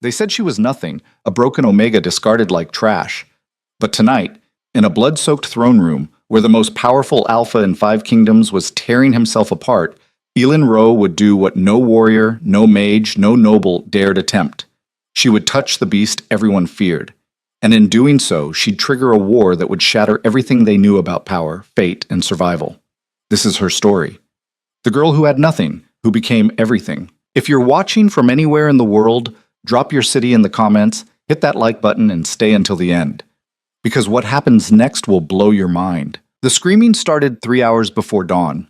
They said she was nothing, a broken Omega discarded like trash. But tonight, in a blood-soaked throne room, where the most powerful Alpha in Five Kingdoms was tearing himself apart, Elin Rowe would do what no warrior, no mage, no noble dared attempt. She would touch the beast everyone feared. And in doing so, she'd trigger a war that would shatter everything they knew about power, fate, and survival. This is her story. The girl who had nothing, who became everything. If you're watching from anywhere in the world, drop your city in the comments, hit that like button, and stay until the end. Because what happens next will blow your mind. The screaming started 3 hours before dawn.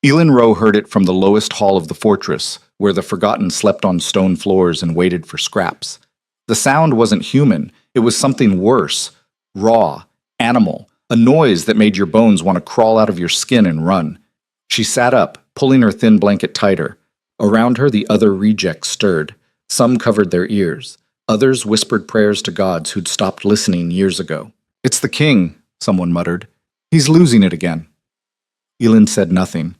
Elin Rowe heard it from the lowest hall of the fortress, where the Forgotten slept on stone floors and waited for scraps. The sound wasn't human, it was something worse. Raw, animal, a noise that made your bones want to crawl out of your skin and run. She sat up, pulling her thin blanket tighter. Around her the other rejects stirred. Some covered their ears. Others whispered prayers to gods who'd stopped listening years ago. "It's the king," someone muttered. "He's losing it again." Elin said nothing.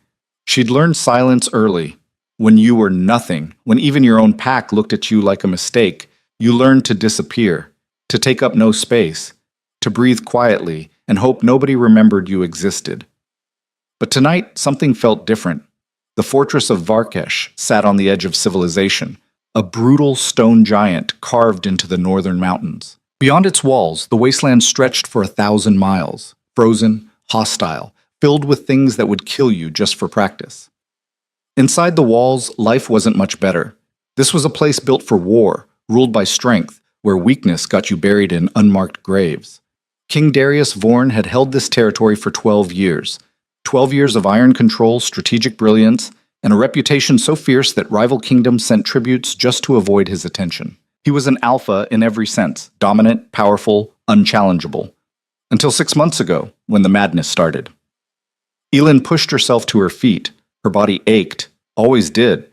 She'd learned silence early. When you were nothing, when even your own pack looked at you like a mistake, you learned to disappear, to take up no space, to breathe quietly and hope nobody remembered you existed. But tonight, something felt different. The fortress of Varkesh sat on the edge of civilization, a brutal stone giant carved into the northern mountains. Beyond its walls, the wasteland stretched for 1,000 miles, frozen, hostile, filled with things that would kill you just for practice. Inside the walls, life wasn't much better. This was a place built for war, ruled by strength, where weakness got you buried in unmarked graves. King Darius Vorn had held this territory for 12 years. 12 years of iron control, strategic brilliance, and a reputation so fierce that rival kingdoms sent tributes just to avoid his attention. He was an alpha in every sense, dominant, powerful, unchallengeable. Until 6 months ago, when the madness started. Elin pushed herself to her feet. Her body ached, always did.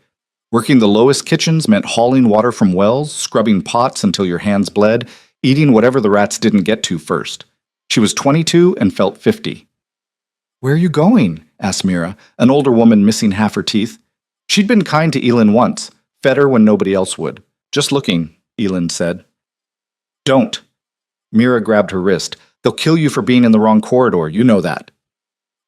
Working the lowest kitchens meant hauling water from wells, scrubbing pots until your hands bled, eating whatever the rats didn't get to first. She was 22 and felt 50. "Where are you going?" asked Mira, an older woman missing half her teeth. She'd been kind to Elin once, fed her when nobody else would. "Just looking," Elin said. "Don't." Mira grabbed her wrist. "They'll kill you for being in the wrong corridor, you know that."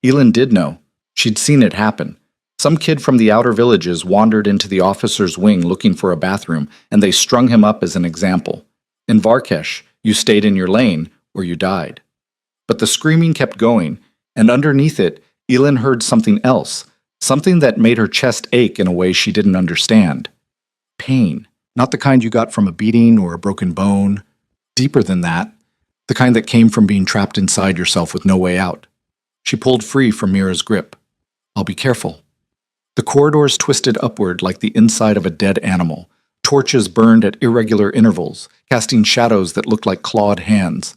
Elin did know. She'd seen it happen. Some kid from the outer villages wandered into the officer's wing looking for a bathroom, and they strung him up as an example. In Varkesh, you stayed in your lane, or you died. But the screaming kept going, and underneath it, Elin heard something else, something that made her chest ache in a way she didn't understand. Pain, not the kind you got from a beating or a broken bone. Deeper than that, the kind that came from being trapped inside yourself with no way out. She pulled free from Mira's grip. "I'll be careful." The corridors twisted upward like the inside of a dead animal. Torches burned at irregular intervals, casting shadows that looked like clawed hands.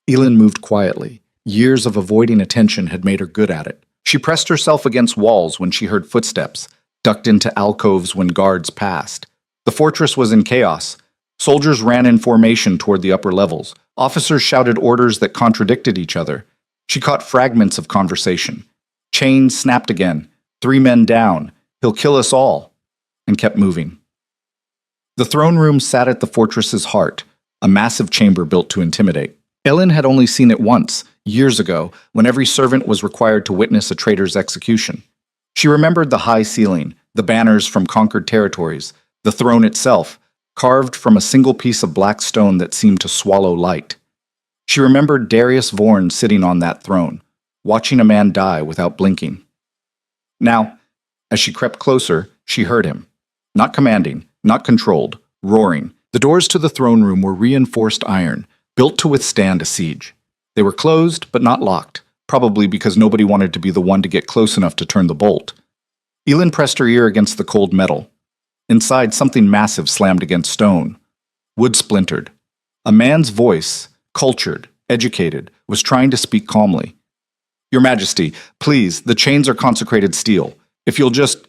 Elin moved quietly. Years of avoiding attention had made her good at it. She pressed herself against walls when she heard footsteps, ducked into alcoves when guards passed. The fortress was in chaos. Soldiers ran in formation toward the upper levels. Officers shouted orders that contradicted each other. She caught fragments of conversation. Chains snapped again. 3 men down. He'll kill us all. And kept moving. The throne room sat at the fortress's heart, a massive chamber built to intimidate. Elin had only seen it once, years ago, when every servant was required to witness a traitor's execution. She remembered the high ceiling, the banners from conquered territories, the throne itself, carved from a single piece of black stone that seemed to swallow light. She remembered Darius Vorn sitting on that throne, watching a man die without blinking. Now, as she crept closer, she heard him. Not commanding, not controlled, roaring. The doors to the throne room were reinforced iron, built to withstand a siege. They were closed, but not locked, probably because nobody wanted to be the one to get close enough to turn the bolt. Elin pressed her ear against the cold metal. Inside, something massive slammed against stone. Wood splintered. A man's voice, cultured, educated, was trying to speak calmly. "Your Majesty, please, the chains are consecrated steel. If you'll just—"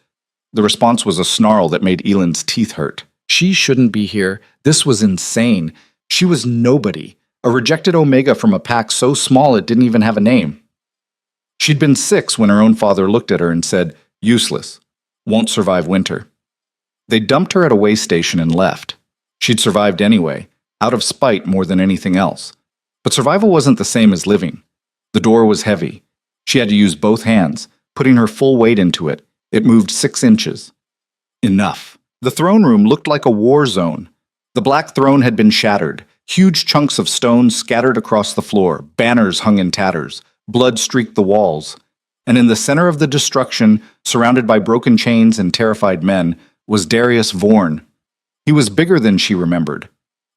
The response was a snarl that made Elin's teeth hurt. She shouldn't be here. This was insane. She was nobody, a rejected Omega from a pack so small it didn't even have a name. She'd been 6 when her own father looked at her and said, "Useless. Won't survive winter." They dumped her at a way station and left. She'd survived anyway, out of spite more than anything else. But survival wasn't the same as living. The door was heavy. She had to use both hands, putting her full weight into it. It moved 6 inches. Enough. The throne room looked like a war zone. The black throne had been shattered, huge chunks of stone scattered across the floor, banners hung in tatters, blood streaked the walls. And in the center of the destruction, surrounded by broken chains and terrified men, was Darius Vorn. He was bigger than she remembered.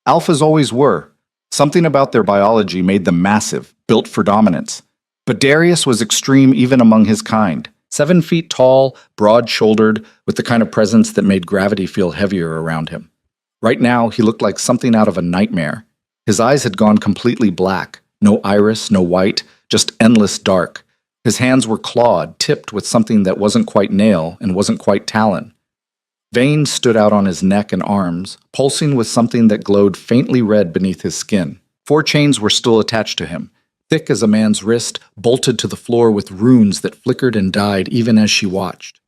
Alphas always were. Something about their biology made them massive, built for dominance. But Darius was extreme even among his kind. 7 feet tall, broad-shouldered, with the kind of presence that made gravity feel heavier around him. Right now, he looked like something out of a nightmare. His eyes had gone completely black. No iris, no white, just endless dark. His hands were clawed, tipped with something that wasn't quite nail and wasn't quite talon. Veins stood out on his neck and arms, pulsing with something that glowed faintly red beneath his skin. 4 chains were still attached to him, thick as a man's wrist, bolted to the floor with runes that flickered and died even as she watched.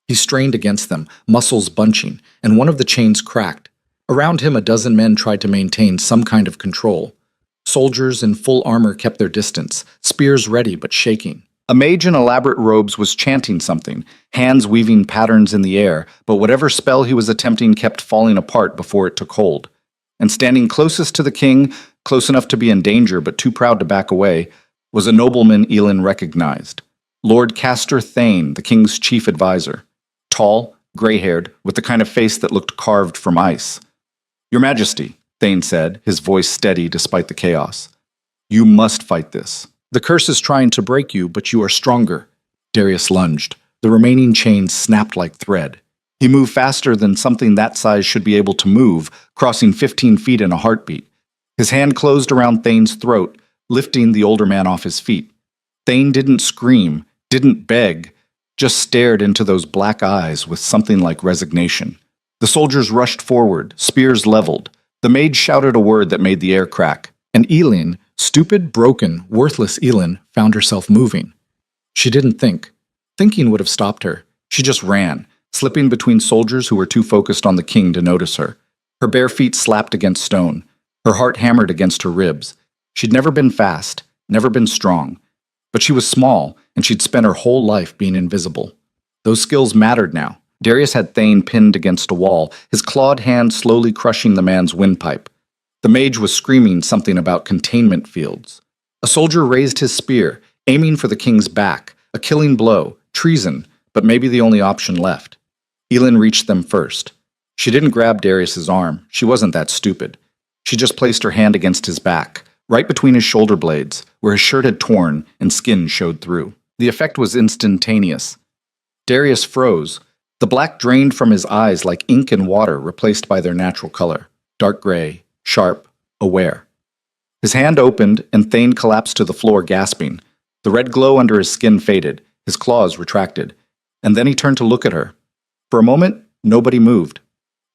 He strained against them, muscles bunching, and one of the chains cracked. Around him, a dozen men tried to maintain some kind of control. Soldiers in full armor kept their distance, spears ready but shaking. A mage in elaborate robes was chanting something, hands weaving patterns in the air, but whatever spell he was attempting kept falling apart before it took hold. And standing closest to the king, close enough to be in danger but too proud to back away, was a nobleman Elin recognized. Lord Castor Thane, the king's chief advisor. Tall, gray-haired, with the kind of face that looked carved from ice. "Your Majesty," Thane said, his voice steady despite the chaos. "You must fight this. The curse is trying to break you, but you are stronger." Darius lunged. The remaining chains snapped like thread. He moved faster than something that size should be able to move, crossing 15 feet in a heartbeat. His hand closed around Thane's throat, lifting the older man off his feet. Thane didn't scream, didn't beg, just stared into those black eyes with something like resignation. The soldiers rushed forward, spears leveled. The mage shouted a word that made the air crack, and Elin, stupid, broken, worthless Elin, found herself moving. She didn't think. Thinking would have stopped her. She just ran, slipping between soldiers who were too focused on the king to notice her. Her bare feet slapped against stone. Her heart hammered against her ribs. She'd never been fast, never been strong. But she was small, and she'd spent her whole life being invisible. Those skills mattered now. Darius had Thane pinned against a wall, his clawed hand slowly crushing the man's windpipe. The mage was screaming something about containment fields. A soldier raised his spear, aiming for the king's back, a killing blow, treason, but maybe the only option left. Elin reached them first. She didn't grab Darius's arm. She wasn't that stupid. She just placed her hand against his back, right between his shoulder blades, where his shirt had torn and skin showed through. The effect was instantaneous. Darius froze. The black drained from his eyes like ink and water replaced by their natural color, dark gray, sharp, aware. His hand opened, and Thane collapsed to the floor, gasping. The red glow under his skin faded, his claws retracted, and then he turned to look at her. For a moment, nobody moved.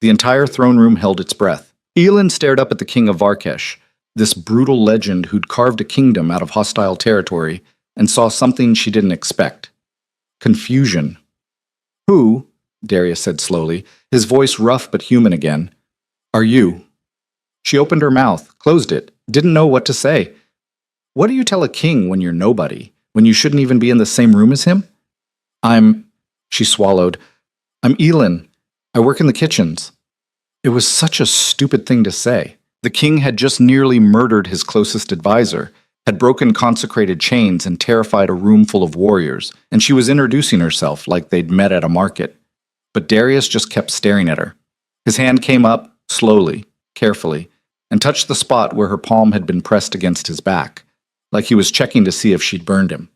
The entire throne room held its breath. Elin stared up at the king of Varkesh, this brutal legend who'd carved a kingdom out of hostile territory, and saw something she didn't expect. Confusion. "Who," Darius said slowly, his voice rough but human again, "are you?" She opened her mouth, closed it, didn't know what to say. What do you tell a king when you're nobody, when you shouldn't even be in the same room as him? She swallowed. "I'm Elin. I work in the kitchens." It was such a stupid thing to say. The king had just nearly murdered his closest advisor, had broken consecrated chains and terrified a room full of warriors, and she was introducing herself like they'd met at a market. But Darius just kept staring at her. His hand came up, slowly, carefully, and touched the spot where her palm had been pressed against his back, like he was checking to see if she'd burned him.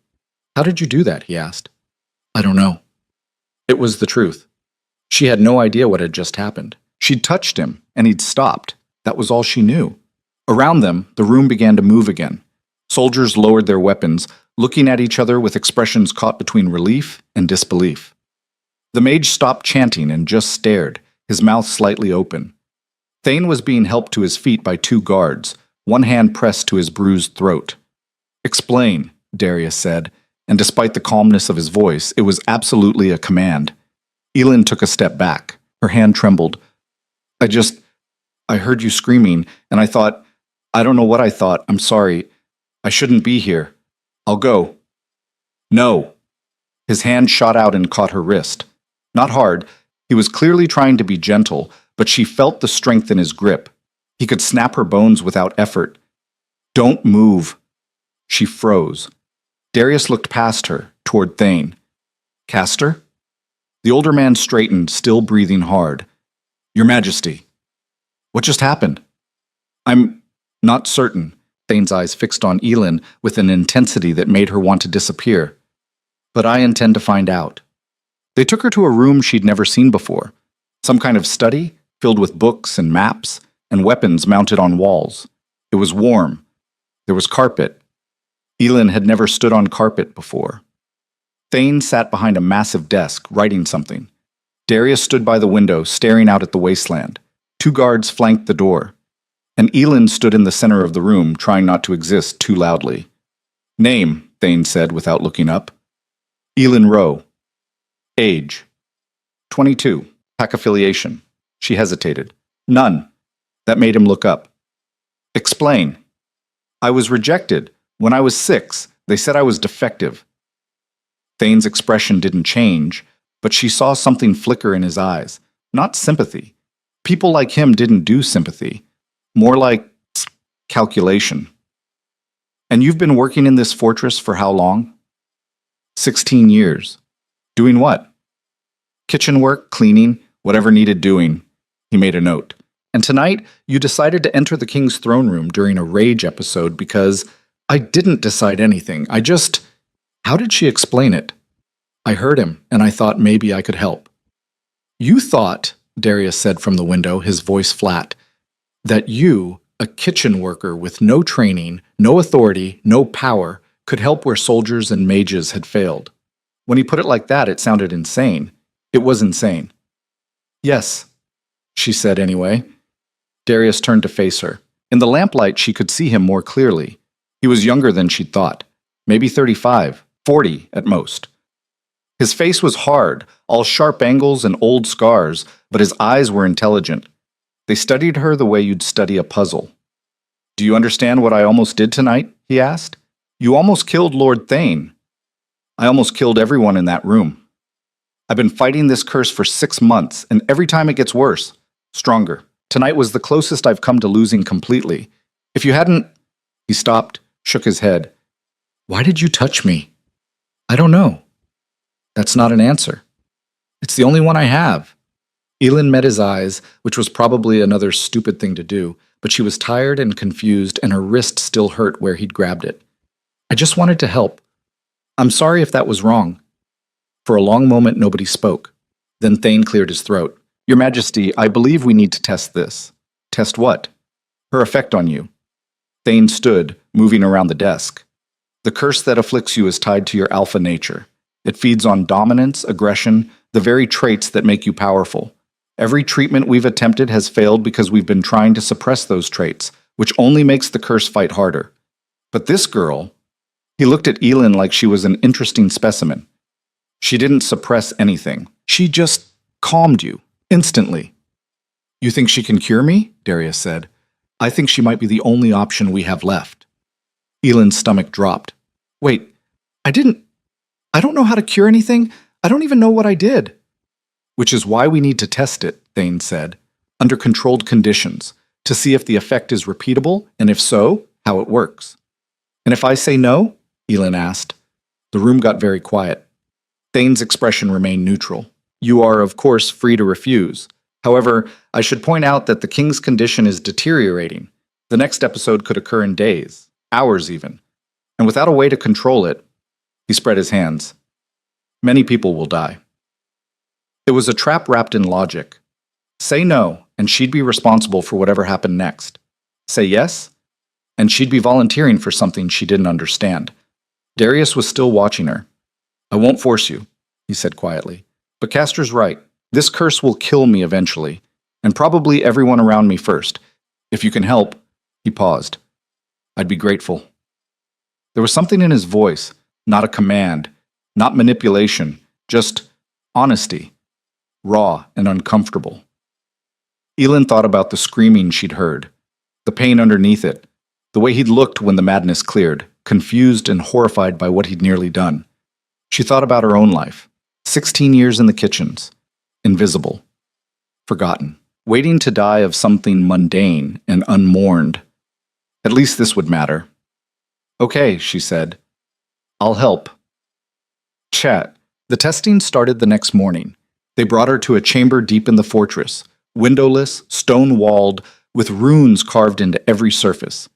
"How did you do that?" he asked. "I don't know." It was the truth. She had no idea what had just happened. She'd touched him, and he'd stopped. That was all she knew. Around them, the room began to move again. Soldiers lowered their weapons, looking at each other with expressions caught between relief and disbelief. The mage stopped chanting and just stared, his mouth slightly open. Thane was being helped to his feet by 2 guards, one hand pressed to his bruised throat. "Explain," Darius said, and despite the calmness of his voice, it was absolutely a command. Elin took a step back. Her hand trembled. I heard you screaming, and I thought, I don't know what I thought. I'm sorry. I shouldn't be here. I'll go. No. His hand shot out and caught her wrist. Not hard. He was clearly trying to be gentle, but she felt the strength in his grip. He could snap her bones without effort. Don't move. She froze. Darius looked past her, toward Thane. Castor? The older man straightened, still breathing hard. Your Majesty. What just happened? I'm not certain. Thane's eyes fixed on Elin with an intensity that made her want to disappear. But I intend to find out. They took her to a room she'd never seen before. Some kind of study, filled with books and maps, and weapons mounted on walls. It was warm. There was carpet. Elin had never stood on carpet before. Thane sat behind a massive desk, writing something. Darius stood by the window, staring out at the wasteland. 2 guards flanked the door. And Elin stood in the center of the room, trying not to exist too loudly. Name, Thane said without looking up. Elin Rowe. Age. 22. Pack affiliation. She hesitated. None. That made him look up. Explain. I was rejected. When I was 6, they said I was defective. Thane's expression didn't change, but she saw something flicker in his eyes. Not sympathy. People like him didn't do sympathy. More like calculation. And you've been working in this fortress for how long? 16 years. Doing what? Kitchen work, cleaning, whatever needed doing. He made a note. And tonight, you decided to enter the king's throne room during a rage episode because I didn't decide anything. I just... How did she explain it? I heard him, and I thought maybe I could help. You thought, Darius said from the window, his voice flat, that you, a kitchen worker with no training, no authority, no power, could help where soldiers and mages had failed. When he put it like that, it sounded insane. It was insane. Yes, she said anyway. Darius turned to face her. In the lamplight, she could see him more clearly. He was younger than she'd thought. Maybe 35, 40 at most. His face was hard, all sharp angles and old scars, but his eyes were intelligent. They studied her the way you'd study a puzzle. Do you understand what I almost did tonight? He asked. You almost killed Lord Thane. I almost killed everyone in that room. I've been fighting this curse for 6 months, and every time it gets worse, stronger. Tonight was the closest I've come to losing completely. If you hadn't... He stopped, shook his head. Why did you touch me? I don't know. That's not an answer. It's the only one I have. Elin met his eyes, which was probably another stupid thing to do, but she was tired and confused, and her wrist still hurt where he'd grabbed it. I just wanted to help. I'm sorry if that was wrong. For a long moment, nobody spoke. Then Thane cleared his throat. Your Majesty, I believe we need to test this. Test what? Her effect on you. Thane stood, moving around the desk. The curse that afflicts you is tied to your alpha nature. It feeds on dominance, aggression, the very traits that make you powerful. Every treatment we've attempted has failed because we've been trying to suppress those traits, which only makes the curse fight harder. But this girl... He looked at Elin like she was an interesting specimen. She didn't suppress anything. She just calmed you, instantly. You think she can cure me? Darius said. I think she might be the only option we have left. Elin's stomach dropped. Wait, I don't know how to cure anything. I don't even know what I did. Which is why we need to test it, Thane said, under controlled conditions, to see if the effect is repeatable, and if so, how it works. And if I say no? Elin asked. The room got very quiet. Thane's expression remained neutral. You are, of course, free to refuse. However, I should point out that the king's condition is deteriorating. The next episode could occur in days, hours even. And without a way to control it, he spread his hands. Many people will die. It was a trap wrapped in logic. Say no, and she'd be responsible for whatever happened next. Say yes, and she'd be volunteering for something she didn't understand. Darius was still watching her. I won't force you, he said quietly. But Castor's right. This curse will kill me eventually, and probably everyone around me first. If you can help, he paused. I'd be grateful. There was something in his voice, not a command, not manipulation, just honesty, raw and uncomfortable. Elin thought about the screaming she'd heard, the pain underneath it, the way he'd looked when the madness cleared, confused and horrified by what he'd nearly done. She thought about her own life, 16 years in the kitchens, invisible, forgotten, waiting to die of something mundane and unmourned. At least this would matter. Okay, she said. I'll help. Chat. The testing started the next morning. They brought her to a chamber deep in the fortress, windowless, stone-walled, with runes carved into every surface.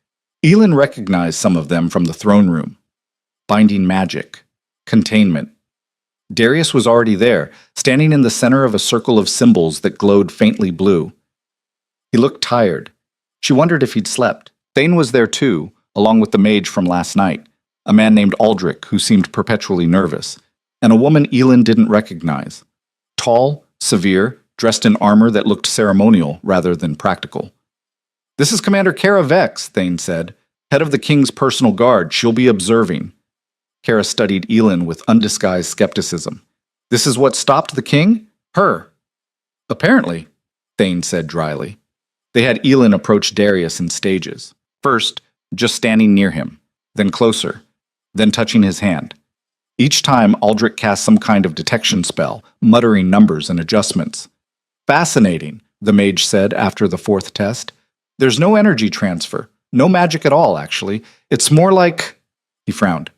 Elin recognized some of them from the throne room. Binding magic. Containment. Darius was already there, standing in the center of a circle of symbols that glowed faintly blue. He looked tired. She wondered if he'd slept. Thane was there too, along with the mage from last night, a man named Aldrich who seemed perpetually nervous, and a woman Elin didn't recognize. Tall, severe, dressed in armor that looked ceremonial rather than practical. This is Commander Kara Vex, Thane said, head of the king's personal guard. She'll be observing. Kara studied Elin with undisguised skepticism. This is what stopped the king? Her. Apparently, Thane said dryly. They had Elin approach Darius in stages. First, just standing near him, then closer, then touching his hand. Each time, Aldrich cast some kind of detection spell, muttering numbers and adjustments. Fascinating, the mage said after the fourth test. There's no energy transfer, no magic at all, actually. It's more like, he frowned,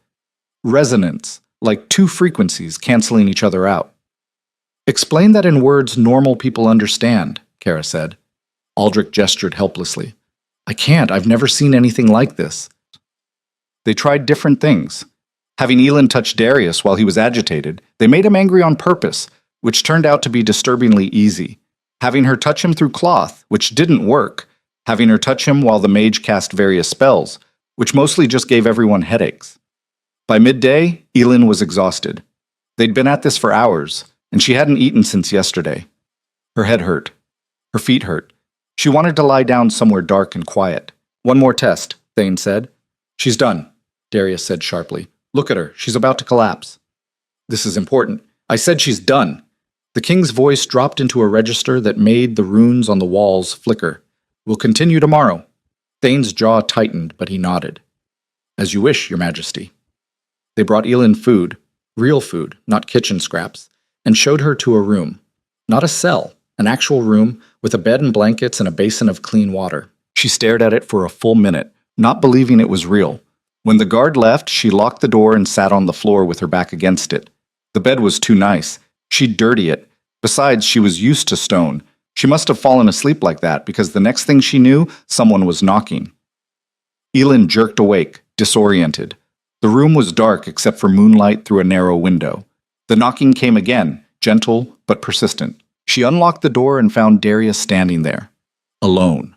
resonance, like two frequencies canceling each other out. Explain that in words normal people understand, Kara said. Aldrich gestured helplessly. I can't. I've never seen anything like this. They tried different things. Having Elin touch Darius while he was agitated, they made him angry on purpose, which turned out to be disturbingly easy. Having her touch him through cloth, which didn't work. Having her touch him while the mage cast various spells, which mostly just gave everyone headaches. By midday, Elin was exhausted. They'd been at this for hours, and she hadn't eaten since yesterday. Her head hurt. Her feet hurt. She wanted to lie down somewhere dark and quiet. One more test, Thane said. She's done, Darius said sharply. Look at her. She's about to collapse. This is important. I said she's done. The king's voice dropped into a register that made the runes on the walls flicker. We'll continue tomorrow. Thane's jaw tightened, but he nodded. As you wish, Your Majesty. They brought Elin food, real food, not kitchen scraps, and showed her to a room. Not a cell, an actual room with a bed and blankets and a basin of clean water. She stared at it for a full minute, not believing it was real. When the guard left, she locked the door and sat on the floor with her back against it. The bed was too nice. She'd dirty it. Besides, she was used to stone. She must have fallen asleep like that because the next thing she knew, someone was knocking. Elin jerked awake, disoriented. The room was dark except for moonlight through a narrow window. The knocking came again, gentle but persistent. She unlocked the door and found Darius standing there. Alone.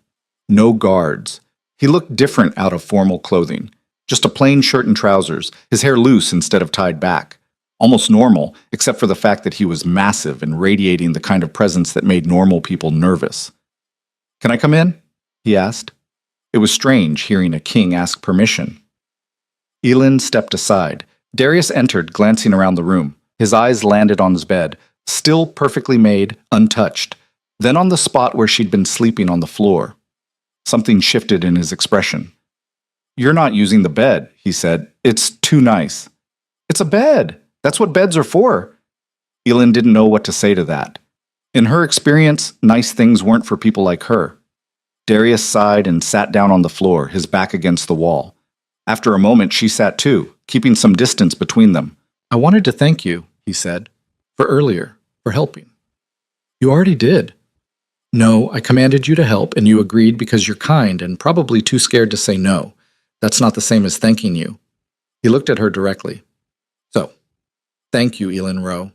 No guards. He looked different out of formal clothing. Just a plain shirt and trousers, his hair loose instead of tied back. Almost normal, except for the fact that he was massive and radiating the kind of presence that made normal people nervous. Can I come in? He asked. It was strange hearing a king ask permission. Elin stepped aside. Darius entered, glancing around the room. His eyes landed on his bed, still perfectly made, untouched, then on the spot where she'd been sleeping on the floor. Something shifted in his expression. You're not using the bed, he said. It's too nice. It's a bed. That's what beds are for. Elin didn't know what to say to that. In her experience, nice things weren't for people like her. Darius sighed and sat down on the floor, his back against the wall. After a moment, she sat too, keeping some distance between them. I wanted to thank you, he said, for earlier, for helping. You already did. No, I commanded you to help, and you agreed because you're kind and probably too scared to say no. That's not the same as thanking you. He looked at her directly. So, thank you, Elin Rowe.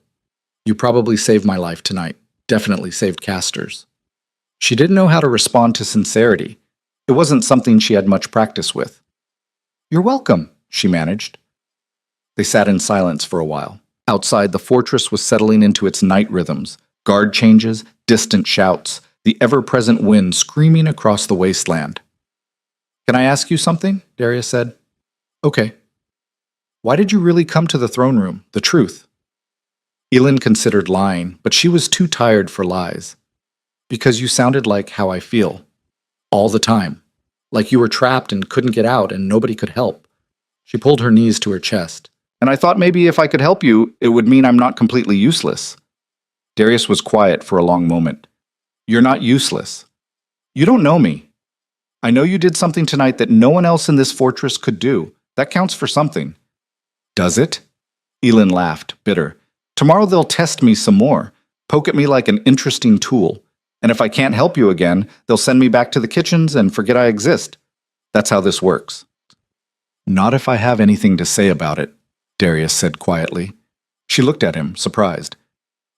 You probably saved my life tonight. Definitely saved Castor's. She didn't know how to respond to sincerity. It wasn't something she had much practice with. You're welcome, she managed. They sat in silence for a while. Outside, the fortress was settling into its night rhythms, guard changes, distant shouts, the ever-present wind screaming across the wasteland. Can I ask you something? Darius said. Okay. Why did you really come to the throne room? The truth. Elin considered lying, but she was too tired for lies. Because you sounded like how I feel. All the time. Like you were trapped and couldn't get out and nobody could help. She pulled her knees to her chest. And I thought maybe if I could help you, it would mean I'm not completely useless. Darius was quiet for a long moment. You're not useless. You don't know me. I know you did something tonight that no one else in this fortress could do. That counts for something. Does it? Elin laughed, bitter. Tomorrow they'll test me some more, poke at me like an interesting tool. And if I can't help you again, they'll send me back to the kitchens and forget I exist. That's how this works. Not if I have anything to say about it, Darius said quietly. She looked at him, surprised.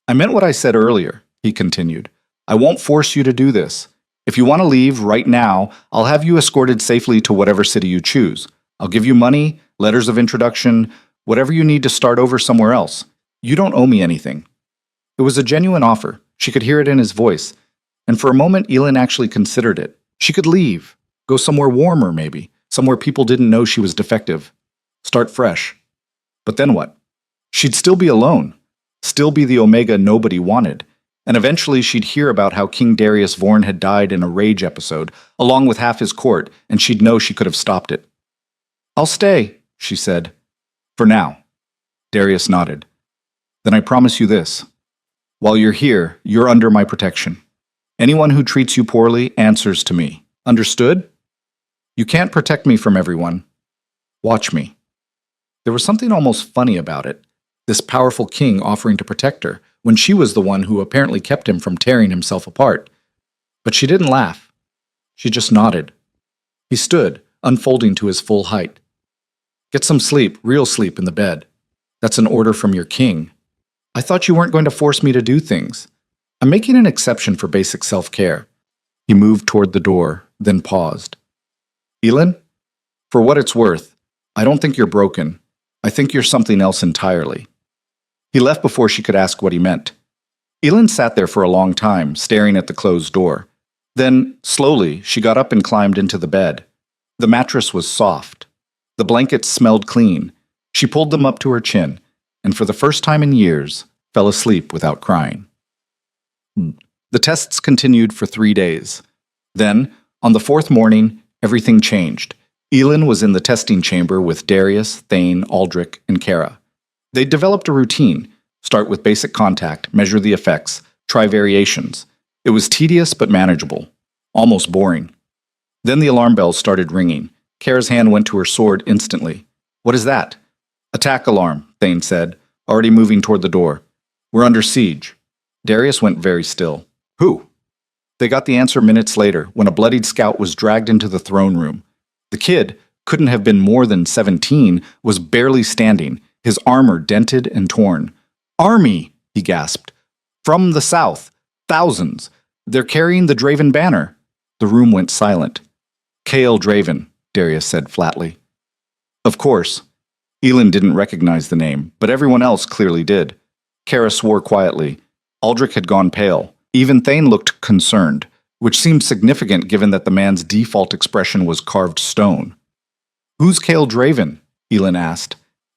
I meant what I said earlier, he continued. I won't force you to do this. If you want to leave right now, I'll have you escorted safely to whatever city you choose. I'll give you money, letters of introduction, whatever you need to start over somewhere else. You don't owe me anything. It was a genuine offer. She could hear it in his voice. And for a moment, Elin actually considered it. She could leave, go somewhere warmer maybe, somewhere people didn't know she was defective. Start fresh. But then what? She'd still be alone, still be the Omega nobody wanted. And eventually she'd hear about how King Darius Vorn had died in a rage episode, along with half his court, and she'd know she could have stopped it. I'll stay, she said. For now. Darius nodded. Then I promise you this. While you're here, you're under my protection. Anyone who treats you poorly answers to me. Understood? You can't protect me from everyone. Watch me. There was something almost funny about it, this powerful king offering to protect her, when she was the one who apparently kept him from tearing himself apart. But she didn't laugh. She just nodded. He stood, unfolding to his full height. Get some sleep, real sleep in the bed. That's an order from your king. I thought you weren't going to force me to do things. I'm making an exception for basic self-care. He moved toward the door, then paused. Elin, for what it's worth, I don't think you're broken. I think you're something else entirely. He left before she could ask what he meant. Elin sat there for a long time, staring at the closed door. Then, slowly, she got up and climbed into the bed. The mattress was soft. The blankets smelled clean. She pulled them up to her chin, and for the first time in years, fell asleep without crying. The tests continued for 3 days. Then, on the 4th morning, everything changed. Elin was in the testing chamber with Darius, Thane, Aldrich, and Kara. They'd developed a routine. Start with basic contact, measure the effects, try variations. It was tedious but manageable. Almost boring. Then the alarm bells started ringing. Kara's hand went to her sword instantly. What is that? Attack alarm, Thane said, already moving toward the door. We're under siege. Darius went very still. Who? They got the answer minutes later, when a bloodied scout was dragged into the throne room. The kid, couldn't have been more than 17, was barely standing, his armor dented and torn. Army, he gasped. From the south. Thousands. They're carrying the Draven banner. The room went silent. Kael Draven, Darius said flatly. Of course. Elin didn't recognize the name, but everyone else clearly did. Kara swore quietly. Aldrich had gone pale. Even Thane looked concerned, which seemed significant given that the man's default expression was carved stone. Who's Kael Draven? Elin asked.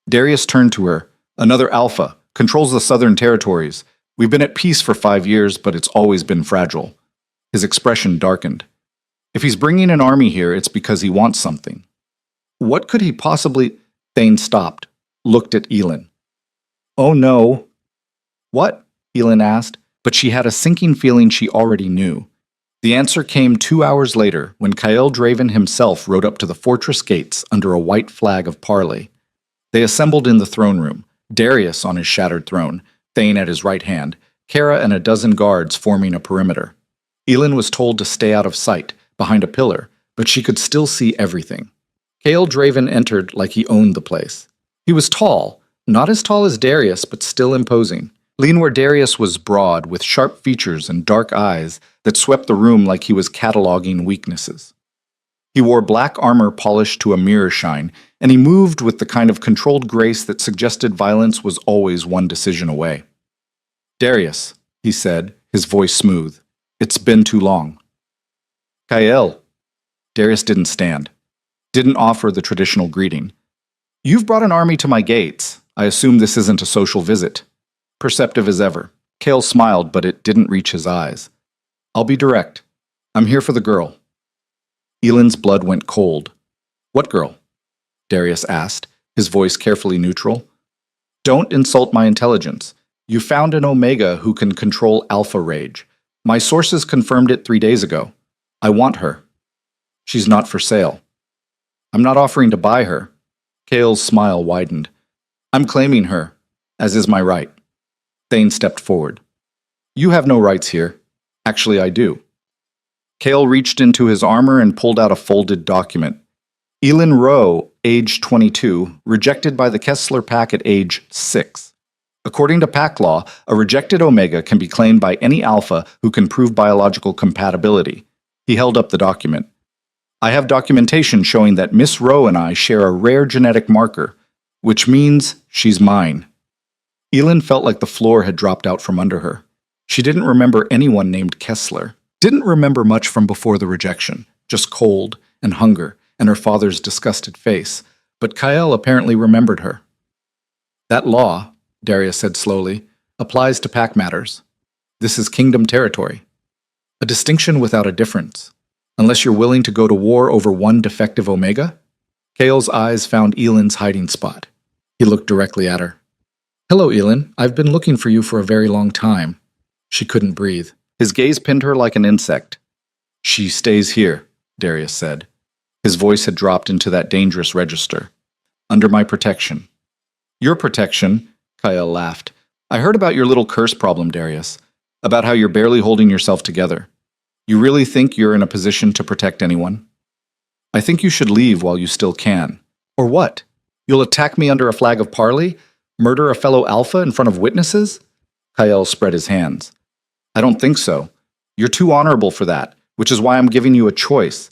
Darius turned to her. Another Alpha. Controls the southern territories. We've been at peace for 5 years, but it's always been fragile. His expression darkened. If he's bringing an army here, it's because he wants something. What could he possibly... Thane stopped, looked at Elin. Oh no. What? Elin asked, but she had a sinking feeling she already knew. The answer came 2 hours later, when Kael Draven himself rode up to the fortress gates under a white flag of parley. They assembled in the throne room, Darius on his shattered throne, Thane at his right hand, Kara and a dozen guards forming a perimeter. Elin was told to stay out of sight, behind a pillar, but she could still see everything. Kael Draven entered like he owned the place. He was tall, not as tall as Darius, but still imposing. Lean where Darius was broad, with sharp features and dark eyes that swept the room like he was cataloging weaknesses. He wore black armor polished to a mirror shine, and he moved with the kind of controlled grace that suggested violence was always one decision away. Darius, he said, his voice smooth. It's been too long. Kael. Darius didn't stand. Didn't offer the traditional greeting. You've brought an army to my gates. I assume this isn't a social visit. Perceptive as ever. Kael smiled, but it didn't reach his eyes. I'll be direct. I'm here for the girl. Elin's blood went cold. What girl? Darius asked, his voice carefully neutral. Don't insult my intelligence. You found an Omega who can control Alpha Rage. My sources confirmed it 3 days ago. I want her. She's not for sale. I'm not offering to buy her. Kale's smile widened. I'm claiming her, as is my right. Thane stepped forward. You have no rights here. Actually, I do. Kale reached into his armor and pulled out a folded document. Elin Rowe, age 22, rejected by the Kessler Pack at age 6. According to Pack law, a rejected Omega can be claimed by any Alpha who can prove biological compatibility. He held up the document. I have documentation showing that Miss Rowe and I share a rare genetic marker, which means she's mine. Elin felt like the floor had dropped out from under her. She didn't remember anyone named Kessler. Didn't remember much from before the rejection, just cold and hunger and her father's disgusted face. But Kyle apparently remembered her. That law, Darius said slowly, applies to pack matters. This is kingdom territory. A distinction without a difference. Unless you're willing to go to war over one defective Omega? Kale's eyes found Elin's hiding spot. He looked directly at her. Hello, Elin. I've been looking for you for a very long time. She couldn't breathe. His gaze pinned her like an insect. She stays here, Darius said. His voice had dropped into that dangerous register. Under my protection. Your protection? Kyle laughed. I heard about your little curse problem, Darius. About how you're barely holding yourself together. You really think you're in a position to protect anyone? I think you should leave while you still can. Or what? You'll attack me under a flag of parley? Murder a fellow Alpha in front of witnesses? Kyle spread his hands. I don't think so. You're too honorable for that, which is why I'm giving you a choice.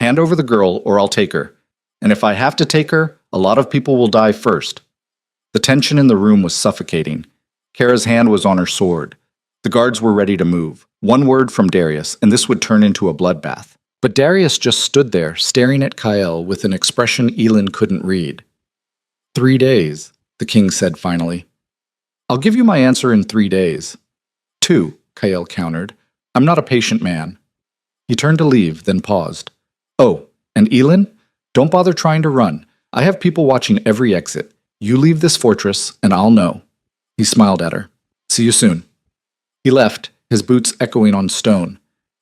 Hand over the girl or I'll take her. And if I have to take her, a lot of people will die first. The tension in the room was suffocating. Kara's hand was on her sword. The guards were ready to move. One word from Darius, and this would turn into a bloodbath. But Darius just stood there, staring at Kyle with an expression Elin couldn't read. 3 days, the king said finally. I'll give you my answer in 3 days. 2, Kyle countered. I'm not a patient man. He turned to leave, then paused. Oh, and Elin? Don't bother trying to run. I have people watching every exit. You leave this fortress, and I'll know. He smiled at her. See you soon. He left, his boots echoing on stone.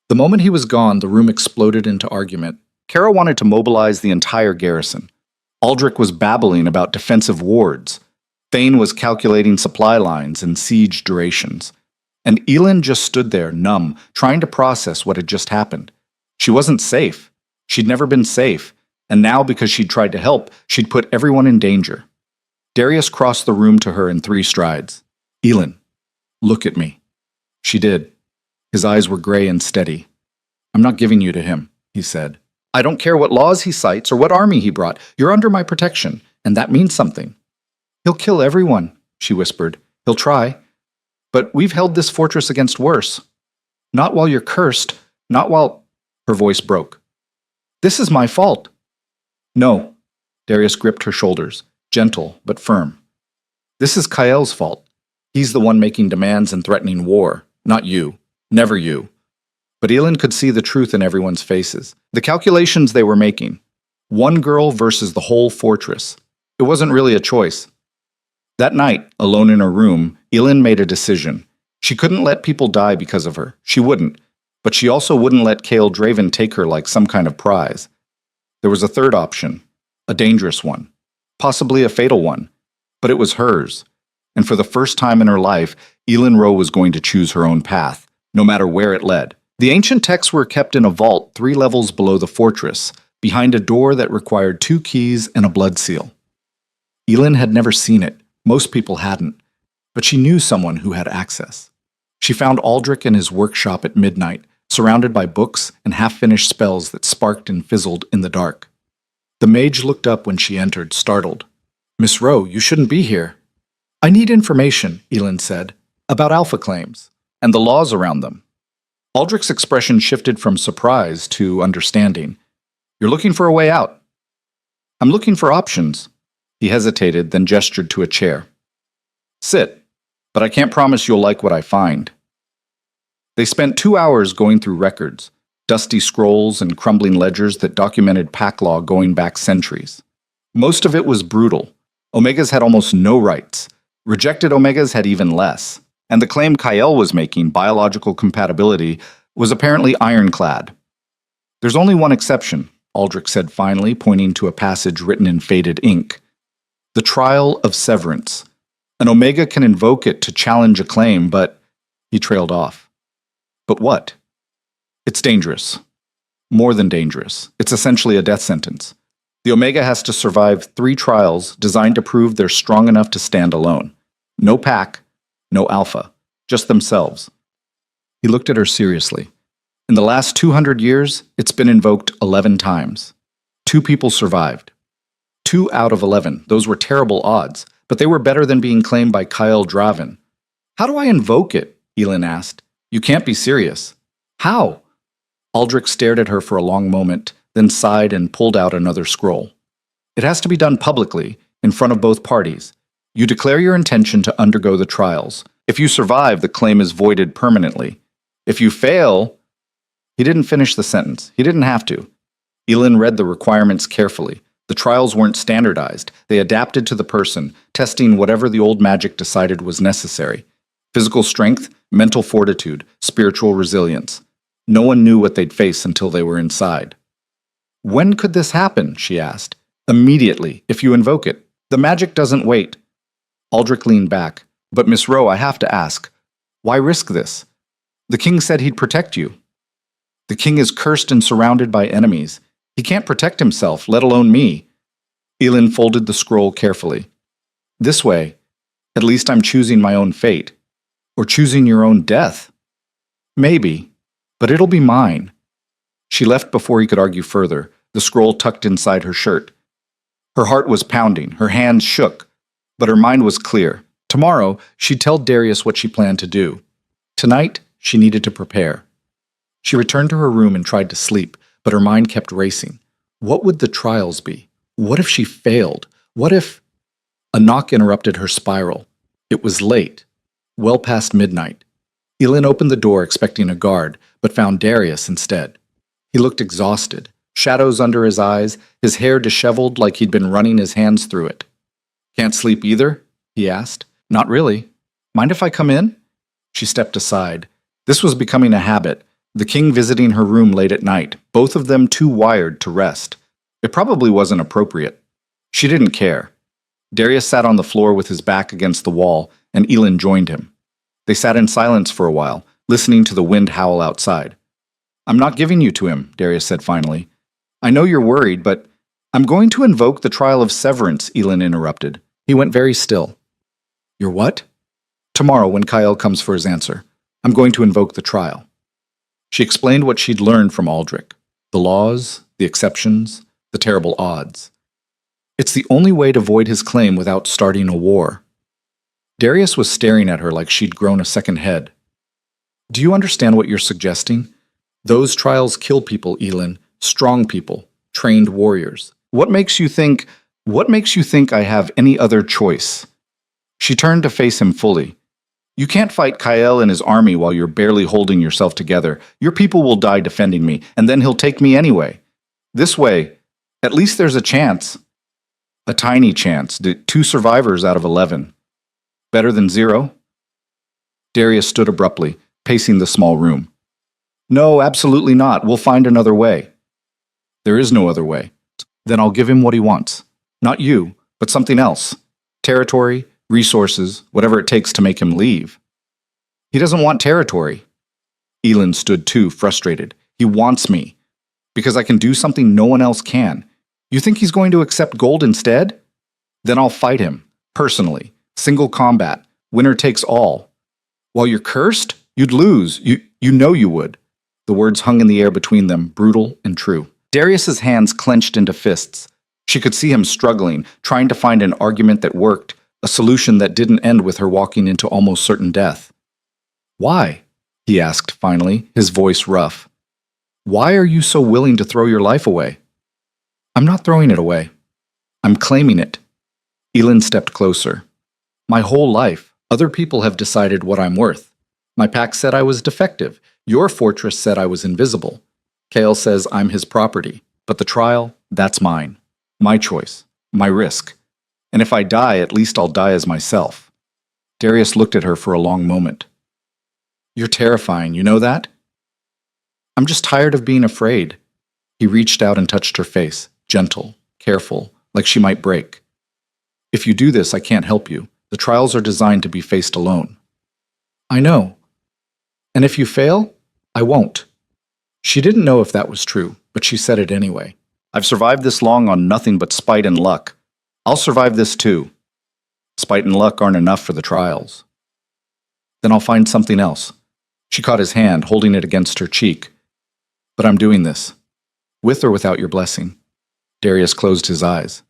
The moment he was gone, the room exploded into argument. Kara wanted to mobilize the entire garrison. Aldrich was babbling about defensive wards. Thane was calculating supply lines and siege durations. And Elin just stood there, numb, trying to process what had just happened. She wasn't safe. She'd never been safe. And now, because she'd tried to help, she'd put everyone in danger. Darius crossed the room to her in 3 strides. Elin, look at me. She did. His eyes were gray and steady. I'm not giving you to him, he said. I don't care what laws he cites or what army he brought. You're under my protection, and that means something. He'll kill everyone, she whispered. He'll try. But we've held this fortress against worse. Not while you're cursed, not while... Her voice broke. This is my fault. No. Darius gripped her shoulders, gentle but firm. This is Kyle's fault. He's the one making demands and threatening war, not you. Never you. But Elin could see the truth in everyone's faces. The calculations they were making. One girl versus the whole fortress. It wasn't really a choice. That night, alone in her room, Elin made a decision. She couldn't let people die because of her. She wouldn't. But she also wouldn't let Kale Draven take her like some kind of prize. There was a third option. A dangerous one. Possibly a fatal one. But it was hers. And for the first time in her life, Elin Rowe was going to choose her own path, no matter where it led. The ancient texts were kept in a vault 3 levels below the fortress, behind a door that required 2 keys and a blood seal. Elin had never seen it. Most people hadn't. But she knew someone who had access. She found Aldrich in his workshop at midnight, surrounded by books and half-finished spells that sparked and fizzled in the dark. The mage looked up when she entered, startled. Miss Rowe, you shouldn't be here. I need information, Elin said, about alpha claims, and the laws around them. Aldrich's expression shifted from surprise to understanding. You're looking for a way out. I'm looking for options. He hesitated, then gestured to a chair. Sit, but I can't promise you'll like what I find. They spent 2 hours going through records, dusty scrolls and crumbling ledgers that documented pack law going back centuries. Most of it was brutal. Omegas had almost no rights. Rejected Omegas had even less. And the claim Kyle was making, biological compatibility, was apparently ironclad. There's only one exception, Aldrich said finally, pointing to a passage written in faded ink. The trial of severance. An Omega can invoke it to challenge a claim, but he trailed off. But what? It's dangerous. More than dangerous. It's essentially a death sentence. The Omega has to survive 3 trials designed to prove they're strong enough to stand alone. No pack, no alpha, just themselves. He looked at her seriously. In the last 200 years, it's been invoked 11 times. 2 people survived. 2 out of 11. Those were terrible odds, but they were better than being claimed by Kyle Draven. How do I invoke it? Elin asked. You can't be serious. How? Aldrich stared at her for a long moment, then sighed and pulled out another scroll. It has to be done publicly, in front of both parties. You declare your intention to undergo the trials. If you survive, the claim is voided permanently. If you fail... He didn't finish the sentence. He didn't have to. Elin read the requirements carefully. The trials weren't standardized. They adapted to the person, testing whatever the old magic decided was necessary. Physical strength, mental fortitude, spiritual resilience. No one knew what they'd face until they were inside. When could this happen? She asked. Immediately, if you invoke it. The magic doesn't wait. Aldrich leaned back. But Miss Rowe, I have to ask, why risk this? The king said he'd protect you. The king is cursed and surrounded by enemies. He can't protect himself, let alone me. Elin folded the scroll carefully. This way, at least I'm choosing my own fate. Or choosing your own death. Maybe, but it'll be mine. She left before he could argue further, the scroll tucked inside her shirt. Her heart was pounding, her hands shook, but her mind was clear. Tomorrow, she'd tell Darius what she planned to do. Tonight, she needed to prepare. She returned to her room and tried to sleep, but her mind kept racing. What would the trials be? What if she failed? What if... A knock interrupted her spiral. It was late, well past midnight. Elin opened the door expecting a guard, but found Darius instead. He looked exhausted, shadows under his eyes, his hair disheveled like he'd been running his hands through it. Can't sleep either? He asked. Not really. Mind if I come in? She stepped aside. This was becoming a habit. The king visiting her room late at night, both of them too wired to rest. It probably wasn't appropriate. She didn't care. Darius sat on the floor with his back against the wall, and Elin joined him. They sat in silence for a while, listening to the wind howl outside. I'm not giving you to him, Darius said finally. I know you're worried, but I'm going to invoke the trial of severance, Elin interrupted. He went very still. Your what? Tomorrow, when Kyle comes for his answer, I'm going to invoke the trial. She explained what she'd learned from Aldrich. The laws, the exceptions, the terrible odds. It's the only way to void his claim without starting a war. Darius was staring at her like she'd grown a second head. Do you understand what you're suggesting? Those trials kill people, Elin. Strong people. Trained warriors. What makes you think I have any other choice? She turned to face him fully. You can't fight Kyle and his army while you're barely holding yourself together. Your people will die defending me, and then he'll take me anyway. This way, at least there's a chance. A tiny chance. 2 survivors out of 11. Better than 0? Darius stood abruptly, pacing the small room. No, absolutely not. We'll find another way. There is no other way. Then I'll give him what he wants. Not you, but something else. Territory, resources, whatever it takes to make him leave. He doesn't want territory. Elin stood too, frustrated. He wants me. Because I can do something no one else can. You think he's going to accept gold instead? Then I'll fight him, personally. Single combat. Winner takes all. While you're cursed, you'd lose. You know you would. The words hung in the air between them, brutal and true. Darius's hands clenched into fists. She could see him struggling, trying to find an argument that worked, a solution that didn't end with her walking into almost certain death. Why? He asked finally, his voice rough. Why are you so willing to throw your life away? I'm not throwing it away. I'm claiming it. Elin stepped closer. My whole life, other people have decided what I'm worth. My pack said I was defective. Your fortress said I was invisible. Kael says I'm his property, but the trial, that's mine. My choice, my risk. And if I die, at least I'll die as myself. Darius looked at her for a long moment. You're terrifying, you know that? I'm just tired of being afraid. He reached out and touched her face, gentle, careful, like she might break. If you do this, I can't help you. The trials are designed to be faced alone. I know. And if you fail, I won't. She didn't know if that was true, but she said it anyway. I've survived this long on nothing but spite and luck. I'll survive this too. Spite and luck aren't enough for the trials. Then I'll find something else. She caught his hand, holding it against her cheek. But I'm doing this. With or without your blessing. Darius closed his eyes.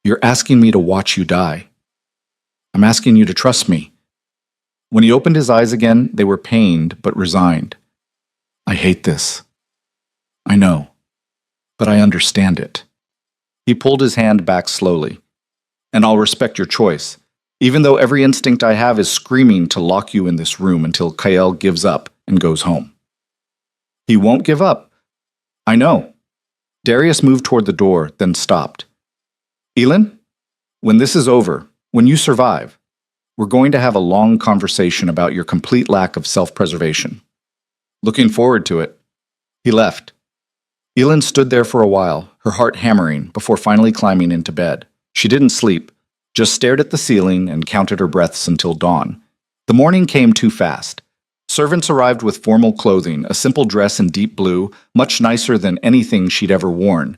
You're asking me to watch you die. I'm asking you to trust me. When he opened his eyes again, they were pained but resigned. I hate this. I know. But I understand it. He pulled his hand back slowly. And I'll respect your choice, even though every instinct I have is screaming to lock you in this room until Kael gives up and goes home. He won't give up. I know. Darius moved toward the door, then stopped. Elin, when this is over, when you survive, we're going to have a long conversation about your complete lack of self-preservation. Looking forward to it. He left. Elin stood there for a while, her heart hammering, before finally climbing into bed. She didn't sleep, just stared at the ceiling and counted her breaths until dawn. The morning came too fast. Servants arrived with formal clothing, a simple dress in deep blue, much nicer than anything she'd ever worn.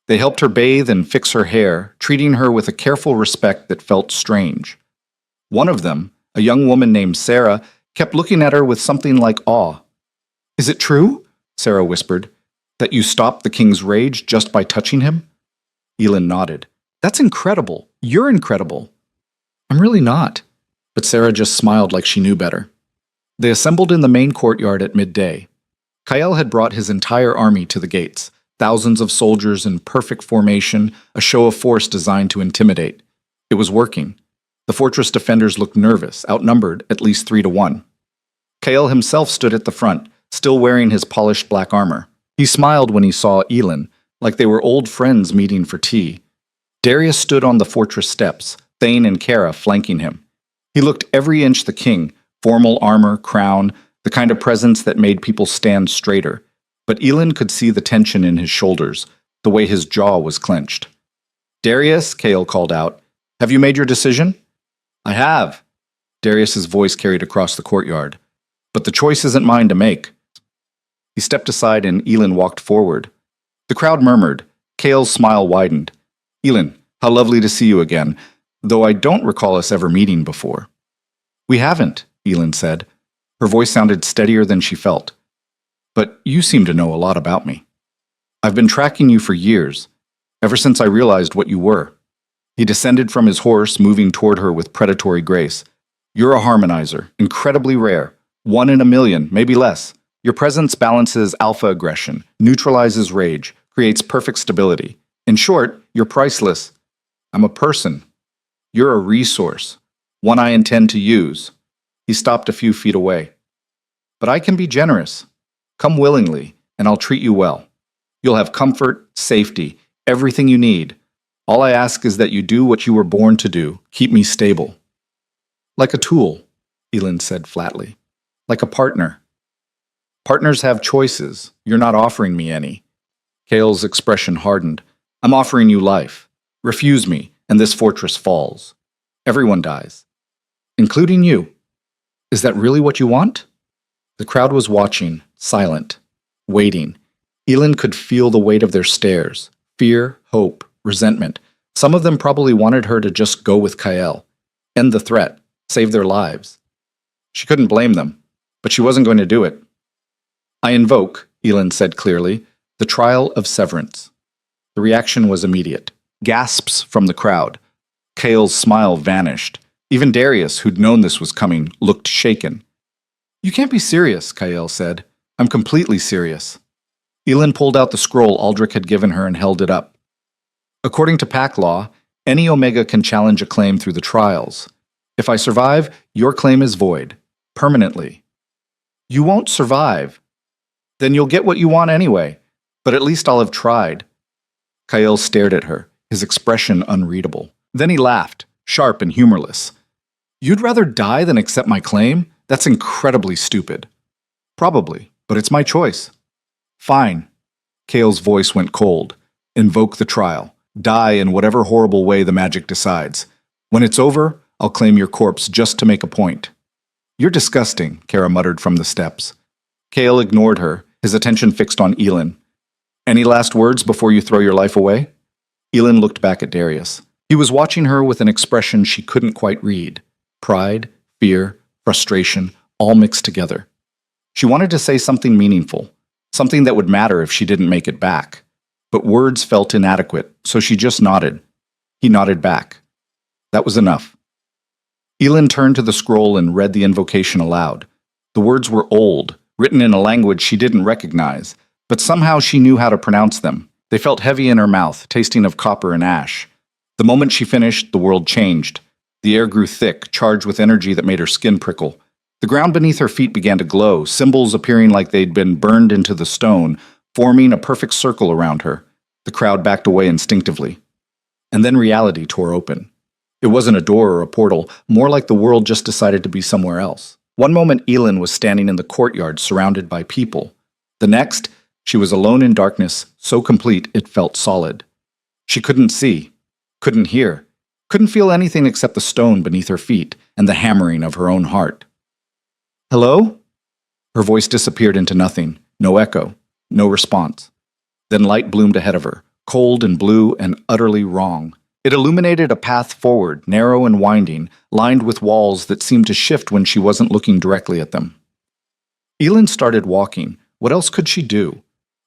They helped her bathe and fix her hair, treating her with a careful respect that felt strange. One of them, a young woman named Sarah, kept looking at her with something like awe. Is it true, Sarah whispered, that you stopped the king's rage just by touching him? Elin nodded. That's incredible. You're incredible. I'm really not. But Sarah just smiled like she knew better. They assembled in the main courtyard at midday. Kael had brought his entire army to the gates, thousands of soldiers in perfect formation, a show of force designed to intimidate. It was working. The fortress defenders looked nervous, outnumbered at least 3-1. Kael himself stood at the front, still wearing his polished black armor. He smiled when he saw Elin, like they were old friends meeting for tea. Darius stood on the fortress steps, Thane and Kara flanking him. He looked every inch the king, formal armor, crown, the kind of presence that made people stand straighter. But Elin could see the tension in his shoulders, the way his jaw was clenched. Darius, Kael called out, have you made your decision? I have. Darius's voice carried across the courtyard. But the choice isn't mine to make. He stepped aside and Elin walked forward. The crowd murmured. Kael's smile widened. Elin, how lovely to see you again, though I don't recall us ever meeting before. We haven't, Elin said. Her voice sounded steadier than she felt. But you seem to know a lot about me. I've been tracking you for years, ever since I realized what you were. He descended from his horse, moving toward her with predatory grace. You're a harmonizer, incredibly rare. 1 in a million, maybe less. Your presence balances alpha aggression, neutralizes rage, creates perfect stability. In short, you're priceless. I'm a person. You're a resource, one I intend to use. He stopped a few feet away. But I can be generous. Come willingly, and I'll treat you well. You'll have comfort, safety, everything you need. All I ask is that you do what you were born to do, keep me stable. Like a tool, Elin said flatly. Like a partner. Partners have choices. You're not offering me any. Kael's expression hardened. I'm offering you life. Refuse me, and this fortress falls. Everyone dies. Including you. Is that really what you want? The crowd was watching, silent, waiting. Elin could feel the weight of their stares. Fear, hope, resentment. Some of them probably wanted her to just go with Kael. End the threat. Save their lives. She couldn't blame them, but she wasn't going to do it. I invoke, Elin said clearly, the trial of severance. The reaction was immediate. Gasps from the crowd. Kael's smile vanished. Even Darius, who'd known this was coming, looked shaken. You can't be serious, Kael said. I'm completely serious. Elin pulled out the scroll Aldrich had given her and held it up. According to pack law, any Omega can challenge a claim through the trials. If I survive, your claim is void. Permanently. You won't survive. Then you'll get what you want anyway. But at least I'll have tried. Kyle stared at her, his expression unreadable. Then he laughed, sharp and humorless. You'd rather die than accept my claim? That's incredibly stupid. Probably, but it's my choice. Fine. Kale's voice went cold. Invoke the trial. Die in whatever horrible way the magic decides. When it's over, I'll claim your corpse just to make a point. You're disgusting, Kara muttered from the steps. Kale ignored her, his attention fixed on Elin. Any last words before you throw your life away? Elin looked back at Darius. He was watching her with an expression she couldn't quite read. Pride, fear, frustration, all mixed together. She wanted to say something meaningful, something that would matter if she didn't make it back. But words felt inadequate, so she just nodded. He nodded back. That was enough. Elin turned to the scroll and read the invocation aloud. The words were old, written in a language she didn't recognize, but somehow she knew how to pronounce them. They felt heavy in her mouth, tasting of copper and ash. The moment she finished, the world changed. The air grew thick, charged with energy that made her skin prickle. The ground beneath her feet began to glow, symbols appearing like they'd been burned into the stone, forming a perfect circle around her. The crowd backed away instinctively. And then reality tore open. It wasn't a door or a portal, more like the world just decided to be somewhere else. One moment Elin was standing in the courtyard surrounded by people. The next, she was alone in darkness, so complete it felt solid. She couldn't see, couldn't hear, couldn't feel anything except the stone beneath her feet and the hammering of her own heart. Hello? Her voice disappeared into nothing, no echo, no response. Then light bloomed ahead of her, cold and blue and utterly wrong. It illuminated a path forward, narrow and winding, lined with walls that seemed to shift when she wasn't looking directly at them. Elin started walking. What else could she do?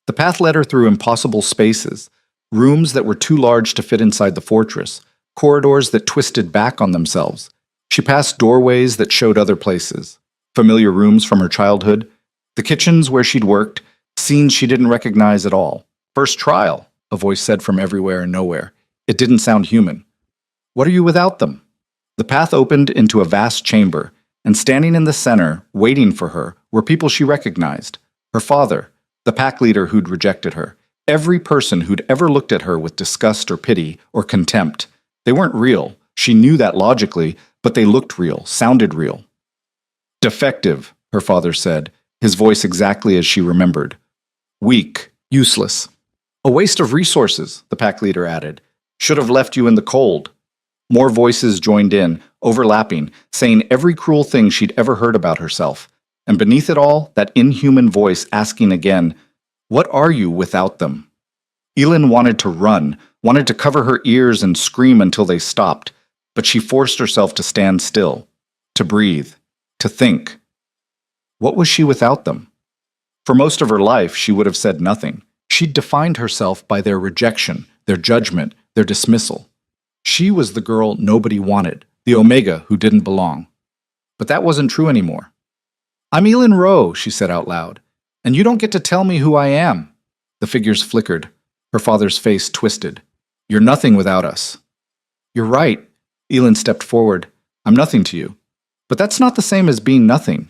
The path led her through impossible spaces, rooms that were too large to fit inside the fortress, corridors that twisted back on themselves. She passed doorways that showed other places, familiar rooms from her childhood, the kitchens where she'd worked, scenes she didn't recognize at all. First trial, a voice said from everywhere and nowhere. It didn't sound human. What are you without them? The path opened into a vast chamber, and standing in the center, waiting for her, were people she recognized. Her father, the pack leader who'd rejected her, every person who'd ever looked at her with disgust or pity or contempt. They weren't real. She knew that logically, but they looked real, sounded real. Defective, her father said, his voice exactly as she remembered. Weak, useless. A waste of resources, the pack leader added. Should have left you in the cold. More voices joined in, overlapping, saying every cruel thing she'd ever heard about herself. And beneath it all, that inhuman voice asking again, what are you without them? Elin wanted to run, wanted to cover her ears and scream until they stopped, but she forced herself to stand still, to breathe, to think. What was she without them? For most of her life, she would have said nothing. She'd defined herself by their rejection, their judgment, their dismissal. She was the girl nobody wanted, the Omega who didn't belong. But that wasn't true anymore. I'm Elin Rowe, she said out loud, and you don't get to tell me who I am. The figures flickered. Her father's face twisted. You're nothing without us. You're right. Elin stepped forward. I'm nothing to you. But that's not the same as being nothing.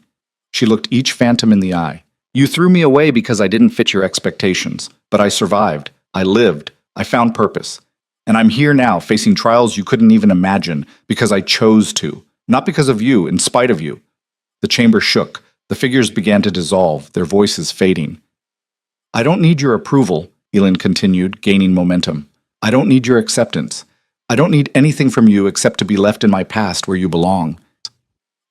She looked each phantom in the eye. You threw me away because I didn't fit your expectations, but I survived. I lived. I found purpose. And I'm here now, facing trials you couldn't even imagine, because I chose to, not because of you, in spite of you. The chamber shook. The figures began to dissolve, their voices fading. I don't need your approval, Elin continued, gaining momentum. I don't need your acceptance. I don't need anything from you except to be left in my past where you belong.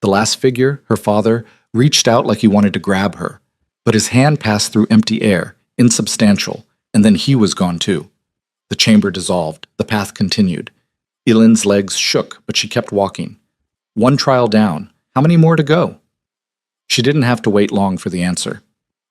The last figure, her father, reached out like he wanted to grab her, but his hand passed through empty air, insubstantial, and then he was gone too. The chamber dissolved. The path continued. Elin's legs shook, but she kept walking. One trial down. How many more to go? She didn't have to wait long for the answer.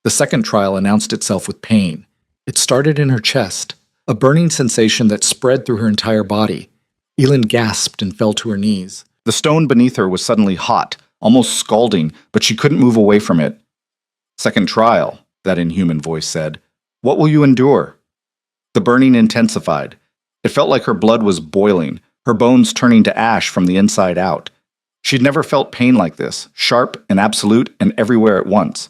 The second trial announced itself with pain. It started in her chest, a burning sensation that spread through her entire body. Elin gasped and fell to her knees. The stone beneath her was suddenly hot, almost scalding, but she couldn't move away from it. Second trial, that inhuman voice said. What will you endure? The burning intensified. It felt like her blood was boiling, her bones turning to ash from the inside out. She'd never felt pain like this, sharp and absolute and everywhere at once.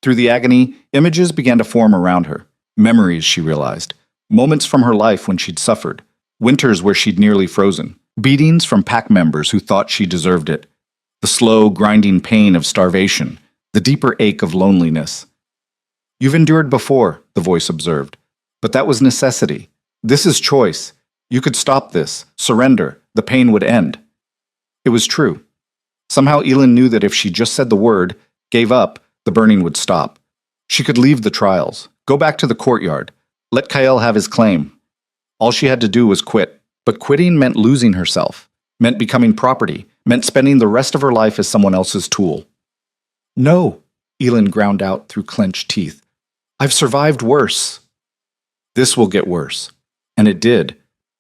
Through the agony, images began to form around her. Memories, she realized. Moments from her life when she'd suffered. Winters where she'd nearly frozen. Beatings from pack members who thought she deserved it. The slow, grinding pain of starvation. The deeper ache of loneliness. "You've endured before," the voice observed. "But that was necessity. This is choice. You could stop this, surrender, the pain would end." It was true. Somehow Elin knew that if she just said the word, gave up, the burning would stop. She could leave the trials, go back to the courtyard, let Kael have his claim. All she had to do was quit. But quitting meant losing herself, meant becoming property, meant spending the rest of her life as someone else's tool. "No," Elin ground out through clenched teeth. "I've survived worse." "This will get worse." And it did.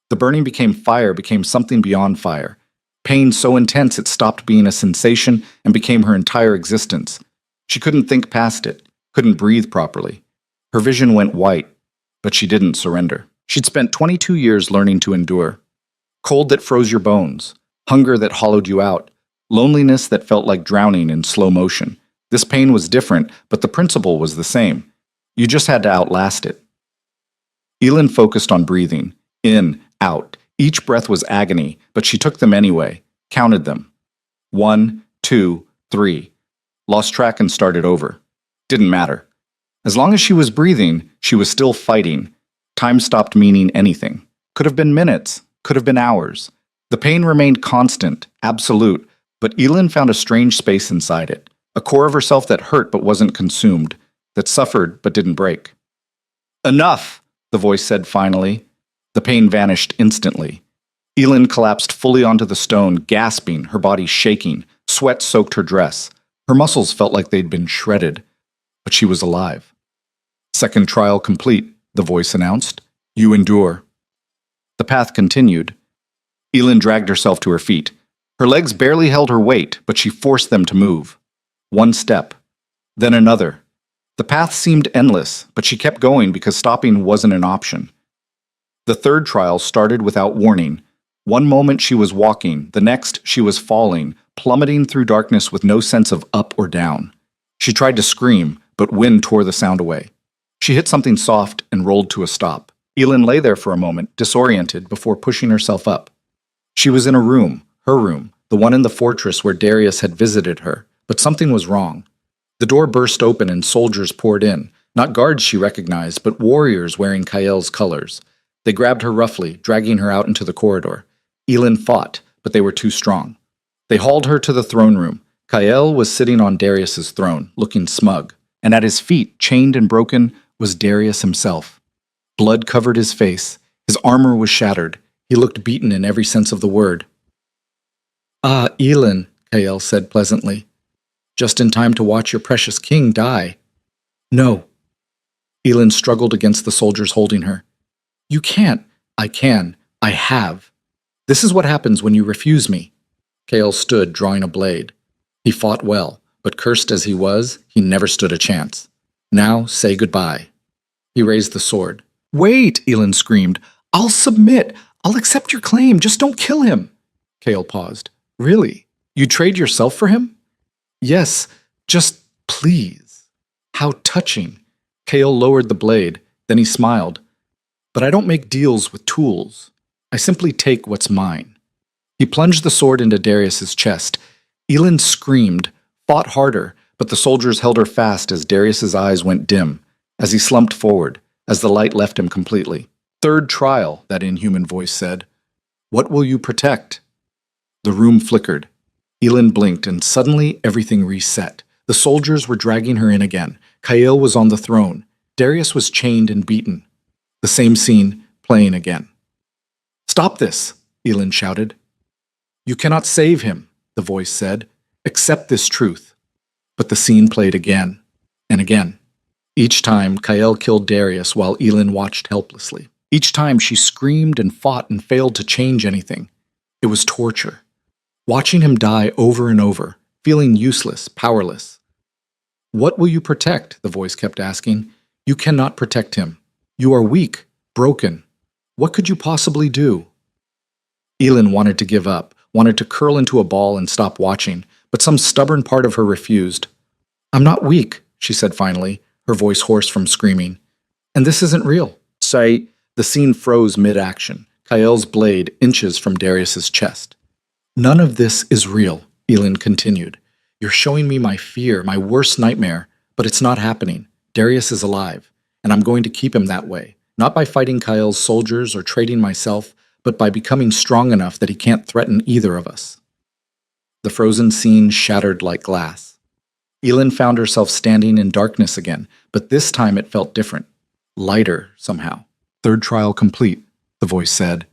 The burning became fire, became something beyond fire. Pain so intense it stopped being a sensation and became her entire existence. She couldn't think past it, couldn't breathe properly. Her vision went white, but she didn't surrender. She'd spent 22 years learning to endure. Cold that froze your bones, hunger that hollowed you out, loneliness that felt like drowning in slow motion. This pain was different, but the principle was the same. You just had to outlast it. Elin focused on breathing, in, out. Each breath was agony, but she took them anyway, counted them. 1, 2, 3. Lost track and started over. Didn't matter. As long as she was breathing, she was still fighting. Time stopped meaning anything. Could have been minutes, could have been hours. The pain remained constant, absolute, but Elin found a strange space inside it. A core of herself that hurt but wasn't consumed, that suffered but didn't break. "Enough," the voice said finally. The pain vanished instantly. Elin collapsed fully onto the stone, gasping, her body shaking. Sweat soaked her dress. Her muscles felt like they'd been shredded. But she was alive. "Second trial complete," the voice announced. "You endure." The path continued. Elin dragged herself to her feet. Her legs barely held her weight, but she forced them to move. One step, then another. The path seemed endless, but she kept going because stopping wasn't an option. The third trial started without warning. One moment she was walking, the next she was falling, plummeting through darkness with no sense of up or down. She tried to scream, but wind tore the sound away. She hit something soft and rolled to a stop. Elin lay there for a moment, disoriented, before pushing herself up. She was in a room, her room, the one in the fortress where Darius had visited her, but something was wrong. The door burst open and soldiers poured in, not guards she recognized, but warriors wearing Kael's colors. They grabbed her roughly, dragging her out into the corridor. Elin fought, but they were too strong. They hauled her to the throne room. Kael was sitting on Darius's throne, looking smug, and at his feet, chained and broken, was Darius himself. Blood covered his face. His armor was shattered. He looked beaten in every sense of the word. "Ah, Elin," Kael said pleasantly. "Just in time to watch your precious king die." "No." Elin struggled against the soldiers holding her. "You can't." "I can. I have. This is what happens when you refuse me." Kael stood, drawing a blade. He fought well, but cursed as he was, he never stood a chance. "Now say goodbye." He raised the sword. "Wait," Elin screamed. "I'll submit. I'll accept your claim. Just don't kill him." Kael paused. "Really? You trade yourself for him?" "Yes. Just please." How touching. Kael lowered the blade. Then he smiled. "But I don't make deals with tools. I simply take what's mine." He plunged the sword into Darius's chest. Elin screamed, fought harder, but the soldiers held her fast as Darius's eyes went dim, as he slumped forward, as the light left him completely. "Third trial," that inhuman voice said. "What will you protect?" The room flickered. Elin blinked, and suddenly everything reset. The soldiers were dragging her in again. Kael was on the throne. Darius was chained and beaten. The same scene playing again. "Stop this," Elin shouted. "You cannot save him," the voice said. "Accept this truth." But the scene played again and again. Each time, Kael killed Darius while Elin watched helplessly. Each time she screamed and fought and failed to change anything. It was torture. Watching him die over and over, feeling useless, powerless. "What will you protect?" the voice kept asking. "You cannot protect him. You are weak, broken. What could you possibly do?" Elin wanted to give up, wanted to curl into a ball and stop watching, but some stubborn part of her refused. "I'm not weak," she said finally, her voice hoarse from screaming. "And this isn't real." Say, the scene froze mid-action, Kael's blade inches from Darius's chest. "None of this is real," Elin continued. "You're showing me my fear, my worst nightmare, but it's not happening. Darius is alive, and I'm going to keep him that way, not by fighting Kael's soldiers or trading myself, but by becoming strong enough that he can't threaten either of us." The frozen scene shattered like glass. Elin found herself standing in darkness again, but this time it felt different. Lighter, somehow. "Third trial complete," the voice said,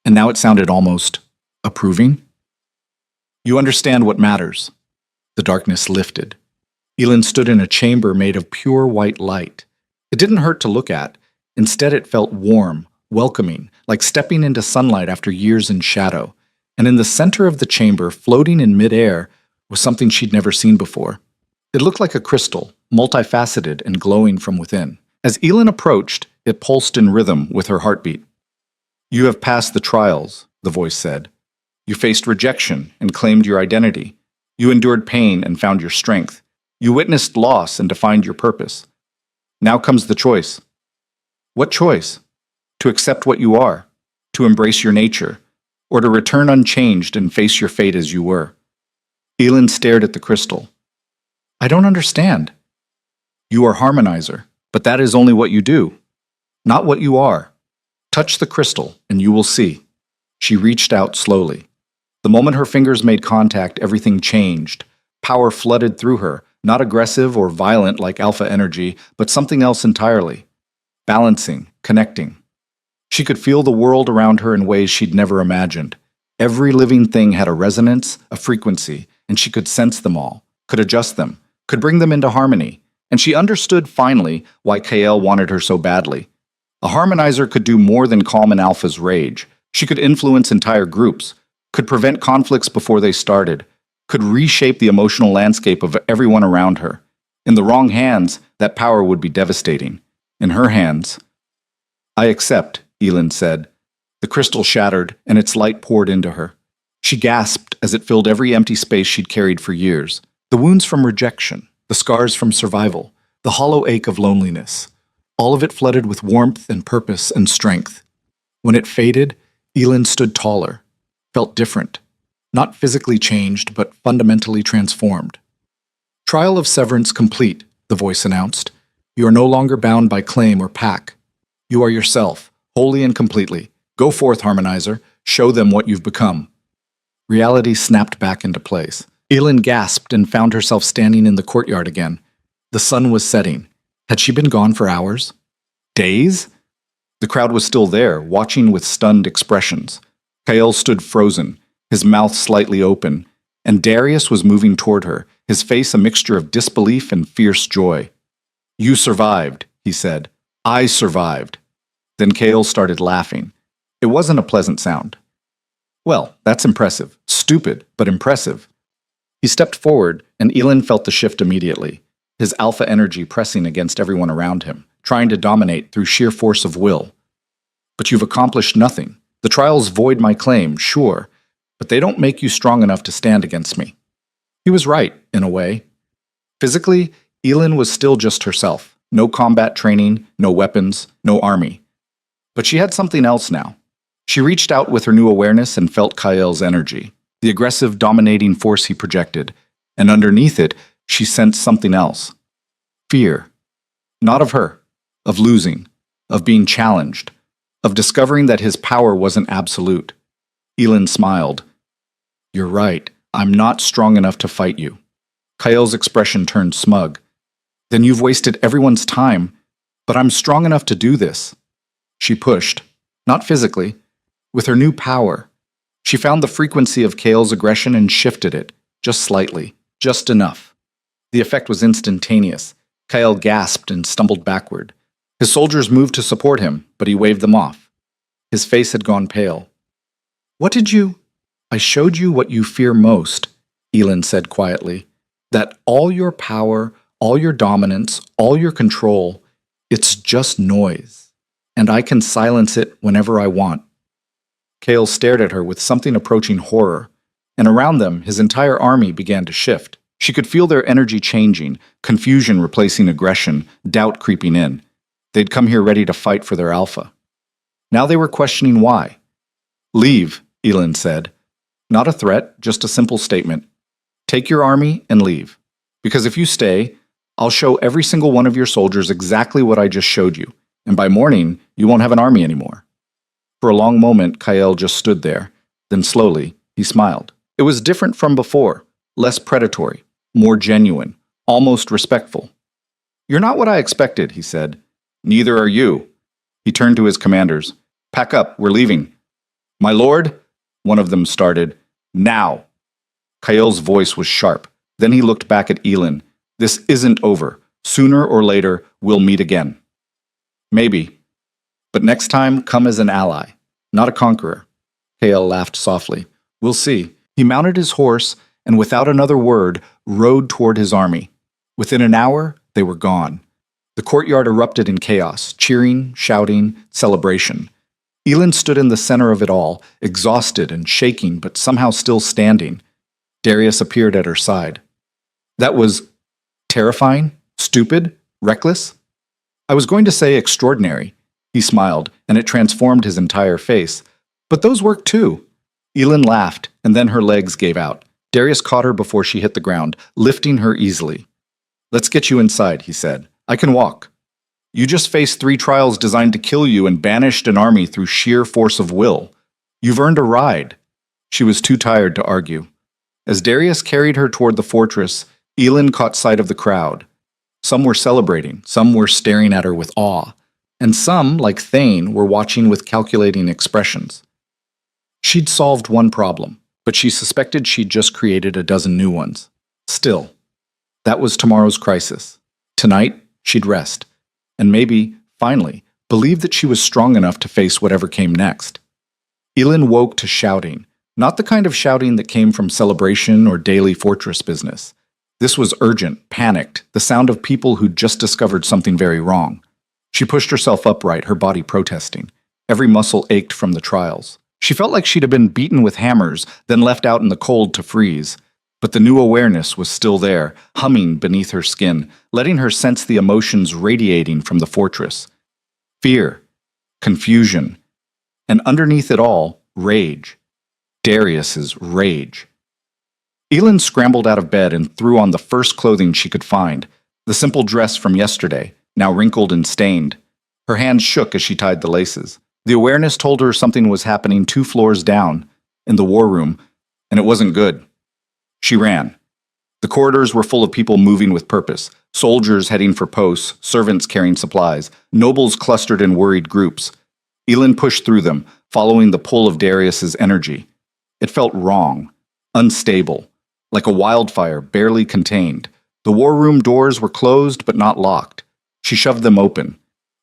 and now it sounded almost approving. "You understand what matters." The darkness lifted. Elin stood in a chamber made of pure white light. It didn't hurt to look at. Instead, it felt warm, welcoming, like stepping into sunlight after years in shadow. And in the center of the chamber, floating in midair, was something she'd never seen before. It looked like a crystal, multifaceted and glowing from within. As Elin approached, it pulsed in rhythm with her heartbeat. "You have passed the trials," the voice said. "You faced rejection and claimed your identity. You endured pain and found your strength. You witnessed loss and defined your purpose. Now comes the choice." "What choice?" "To accept what you are, to embrace your nature, or to return unchanged and face your fate as you were." Elin stared at the crystal. "I don't understand." "You are Harmonizer, but that is only what you do, not what you are. Touch the crystal, and you will see." She reached out slowly. The moment her fingers made contact, everything changed. Power flooded through her, not aggressive or violent like alpha energy, but something else entirely. Balancing, connecting. She could feel the world around her in ways she'd never imagined. Every living thing had a resonance, a frequency, and she could sense them all, could adjust them, could bring them into harmony. And she understood finally why Kael wanted her so badly. A harmonizer could do more than calm an alpha's rage. She could influence entire groups, could prevent conflicts before they started, could reshape the emotional landscape of everyone around her. In the wrong hands, that power would be devastating. In her hands— "I accept," Elin said. The crystal shattered, and its light poured into her. She gasped as it filled every empty space she'd carried for years. The wounds from rejection, the scars from survival, the hollow ache of loneliness. All of it flooded with warmth and purpose and strength. When it faded, Elin stood taller, felt different. Not physically changed, but fundamentally transformed. "Trial of severance complete," the voice announced. "You are no longer bound by claim or pack. You are yourself, wholly and completely. Go forth, Harmonizer. Show them what you've become." Reality snapped back into place. Elin gasped and found herself standing in the courtyard again. The sun was setting. Had she been gone for hours? Days? The crowd was still there, watching with stunned expressions. Kael stood frozen, his mouth slightly open, and Darius was moving toward her, his face a mixture of disbelief and fierce joy. "You survived," he said. "I survived." Then Kael started laughing. It wasn't a pleasant sound. "Well, that's impressive. Stupid, but impressive." He stepped forward, and Elin felt the shift immediately, his alpha energy pressing against everyone around him, trying to dominate through sheer force of will. "But you've accomplished nothing. The trials void my claim, sure, but they don't make you strong enough to stand against me." He was right, in a way. Physically, Elin was still just herself. No combat training, no weapons, no army. But she had something else now. She reached out with her new awareness and felt Kael's energy, the aggressive, dominating force he projected, and underneath it, she sensed something else. Fear. Not of her, of losing, of being challenged, of discovering that his power wasn't absolute. Elin smiled. "You're right. I'm not strong enough to fight you." Kael's expression turned smug. "Then you've wasted everyone's time, but I'm strong enough to do this." She pushed, not physically, with her new power. She found the frequency of Kael's aggression and shifted it, just slightly, just enough. The effect was instantaneous. Kael gasped and stumbled backward. His soldiers moved to support him, but he waved them off. His face had gone pale. "What did you—" "I showed you what you fear most," Elin said quietly. "That all your power, all your dominance, all your control, it's just noise. And I can silence it whenever I want." Kael stared at her with something approaching horror. and around them, his entire army began to shift. She could feel their energy changing, confusion replacing aggression, doubt creeping in. They'd come here ready to fight for their alpha. Now they were questioning why. Leave, Elin said. Not a threat, just a simple statement. Take your army and leave. Because if you stay, I'll show every single one of your soldiers exactly what I just showed you, and by morning, you won't have an army anymore. For a long moment, Kael just stood there. Then slowly, he smiled. It was different from before, less predatory, more genuine, almost respectful. You're not what I expected, he said. Neither are you. He turned to his commanders. Pack up, we're leaving. My lord, one of them started. Now. Kael's voice was sharp. Then he looked back at Elin. This isn't over. Sooner or later, we'll meet again. Maybe. But next time, come as an ally, not a conqueror. Kael laughed softly. We'll see. He mounted his horse and without another word, rode toward his army. Within an hour, they were gone. The courtyard erupted in chaos, cheering, shouting, celebration. Elin stood in the center of it all, exhausted and shaking, but somehow still standing. Darius appeared at her side. That was terrifying, stupid, reckless. I was going to say extraordinary. He smiled, and it transformed his entire face. But those worked too. Elin laughed, and then her legs gave out. Darius caught her before she hit the ground, lifting her easily. Let's get you inside, he said. I can walk. You just faced 3 trials designed to kill you and banished an army through sheer force of will. You've earned a ride. She was too tired to argue. As Darius carried her toward the fortress, Elin caught sight of the crowd. Some were celebrating, some were staring at her with awe, and some, like Thane, were watching with calculating expressions. She'd solved one problem, but she suspected she'd just created a dozen new ones. Still, that was tomorrow's crisis. Tonight, she'd rest, and maybe, finally, believe that she was strong enough to face whatever came next. Elin woke to shouting, not the kind of shouting that came from celebration or daily fortress business. This was urgent, panicked, the sound of people who'd just discovered something very wrong. She pushed herself upright, her body protesting. Every muscle ached from the trials. She felt like she'd have been beaten with hammers, then left out in the cold to freeze. But the new awareness was still there, humming beneath her skin, letting her sense the emotions radiating from the fortress. Fear, confusion, and underneath it all, rage. Darius's rage. Elin scrambled out of bed and threw on the first clothing she could find, the simple dress from yesterday, now wrinkled and stained. Her hands shook as she tied the laces. The awareness told her something was happening 2 floors down, in the war room, and it wasn't good. She ran. The corridors were full of people moving with purpose, soldiers heading for posts, servants carrying supplies, nobles clustered in worried groups. Elin pushed through them, following the pull of Darius's energy. It felt wrong, unstable, like a wildfire barely contained. The war room doors were closed but not locked. She shoved them open.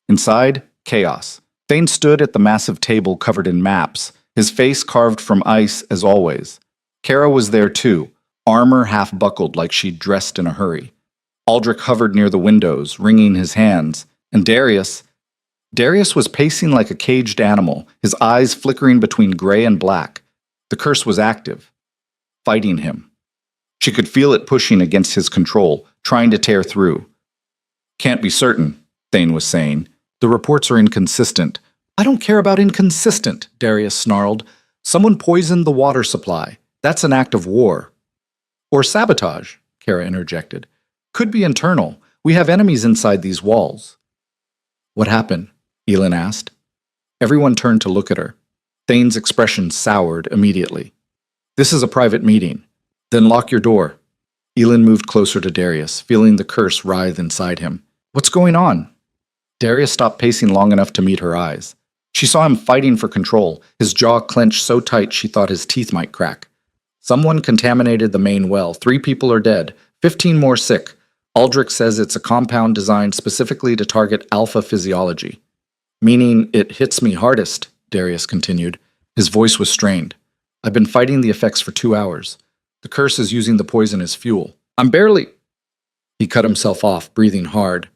Inside, chaos. Thane stood at the massive table covered in maps, his face carved from ice as always. Kara was there too, armor half buckled like she'd dressed in a hurry. Aldrich hovered near the windows, wringing his hands, and Darius was pacing like a caged animal, his eyes flickering between gray and black. The curse was active, fighting him. She could feel it pushing against his control, trying to tear through. Can't be certain, Thane was saying. The reports are inconsistent. I don't care about inconsistent, Darius snarled. Someone poisoned the water supply. That's an act of war. Or sabotage, Kara interjected. Could be internal. We have enemies inside these walls. What happened? Elin asked. Everyone turned to look at her. Thane's expression soured immediately. This is a private meeting. Then lock your door. Elin moved closer to Darius, feeling the curse writhe inside him. What's going on? Darius stopped pacing long enough to meet her eyes. She saw him fighting for control, his jaw clenched so tight she thought his teeth might crack. Someone contaminated the main well. 3 people are dead, 15 more sick. Aldrich says it's a compound designed specifically to target alpha physiology. Meaning it hits me hardest, Darius continued. His voice was strained. I've been fighting the effects for 2 hours. The curse is using the poison as fuel. I'm barely... He cut himself off, breathing hard.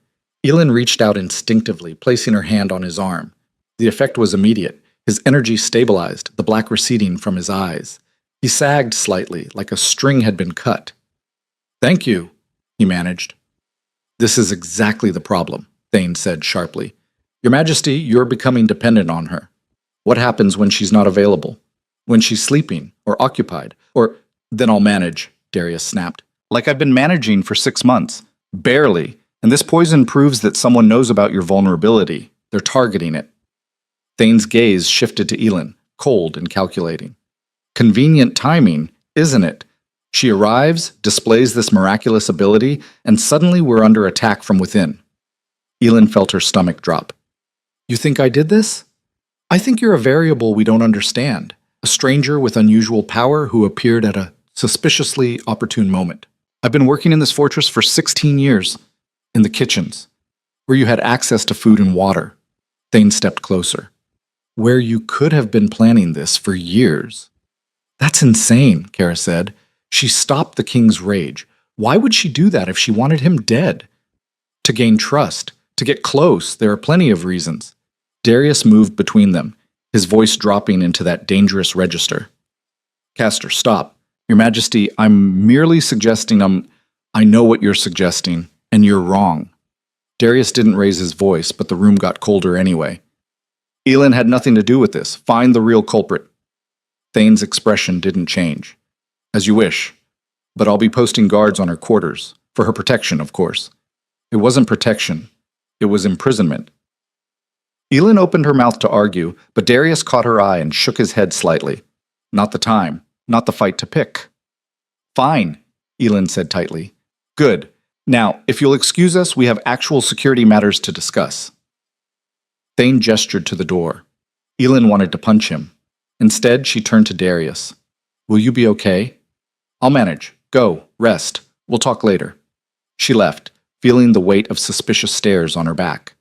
Elin reached out instinctively, placing her hand on his arm. The effect was immediate. His energy stabilized, the black receding from his eyes. He sagged slightly, like a string had been cut. "Thank you," he managed. "This is exactly the problem," Thane said sharply. "Your Majesty, you're becoming dependent on her. What happens when she's not available? When she's sleeping, or occupied, or— Then I'll manage," Darius snapped. "Like I've been managing for 6 months. Barely. And this poison proves that someone knows about your vulnerability. They're targeting it." Thane's gaze shifted to Elin, cold and calculating. Convenient timing, isn't it? She arrives, displays this miraculous ability, and suddenly we're under attack from within. Elin felt her stomach drop. "You think I did this? I think you're a variable we don't understand, a stranger with unusual power who appeared at a suspiciously opportune moment. I've been working in this fortress for 16 years, in the kitchens, where you had access to food and water." Thane stepped closer. "Where you could have been planning this for years." "That's insane," Kara said. "She stopped the king's rage. Why would she do that if she wanted him dead?" "To gain trust, to get close, there are plenty of reasons." Darius moved between them, his voice dropping into that dangerous register. "Castor, stop. Your Majesty, I'm merely suggesting I know what you're suggesting, and you're wrong." Darius didn't raise his voice, but the room got colder anyway. "Elin had nothing to do with this. Find the real culprit." Thane's expression didn't change. "As you wish. But I'll be posting guards on her quarters. For her protection, of course." It wasn't protection. It was imprisonment. Elin opened her mouth to argue, but Darius caught her eye and shook his head slightly. "Not the time. Not the fight to pick." "Fine," Elin said tightly. "Good. Now, if you'll excuse us, we have actual security matters to discuss." Thane gestured to the door. Elin wanted to punch him. Instead, she turned to Darius. "Will you be okay?" "I'll manage. Go. Rest. We'll talk later." She left, feeling the weight of suspicious stares on her back.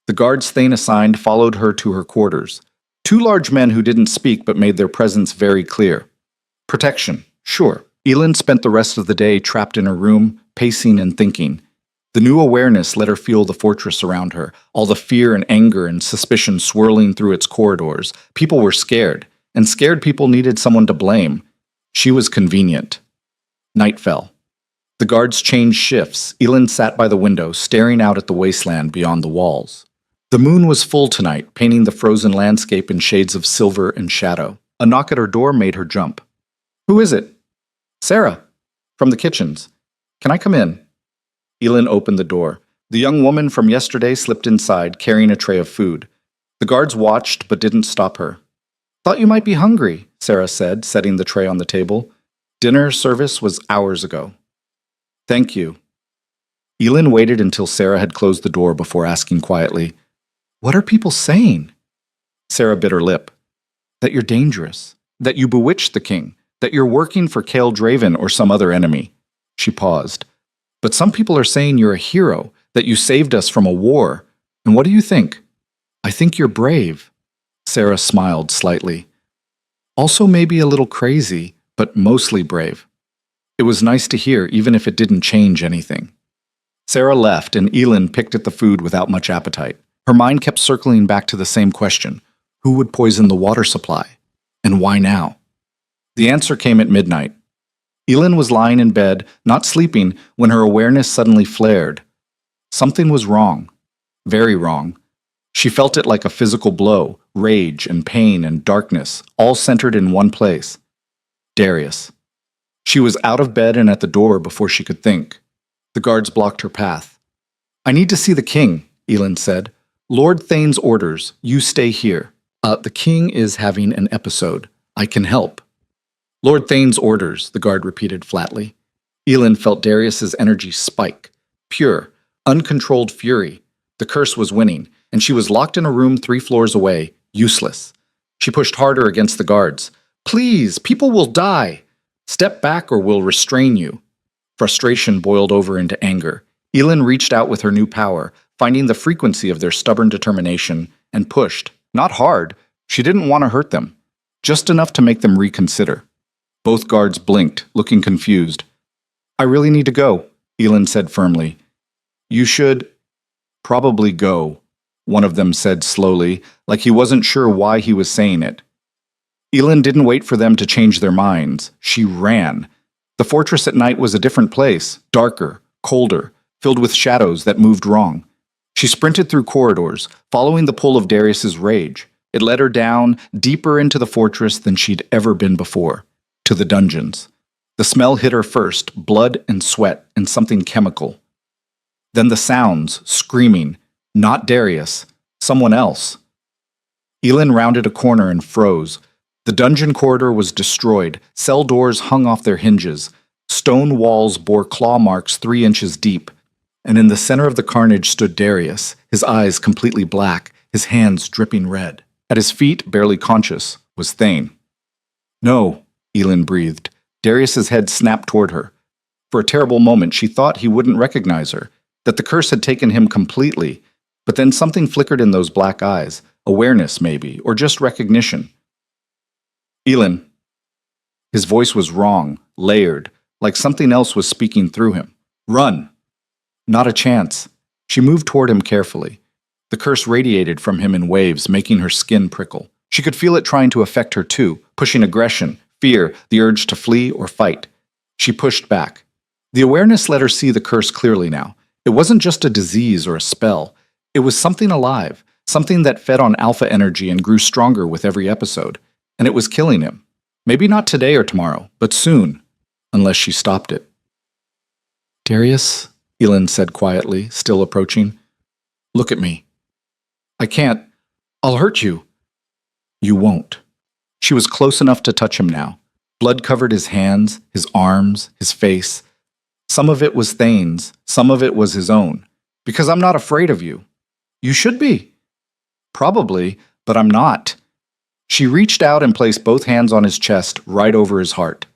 The guards Thane assigned followed her to her quarters. 2 large men who didn't speak but made their presence very clear. Protection, sure. Elin spent the rest of the day trapped in her room, pacing and thinking. The new awareness let her feel the fortress around her, all the fear and anger and suspicion swirling through its corridors. People were scared, and scared people needed someone to blame. She was convenient. Night fell. The guards changed shifts. Elin sat by the window, staring out at the wasteland beyond the walls. The moon was full tonight, painting the frozen landscape in shades of silver and shadow. A knock at her door made her jump. "Who is it?" "Sarah, from the kitchens. Can I come in?" Elin opened the door. The young woman from yesterday slipped inside, carrying a tray of food. The guards watched but didn't stop her. "Thought you might be hungry," Sarah said, setting the tray on the table. "Dinner service was hours ago." "Thank you." Elin waited until Sarah had closed the door before asking quietly, "What are people saying?" Sarah bit her lip. "That you're dangerous. That you bewitched the king. That you're working for Kael Draven or some other enemy." She paused. "But some people are saying you're a hero, that you saved us from a war. And what do you think?" "I think you're brave." Sarah smiled slightly. "Also maybe a little crazy, but mostly brave." It was nice to hear, even if it didn't change anything. Sarah left, and Elin picked at the food without much appetite. Her mind kept circling back to the same question. Who would poison the water supply? And why now? The answer came at midnight. Elin was lying in bed, not sleeping, when her awareness suddenly flared. Something was wrong. Very wrong. She felt it like a physical blow, rage and pain and darkness, all centered in one place. Darius. She was out of bed and at the door before she could think. The guards blocked her path. "I need to see the king," Elin said. "Lord Thane's orders. You stay here." The king is having an episode. I can help." "Lord Thane's orders," the guard repeated flatly. Elin felt Darius's energy spike. Pure, uncontrolled fury. The curse was winning, and she was locked in a room 3 floors away, useless. She pushed harder against the guards. "Please, people will die. Step back or we'll restrain you." Frustration boiled over into anger. Elin reached out with her new power, finding the frequency of their stubborn determination, and pushed. Not hard. She didn't want to hurt them. Just enough to make them reconsider. Both guards blinked, looking confused. "I really need to go," Elin said firmly. "You should probably go," one of them said slowly, like he wasn't sure why he was saying it. Elin didn't wait for them to change their minds. She ran. The fortress at night was a different place, darker, colder, filled with shadows that moved wrong. She sprinted through corridors, following the pull of Darius's rage. It led her down, deeper into the fortress than she'd ever been before, to the dungeons. The smell hit her first, blood and sweat and something chemical. Then the sounds, screaming, not Darius, someone else. Elin rounded a corner and froze. The dungeon corridor was destroyed, cell doors hung off their hinges, stone walls bore claw marks 3 inches deep, and in the center of the carnage stood Darius, his eyes completely black, his hands dripping red. At his feet, barely conscious, was Thane. No, Elin breathed. Darius's head snapped toward her. For a terrible moment, she thought he wouldn't recognize her, that the curse had taken him completely, but then something flickered in those black eyes, awareness maybe, or just recognition. Elin. His voice was wrong, layered, like something else was speaking through him. Run! Not a chance. She moved toward him carefully. The curse radiated from him in waves, making her skin prickle. She could feel it trying to affect her too, pushing aggression, fear, the urge to flee or fight. She pushed back. The awareness let her see the curse clearly now. It wasn't just a disease or a spell. It was something alive, something that fed on alpha energy and grew stronger with every episode. And it was killing him. Maybe not today or tomorrow, but soon, unless she stopped it. Darius, Elin said quietly, still approaching. Look at me. I can't. I'll hurt you. You won't. She was close enough to touch him now. Blood covered his hands, his arms, his face. Some of it was Thane's, some of it was his own. Because I'm not afraid of you. You should be. Probably, but I'm not. She reached out and placed both hands on his chest, right over his heart.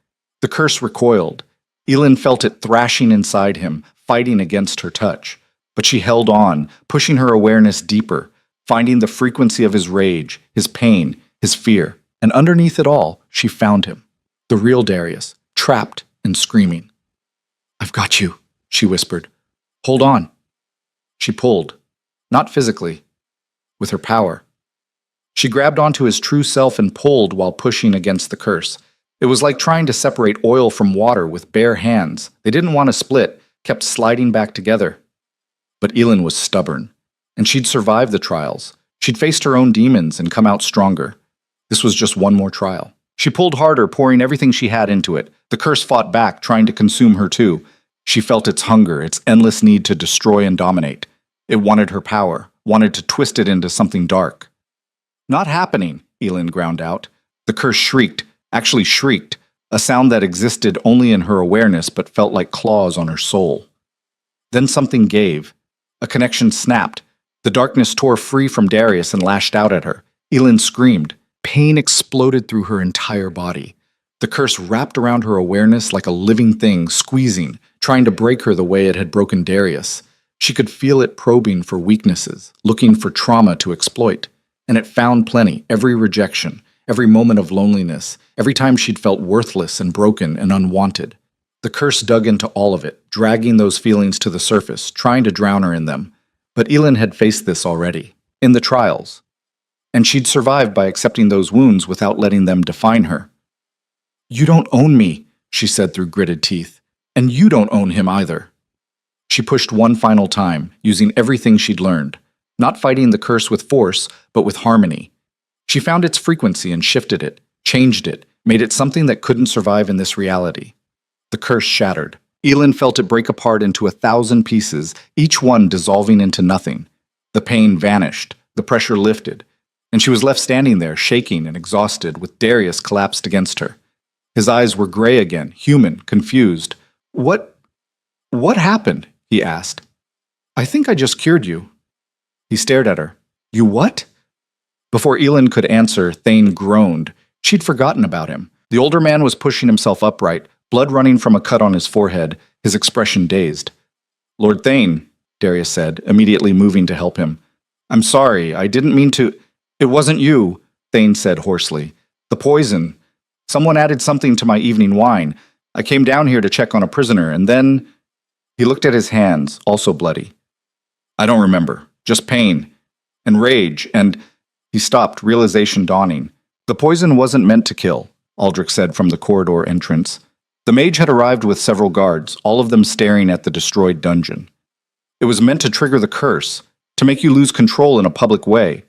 The curse recoiled. Elin felt it thrashing inside him, fighting against her touch. But she held on, pushing her awareness deeper, finding the frequency of his rage, his pain, his fear. And underneath it all, she found him. The real Darius, trapped and screaming. I've got you, she whispered. Hold on. She pulled. Not physically. With her power. She grabbed onto his true self and pulled while pushing against the curse. It was like trying to separate oil from water with bare hands. They didn't want to split, kept sliding back together. But Elin was stubborn, and she'd survived the trials. She'd faced her own demons and come out stronger. This was just one more trial. She pulled harder, pouring everything she had into it. The curse fought back, trying to consume her too. She felt its hunger, its endless need to destroy and dominate. It wanted her power, wanted to twist it into something dark. Not happening, Elin ground out. The curse shrieked, actually shrieked, a sound that existed only in her awareness but felt like claws on her soul. Then something gave. A connection snapped. The darkness tore free from Darius and lashed out at her. Elin screamed. Pain exploded through her entire body. The curse wrapped around her awareness like a living thing, squeezing, trying to break her the way it had broken Darius. She could feel it probing for weaknesses, looking for trauma to exploit. And it found plenty, every rejection, every moment of loneliness, every time she'd felt worthless and broken and unwanted. The curse dug into all of it, dragging those feelings to the surface, trying to drown her in them. But Elin had faced this already, in the trials. And she'd survived by accepting those wounds without letting them define her. You don't own me, she said through gritted teeth. And you don't own him either. She pushed one final time, using everything she'd learned. Not fighting the curse with force, but with harmony. She found its frequency and shifted it, changed it, made it something that couldn't survive in this reality. The curse shattered. Elin felt it break apart into 1,000 pieces, each one dissolving into nothing. The pain vanished, the pressure lifted, and she was left standing there, shaking and exhausted, with Darius collapsed against her. His eyes were gray again, human, confused. What happened? He asked. I think I just cured you. He stared at her. You what? Before Elin could answer, Thane groaned. She'd forgotten about him. The older man was pushing himself upright, blood running from a cut on his forehead, his expression dazed. Lord Thane, Darius said, immediately moving to help him. I'm sorry, I didn't mean to. It wasn't you, Thane said hoarsely. The poison. Someone added something to my evening wine. I came down here to check on a prisoner, and then... He looked at his hands, also bloody. I don't remember. Just pain. And rage, and... He stopped, realization dawning. The poison wasn't meant to kill, Aldrich said from the corridor entrance. The mage had arrived with several guards, all of them staring at the destroyed dungeon. It was meant to trigger the curse, to make you lose control in a public way.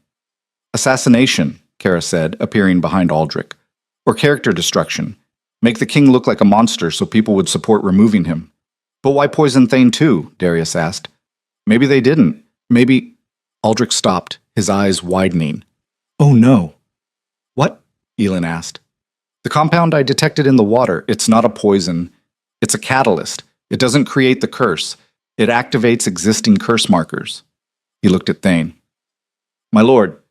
Assassination, Kara said, appearing behind Aldrich. Or character destruction. Make the king look like a monster so people would support removing him. But why poison Thane too? Darius asked. Maybe they didn't. Maybe... Aldrich stopped, his eyes widening. Oh no. What? Elin asked. The compound I detected in the water, it's not a poison. It's a catalyst. It doesn't create the curse. It activates existing curse markers. He looked at Thane. My lord,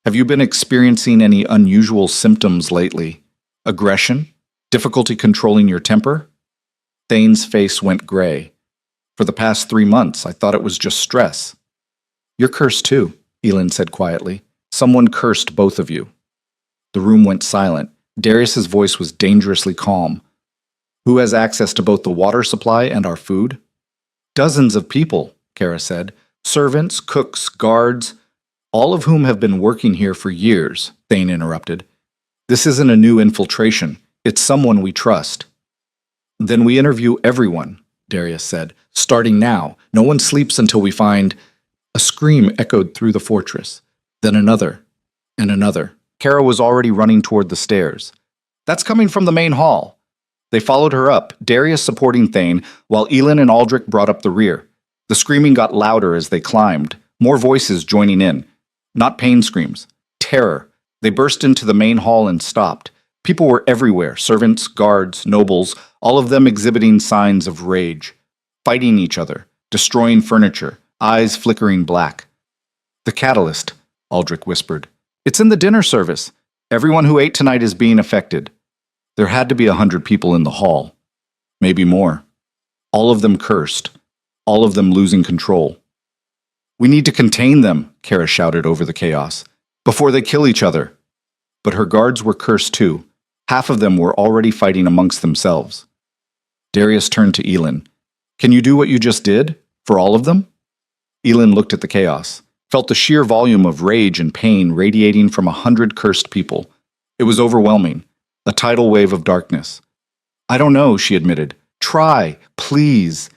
have you been experiencing any unusual symptoms lately? Aggression? Difficulty controlling your temper? Thane's face went gray. For the past 3 months, I thought it was just stress. You're cursed too, Elin said quietly. Someone cursed both of you. The room went silent. Darius's voice was dangerously calm. Who has access to both the water supply and our food? Dozens of people, Kara said. Servants, cooks, guards, all of whom have been working here for years, Thane interrupted. This isn't a new infiltration. It's someone we trust. Then we interview everyone, Darius said. Starting now. No one sleeps until we find... A scream echoed through the fortress. Then another. And another. Kara was already running toward the stairs. That's coming from the main hall. They followed her up, Darius supporting Thane, while Elin and Aldrich brought up the rear. The screaming got louder as they climbed, more voices joining in. Not pain screams. Terror. They burst into the main hall and stopped. People were everywhere, servants, guards, nobles, all of them exhibiting signs of rage. Fighting each other, destroying furniture, eyes flickering black. The catalyst, Aldrich whispered. It's in the dinner service. Everyone who ate tonight is being affected. There had to be 100 people in the hall. Maybe more. All of them cursed. All of them losing control. We need to contain them, Kara shouted over the chaos, before they kill each other. But her guards were cursed too. Half of them were already fighting amongst themselves. Darius turned to Elin. Can you do what you just did? For all of them? Elin looked at the chaos, felt the sheer volume of rage and pain radiating from 100 cursed people. It was overwhelming, a tidal wave of darkness. I don't know, she admitted. Try, please.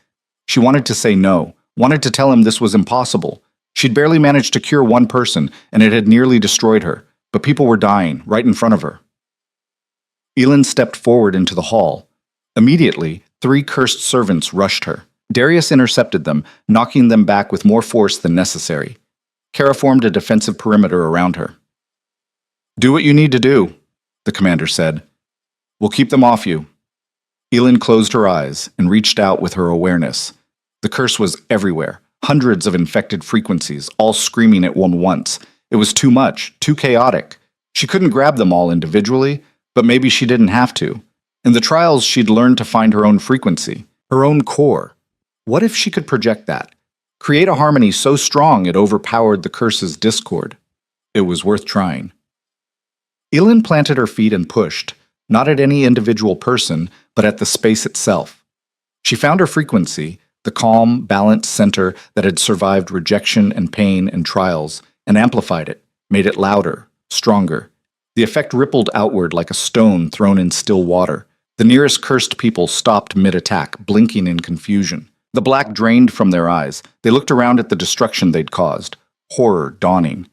She wanted to say no, wanted to tell him this was impossible. She'd barely managed to cure one person, and it had nearly destroyed her, but people were dying right in front of her. Elin stepped forward into the hall. Immediately, 3 cursed servants rushed her. Darius intercepted them, knocking them back with more force than necessary. Kara formed a defensive perimeter around her. Do what you need to do, the commander said. We'll keep them off you. Elin closed her eyes and reached out with her awareness. The curse was everywhere, hundreds of infected frequencies, all screaming at once. It was too much, too chaotic. She couldn't grab them all individually, but maybe she didn't have to. In the trials, she'd learned to find her own frequency, her own core. What if she could project that? Create a harmony so strong it overpowered the curse's discord? It was worth trying. Elin planted her feet and pushed, not at any individual person, but at the space itself. She found her frequency, the calm, balanced center that had survived rejection and pain and trials, and amplified it, made it louder, stronger. The effect rippled outward like a stone thrown in still water. The nearest cursed people stopped mid-attack, blinking in confusion. The black drained from their eyes. They looked around at the destruction they'd caused. Horror dawning.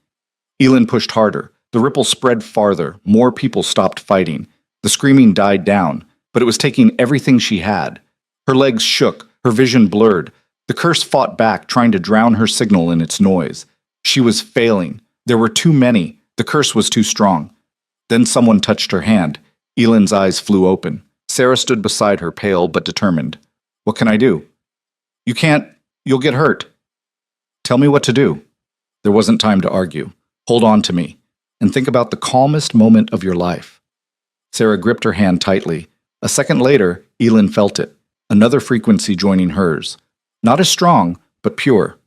Elin pushed harder. The ripple spread farther. More people stopped fighting. The screaming died down, but it was taking everything she had. Her legs shook. Her vision blurred. The curse fought back, trying to drown her signal in its noise. She was failing. There were too many. The curse was too strong. Then someone touched her hand. Elin's eyes flew open. Sarah stood beside her, pale but determined. What can I do? You can't. You'll get hurt. Tell me what to do. There wasn't time to argue. Hold on to me, and think about the calmest moment of your life. Sarah gripped her hand tightly. A second later, Elin felt it. Another frequency joining hers. Not as strong, but pure.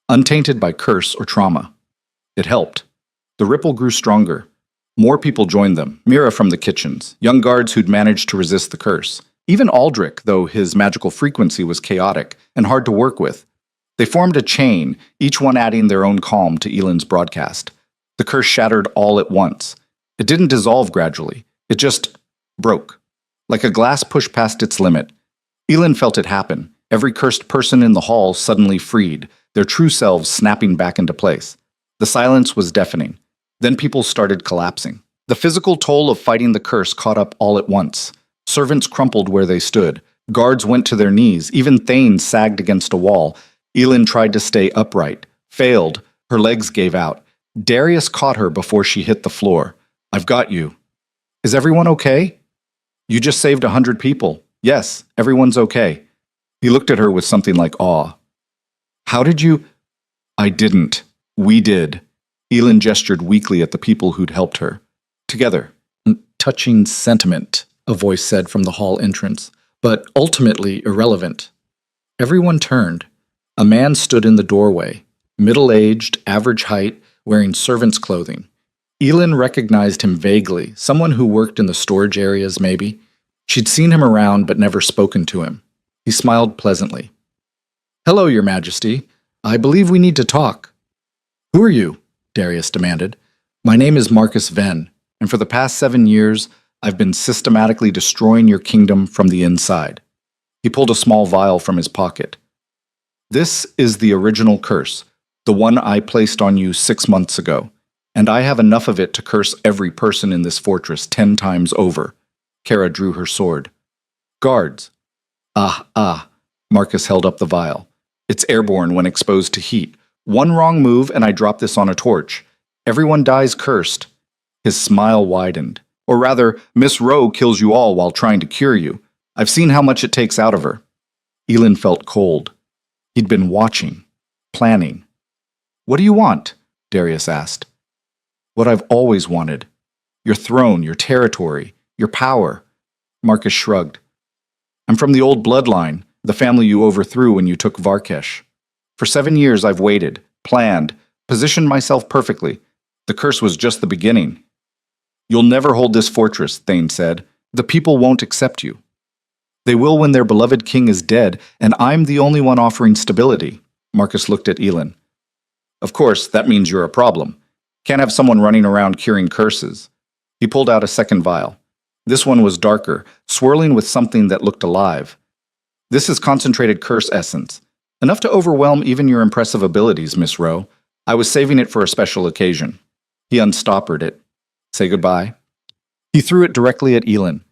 Untainted by curse or trauma. It helped. The ripple grew stronger. More people joined them, Mira from the kitchens, young guards who'd managed to resist the curse. Even Aldrich, though his magical frequency was chaotic and hard to work with. They formed a chain, each one adding their own calm to Elin's broadcast. The curse shattered all at once. It didn't dissolve gradually. It just broke. Like a glass pushed past its limit. Elin felt it happen. Every cursed person in the hall suddenly freed, their true selves snapping back into place. The silence was deafening. Then people started collapsing. The physical toll of fighting the curse caught up all at once. Servants crumpled where they stood. Guards went to their knees. Even Thanes sagged against a wall. Elin tried to stay upright. Failed. Her legs gave out. Darius caught her before she hit the floor. "I've got you." "Is everyone okay?" "You just saved 100 people. Yes, everyone's okay." He looked at her with something like awe. "How did you—" "I didn't. We did." Elin gestured weakly at the people who'd helped her. "Together." "Touching sentiment," a voice said from the hall entrance, "but ultimately irrelevant." Everyone turned. A man stood in the doorway, middle-aged, average height, wearing servant's clothing. Elin recognized him vaguely, someone who worked in the storage areas, maybe. She'd seen him around but never spoken to him. He smiled pleasantly. "Hello, Your Majesty. I believe we need to talk." "Who are you?" Darius demanded. "My name is Marcus Venn, and for the past 7 years, I've been systematically destroying your kingdom from the inside." He pulled a small vial from his pocket. "This is the original curse, the one I placed on you 6 months ago, and I have enough of it to curse every person in this fortress 10 times over." Kara drew her sword. "Guards." Ah, Marcus held up the vial. "It's airborne when exposed to heat. One wrong move and I drop this on a torch. Everyone dies cursed." His smile widened. "Or rather, Miss Rowe kills you all while trying to cure you. I've seen how much it takes out of her." Elin felt cold. He'd been watching, planning. "What do you want?" Darius asked. "What I've always wanted. Your throne, your territory, your power." Marcus shrugged. "I'm from the old bloodline, the family you overthrew when you took Varkesh. For 7 years I've waited, planned, positioned myself perfectly. The curse was just the beginning." "You'll never hold this fortress," Thane said. "The people won't accept you." "They will when their beloved king is dead, and I'm the only one offering stability." Marcus looked at Elin. "Of course, that means you're a problem. Can't have someone running around curing curses." He pulled out a second vial. This one was darker, swirling with something that looked alive. "This is concentrated curse essence. Enough to overwhelm even your impressive abilities, Miss Rowe. I was saving it for a special occasion." He unstoppered it. "Say goodbye." He threw it directly at Elin.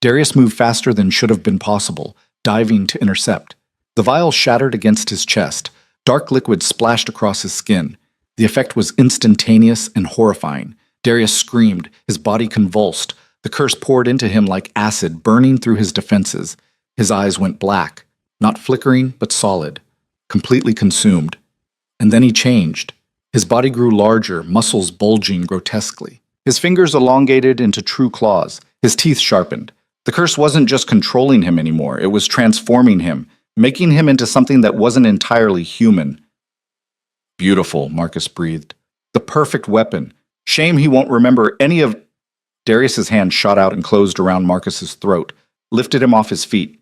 Darius moved faster than should have been possible, diving to intercept. The vial shattered against his chest. Dark liquid splashed across his skin. The effect was instantaneous and horrifying. Darius screamed, his body convulsed. The curse poured into him like acid, burning through his defenses. His eyes went black, not flickering, but solid, completely consumed. And then he changed. His body grew larger, muscles bulging grotesquely. His fingers elongated into true claws, his teeth sharpened. The curse wasn't just controlling him anymore, it was transforming him, making him into something that wasn't entirely human. "Beautiful," Marcus breathed. "The perfect weapon. Shame he won't remember any of—" Darius's hand shot out and closed around Marcus's throat, lifted him off his feet.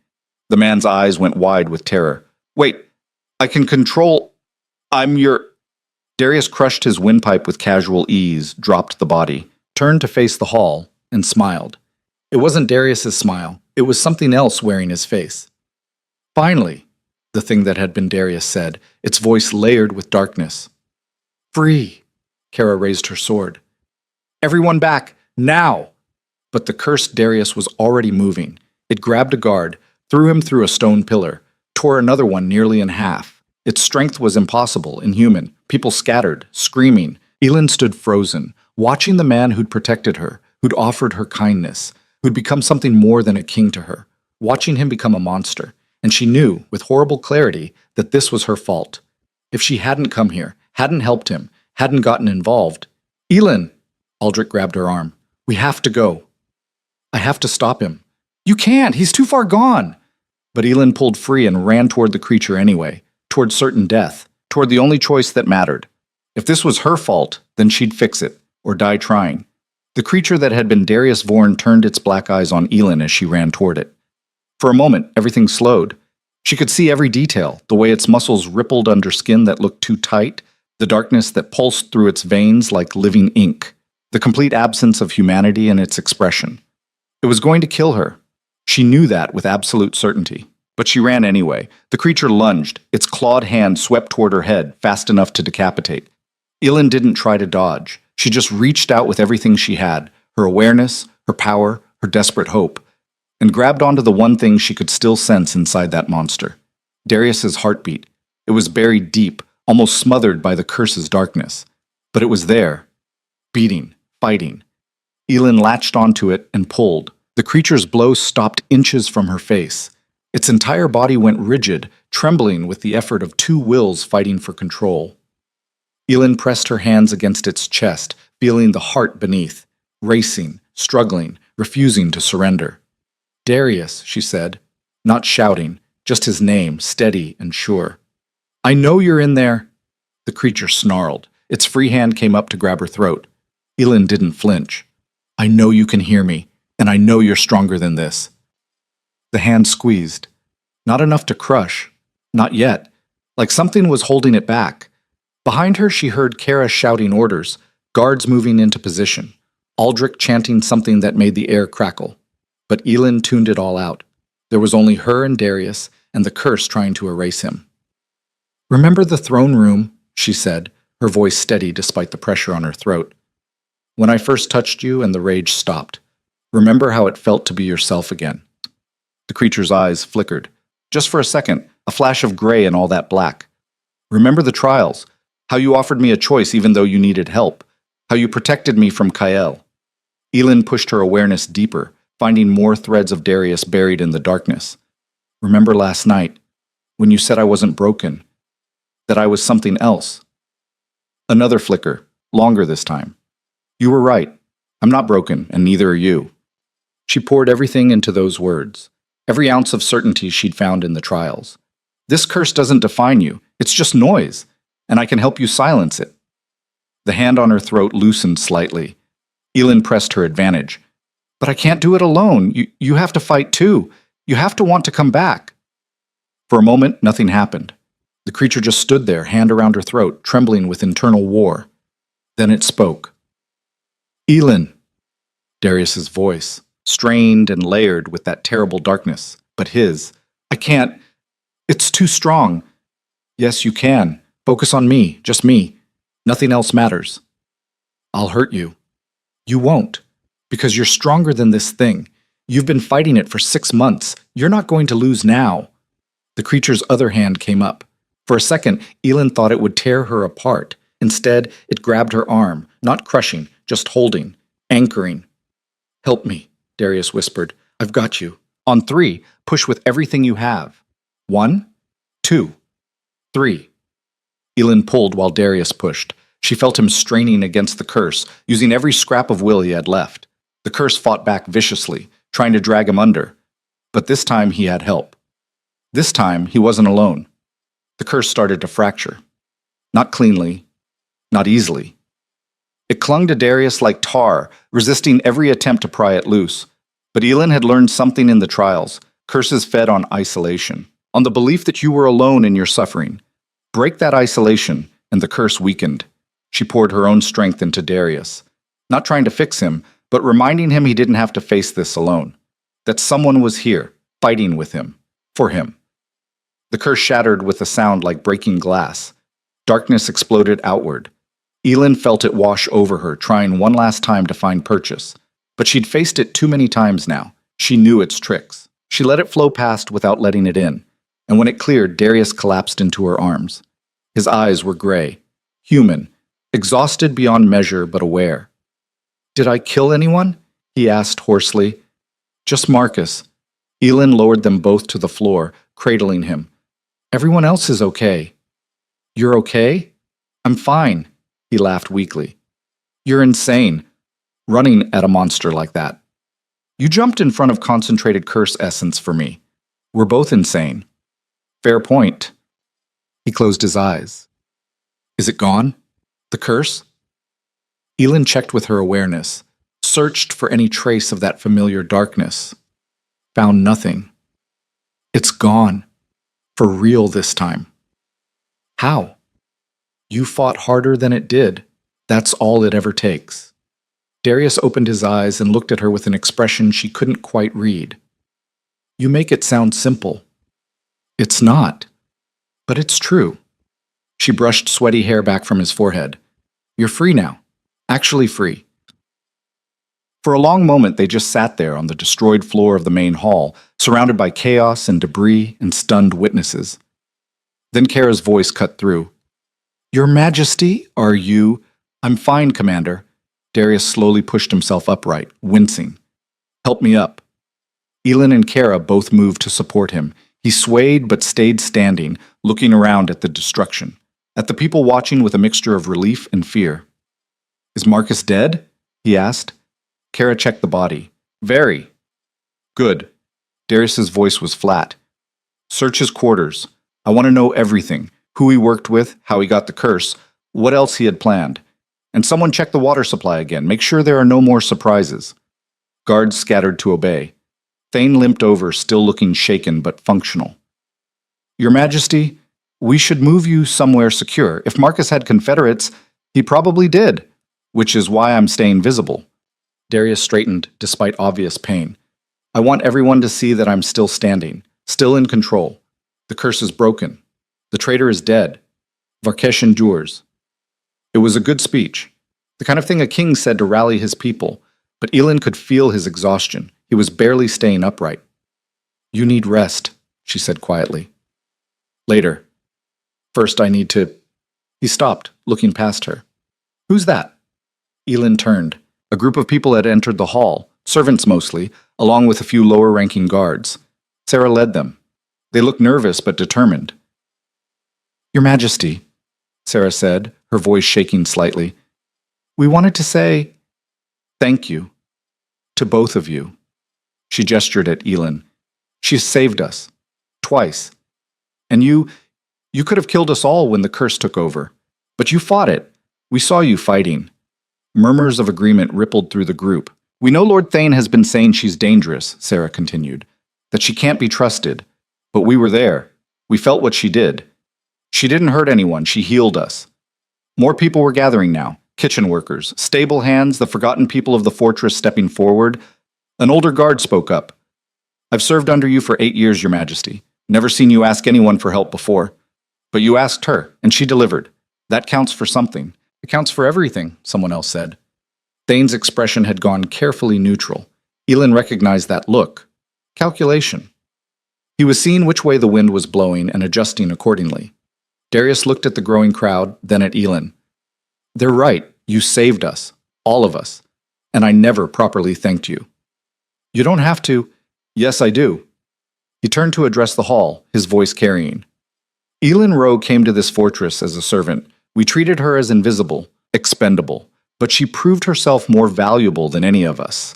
The man's eyes went wide with terror. "Wait, I can control— I'm your—" Darius crushed his windpipe with casual ease, dropped the body, turned to face the hall, and smiled. It wasn't Darius's smile. It was something else wearing his face. "Finally," the thing that had been Darius said, its voice layered with darkness. "Free!" Kara raised her sword. "Everyone back! Now!" But the cursed Darius was already moving. It grabbed a guard, threw him through a stone pillar, tore another one nearly in half. Its strength was impossible, inhuman. People scattered, screaming. Elin stood frozen, watching the man who'd protected her, who'd offered her kindness, who'd become something more than a king to her, watching him become a monster. And she knew, with horrible clarity, that this was her fault. If she hadn't come here, hadn't helped him, hadn't gotten involved— "Elin!" Aldrich grabbed her arm. "We have to go." "I have to stop him." "You can't! He's too far gone!" But Elin pulled free and ran toward the creature anyway, toward certain death, toward the only choice that mattered. If this was her fault, then she'd fix it, or die trying. The creature that had been Darius Vorn turned its black eyes on Elin as she ran toward it. For a moment, everything slowed. She could see every detail, the way its muscles rippled under skin that looked too tight, the darkness that pulsed through its veins like living ink. the complete absence of humanity in its expression. It was going to kill her. She knew that with absolute certainty. But she ran anyway. The creature lunged, its clawed hand swept toward her head, fast enough to decapitate. Elin didn't try to dodge. She just reached out with everything she had, her awareness, her power, her desperate hope, and grabbed onto the one thing she could still sense inside that monster. Darius's heartbeat. It was buried deep, almost smothered by the curse's darkness. But it was there, beating, fighting. Elin latched onto it and pulled. The creature's blow stopped inches from her face. Its entire body went rigid, trembling with the effort of two wills fighting for control. Elin pressed her hands against its chest, feeling the heart beneath, racing, struggling, refusing to surrender. "Darius," she said, not shouting, just his name, steady and sure. "I know you're in there." The creature snarled. Its free hand came up to grab her throat. Elin didn't flinch. "I know you can hear me, and I know you're stronger than this." The hand squeezed. Not enough to crush. Not yet. Like something was holding it back. Behind her, she heard Kara shouting orders, guards moving into position, Aldrich chanting something that made the air crackle. But Elin tuned it all out. There was only her and Darius, and the curse trying to erase him. "Remember the throne room," she said, her voice steady despite the pressure on her throat. "When I first touched you and the rage stopped. Remember how it felt to be yourself again." The creature's eyes flickered. Just for a second, a flash of gray in all that black. "Remember the trials, how you offered me a choice even though you needed help, how you protected me from Kael." Elin pushed her awareness deeper, finding more threads of Darius buried in the darkness. "Remember last night, when you said I wasn't broken, that I was something else?" Another flicker, longer this time. "You were right. I'm not broken, and neither are you." She poured everything into those words, every ounce of certainty she'd found in the trials. "This curse doesn't define you. It's just noise, and I can help you silence it." The hand on her throat loosened slightly. Elin pressed her advantage. "But I can't do it alone. You have to fight too. You have to want to come back." For a moment, nothing happened. The creature just stood there, hand around her throat, trembling with internal war. Then it spoke. "Elin." Darius's voice, strained and layered with that terrible darkness, but his. "I can't. It's too strong." "Yes, you can. Focus on me, just me. Nothing else matters." "I'll hurt you." "You won't, because you're stronger than this thing. You've been fighting it for 6 months. You're not going to lose now." The creature's other hand came up. For a second, Elin thought it would tear her apart. Instead, it grabbed her arm, not crushing, just holding, anchoring. "Help me," Darius whispered. "I've got you. On 3, push with everything you have. 1, 2, 3. Elin pulled while Darius pushed. She felt him straining against the curse, using every scrap of will he had left. The curse fought back viciously, trying to drag him under. But this time he had help. This time he wasn't alone. The curse started to fracture. Not cleanly, not easily. It clung to Darius like tar, resisting every attempt to pry it loose. But Elin had learned something in the trials. Curses fed on isolation, on the belief that you were alone in your suffering. Break that isolation, and the curse weakened. She poured her own strength into Darius, not trying to fix him, but reminding him he didn't have to face this alone. That someone was here, fighting with him, for him. The curse shattered with a sound like breaking glass. Darkness exploded outward. Elin felt it wash over her, trying one last time to find purchase. But she'd faced it too many times now. She knew its tricks. She let it flow past without letting it in. And when it cleared, Darius collapsed into her arms. His eyes were gray, human, exhausted beyond measure but aware. "Did I kill anyone?" he asked hoarsely. "Just Marcus." Elin lowered them both to the floor, cradling him. "Everyone else is okay." "You're okay?" "I'm fine," he laughed weakly. "You're insane, running at a monster like that. You jumped in front of concentrated curse essence for me. We're both insane." "Fair point." He closed his eyes. "Is it gone? The curse?" Elin checked with her awareness, searched for any trace of that familiar darkness. Found nothing. "It's gone. For real this time." "How?" "You fought harder than it did. That's all it ever takes." Darius opened his eyes and looked at her with an expression she couldn't quite read. You make it sound simple. It's not. But it's true. She brushed sweaty hair back from his forehead. You're free now. Actually free. For a long moment, they just sat there on the destroyed floor of the main hall, surrounded by chaos and debris and stunned witnesses. Then Kara's voice cut through. Your Majesty, are you? I'm fine, Commander. Darius slowly pushed himself upright, wincing. Help me up. Elin and Kara both moved to support him. He swayed but stayed standing, looking around at the destruction, at the people watching with a mixture of relief and fear. Is Marcus dead? He asked. Kara checked the body. Very. Good. Darius's voice was flat. Search his quarters. I want to know everything. Who he worked with, how he got the curse, what else he had planned. And someone check the water supply again. Make sure there are no more surprises. Guards scattered to obey. Thane limped over, still looking shaken but functional. Your Majesty, we should move you somewhere secure. If Marcus had Confederates, he probably did, which is why I'm staying visible. Darius straightened, despite obvious pain. I want everyone to see that I'm still standing, still in control. The curse is broken. The traitor is dead. Varkesh endures. It was a good speech, the kind of thing a king said to rally his people, but Elin could feel his exhaustion. He was barely staying upright. You need rest, she said quietly. Later. First I need to... He stopped, looking past her. Who's that? Elin turned. A group of people had entered the hall, servants mostly, along with a few lower-ranking guards. Sarah led them. They looked nervous but determined. Your Majesty, Sarah said, her voice shaking slightly. We wanted to say thank you to both of you. She gestured at Elin. She saved us. Twice. And you could have killed us all when the curse took over. But you fought it. We saw you fighting. Murmurs of agreement rippled through the group. We know Lord Thane has been saying she's dangerous, Sarah continued, that she can't be trusted. But we were there. We felt what she did. She didn't hurt anyone. She healed us. More people were gathering now. Kitchen workers, stable hands, the forgotten people of the fortress stepping forward. An older guard spoke up. I've served under you for 8 years, Your Majesty. Never seen you ask anyone for help before. But you asked her, and she delivered. That counts for something. It counts for everything, someone else said. Thane's expression had gone carefully neutral. Elin recognized that look. Calculation. He was seeing which way the wind was blowing and adjusting accordingly. Darius looked at the growing crowd, then at Elin. They're right. You saved us. All of us. And I never properly thanked you. You don't have to. Yes, I do. He turned to address the hall, his voice carrying. Elin Rowe came to this fortress as a servant. We treated her as invisible, expendable, but she proved herself more valuable than any of us.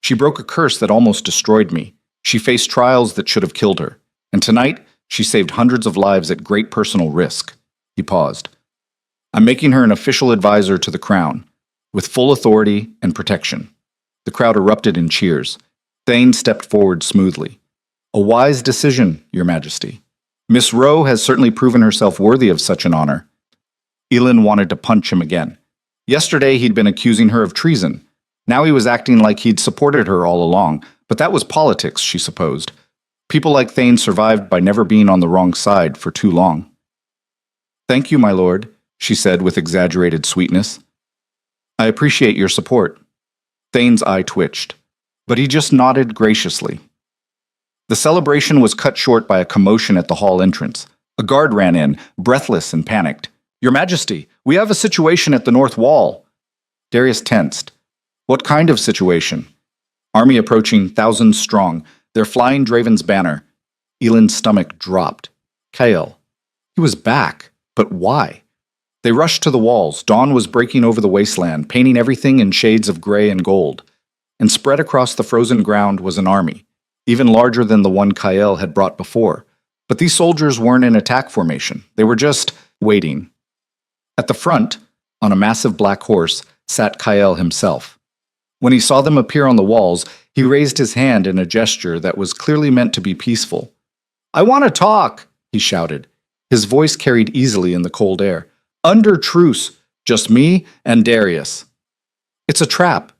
She broke a curse that almost destroyed me. She faced trials that should have killed her. And tonight, she saved hundreds of lives at great personal risk. He paused. I'm making her an official advisor to the crown, with full authority and protection. The crowd erupted in cheers. Thane stepped forward smoothly. A wise decision, Your Majesty. Miss Rowe has certainly proven herself worthy of such an honor. Elin wanted to punch him again. Yesterday he'd been accusing her of treason. Now he was acting like he'd supported her all along, but that was politics, she supposed. People like Thane survived by never being on the wrong side for too long. Thank you, my lord, she said with exaggerated sweetness. I appreciate your support. Thane's eye twitched, but he just nodded graciously. The celebration was cut short by a commotion at the hall entrance. A guard ran in, breathless and panicked. Your Majesty, we have a situation at the north wall. Darius tensed. What kind of situation? Army approaching, thousands strong. They're flying Draven's banner. Elin's stomach dropped. Kael. He was back. But why? They rushed to the walls. Dawn was breaking over the wasteland, painting everything in shades of gray and gold. And spread across the frozen ground was an army, even larger than the one Kael had brought before. But these soldiers weren't in attack formation. They were just waiting. At the front, on a massive black horse, sat Kael himself. When he saw them appear on the walls, he raised his hand in a gesture that was clearly meant to be peaceful. I want to talk, he shouted. His voice carried easily in the cold air. Under truce, just me and Darius. It's a trap,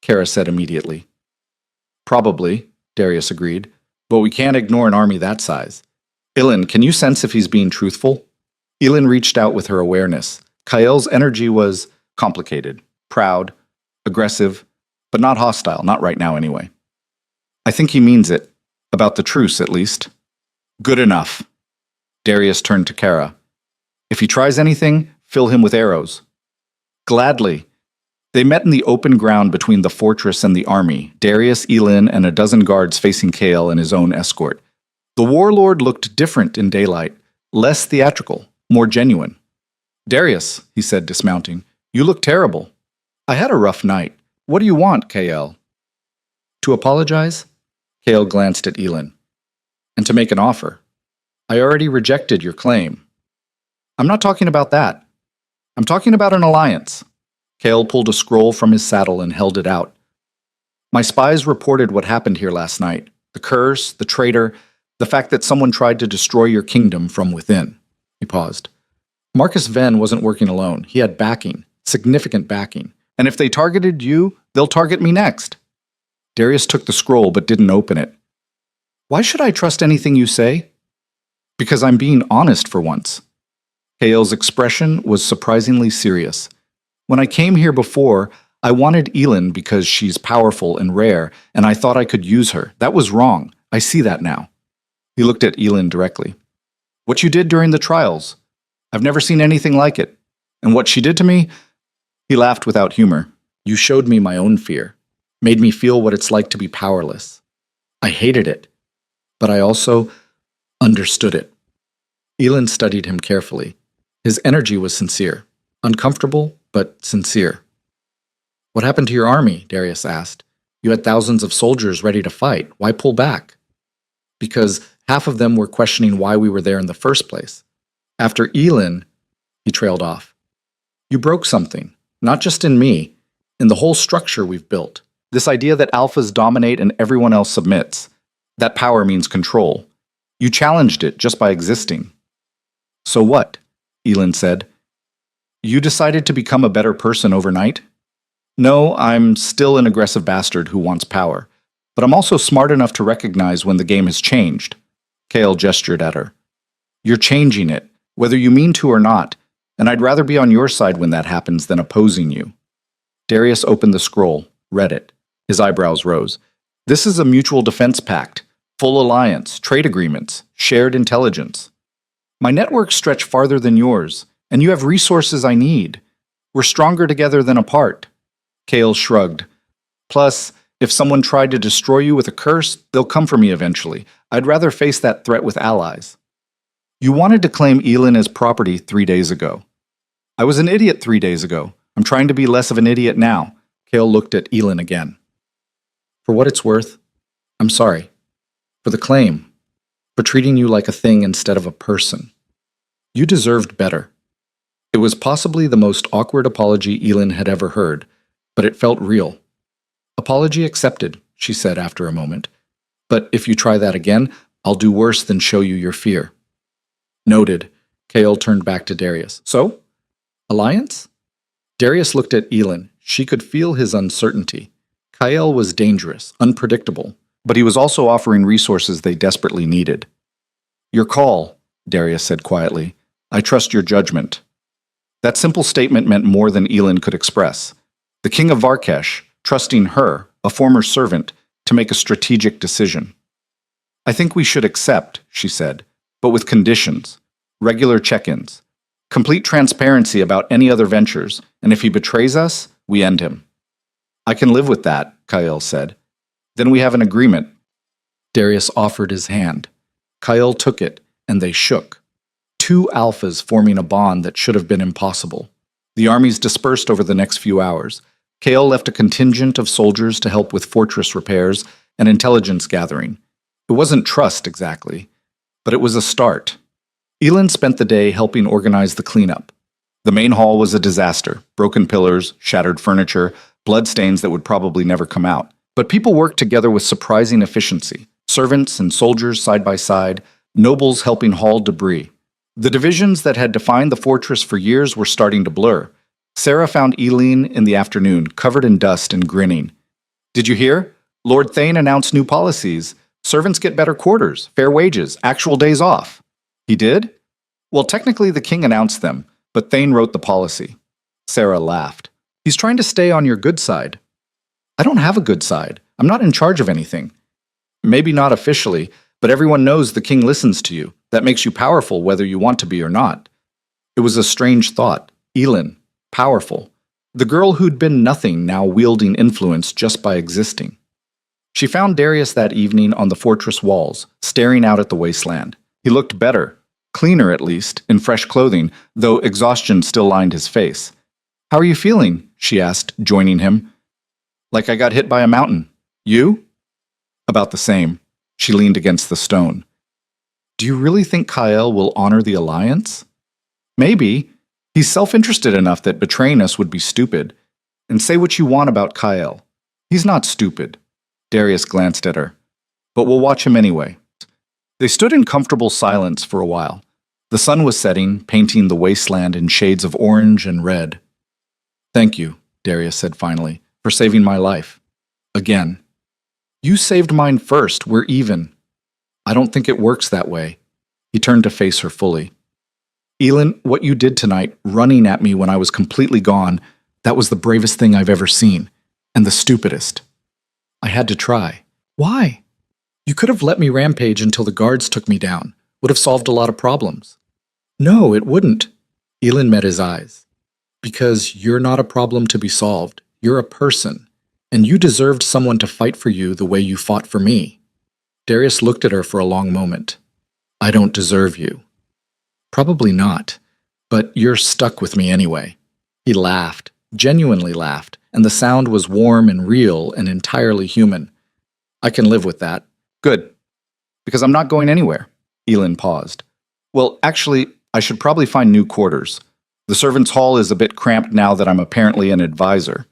Kara said immediately. Probably, Darius agreed, but we can't ignore an army that size. Ilyn, can you sense if he's being truthful? Ilyn reached out with her awareness. Kael's energy was complicated, proud, aggressive, but not hostile, not right now anyway. I think he means it. About the truce, at least. Good enough. Darius turned to Kara. If he tries anything, fill him with arrows. Gladly. They met in the open ground between the fortress and the army, Darius, Ilyn, and a dozen guards facing Kael and his own escort. The warlord looked different in daylight, less theatrical, more genuine. Darius, he said, dismounting, you look terrible. I had a rough night. What do you want, Kael? To apologize? Kael glanced at Ilyn. And to make an offer. I already rejected your claim. I'm not talking about that. I'm talking about an alliance. Kael pulled a scroll from his saddle and held it out. My spies reported what happened here last night. The curse, the traitor, the fact that someone tried to destroy your kingdom from within. He paused. Marcus Venn wasn't working alone. He had backing, significant backing. And if they targeted you, they'll target me next. Darius took the scroll but didn't open it. Why should I trust anything you say? Because I'm being honest for once. Kael's expression was surprisingly serious. When I came here before, I wanted Ilyn because she's powerful and rare, and I thought I could use her. That was wrong. I see that now. He looked at Ilyn directly. What you did during the trials, I've never seen anything like it. And what she did to me, he laughed without humor. You showed me my own fear, made me feel what it's like to be powerless. I hated it, but I also understood it. Ilyn studied him carefully. His energy was sincere, uncomfortable, but sincere. What happened to your army? Darius asked. You had thousands of soldiers ready to fight. Why pull back? Because half of them were questioning why we were there in the first place. After Ilyn, he trailed off. You broke something, not just in me, in the whole structure we've built. This idea that alphas dominate and everyone else submits. That power means control. You challenged it just by existing. So what? Ilyn said. You decided to become a better person overnight? No, I'm still an aggressive bastard who wants power. But I'm also smart enough to recognize when the game has changed. Kael gestured at her. You're changing it, whether you mean to or not, and I'd rather be on your side when that happens than opposing you. Darius opened the scroll, read it. His eyebrows rose. This is a mutual defense pact, full alliance, trade agreements, shared intelligence. My networks stretch farther than yours, and you have resources I need. We're stronger together than apart. Kael shrugged. Plus, if someone tried to destroy you with a curse, they'll come for me eventually. I'd rather face that threat with allies. You wanted to claim Ilyn as property 3 days ago. I was an idiot 3 days ago. I'm trying to be less of an idiot now. Kael looked at Ilyn again. For what it's worth, I'm sorry. For the claim. For treating you like a thing instead of a person. You deserved better. It was possibly the most awkward apology Ilyn had ever heard, but it felt real. Apology accepted, she said after a moment. But if you try that again, I'll do worse than show you your fear. Noted. Kael turned back to Darius. So? Alliance? Darius looked at Ilyn. She could feel his uncertainty. Kael was dangerous, unpredictable, but he was also offering resources they desperately needed. Your call, Darius said quietly. I trust your judgment. That simple statement meant more than Ilyn could express. The king of Varkesh, trusting her, a former servant, to make a strategic decision. I think we should accept, she said, but with conditions, regular check-ins, complete transparency about any other ventures, and if he betrays us, we end him. I can live with that, Kael said. Then we have an agreement. Darius offered his hand. Kael took it, and they shook. Two alphas forming a bond that should have been impossible. The armies dispersed over the next few hours. Kael left a contingent of soldiers to help with fortress repairs and intelligence gathering. It wasn't trust exactly, but it was a start. Ilyn spent the day helping organize the cleanup. The main hall was a disaster. Broken pillars, shattered furniture, bloodstains that would probably never come out. But people worked together with surprising efficiency. Servants and soldiers side by side, nobles helping haul debris. The divisions that had defined the fortress for years were starting to blur. Sarah found Ilyn in the afternoon, covered in dust and grinning. Did you hear? Lord Thane announced new policies. Servants get better quarters, fair wages, actual days off. He did? Well, technically the king announced them, but Thane wrote the policy. Sarah laughed. He's trying to stay on your good side. I don't have a good side. I'm not in charge of anything. Maybe not officially, but everyone knows the king listens to you. That makes you powerful whether you want to be or not. It was a strange thought. Elin, powerful. The girl who'd been nothing now wielding influence just by existing. She found Darius that evening on the fortress walls, staring out at the wasteland. He looked better, cleaner at least, in fresh clothing, though exhaustion still lined his face. How are you feeling? She asked, joining him. Like I got hit by a mountain. You? About the same. She leaned against the stone. Do you really think Kyle will honor the alliance? Maybe. He's self-interested enough that betraying us would be stupid. And say what you want about Kyle. He's not stupid. Darius glanced at her. But we'll watch him anyway. They stood in comfortable silence for a while. The sun was setting, painting the wasteland in shades of orange and red. Thank you, Darius said finally, for saving my life. Again. You saved mine first. We're even. I don't think it works that way. He turned to face her fully. Elin, what you did tonight, running at me when I was completely gone, that was the bravest thing I've ever seen. And the stupidest. I had to try. Why? You could have let me rampage until the guards took me down. Would have solved a lot of problems. No, it wouldn't. Elin met his eyes. Because you're not a problem to be solved. You're a person. And you deserved someone to fight for you the way you fought for me. Darius looked at her for a long moment. I don't deserve you. Probably not. But you're stuck with me anyway. He laughed, genuinely laughed, and the sound was warm and real and entirely human. I can live with that. Good. Because I'm not going anywhere. Elin paused. Well, actually, I should probably find new quarters. The servants' hall is a bit cramped now that I'm apparently an advisor.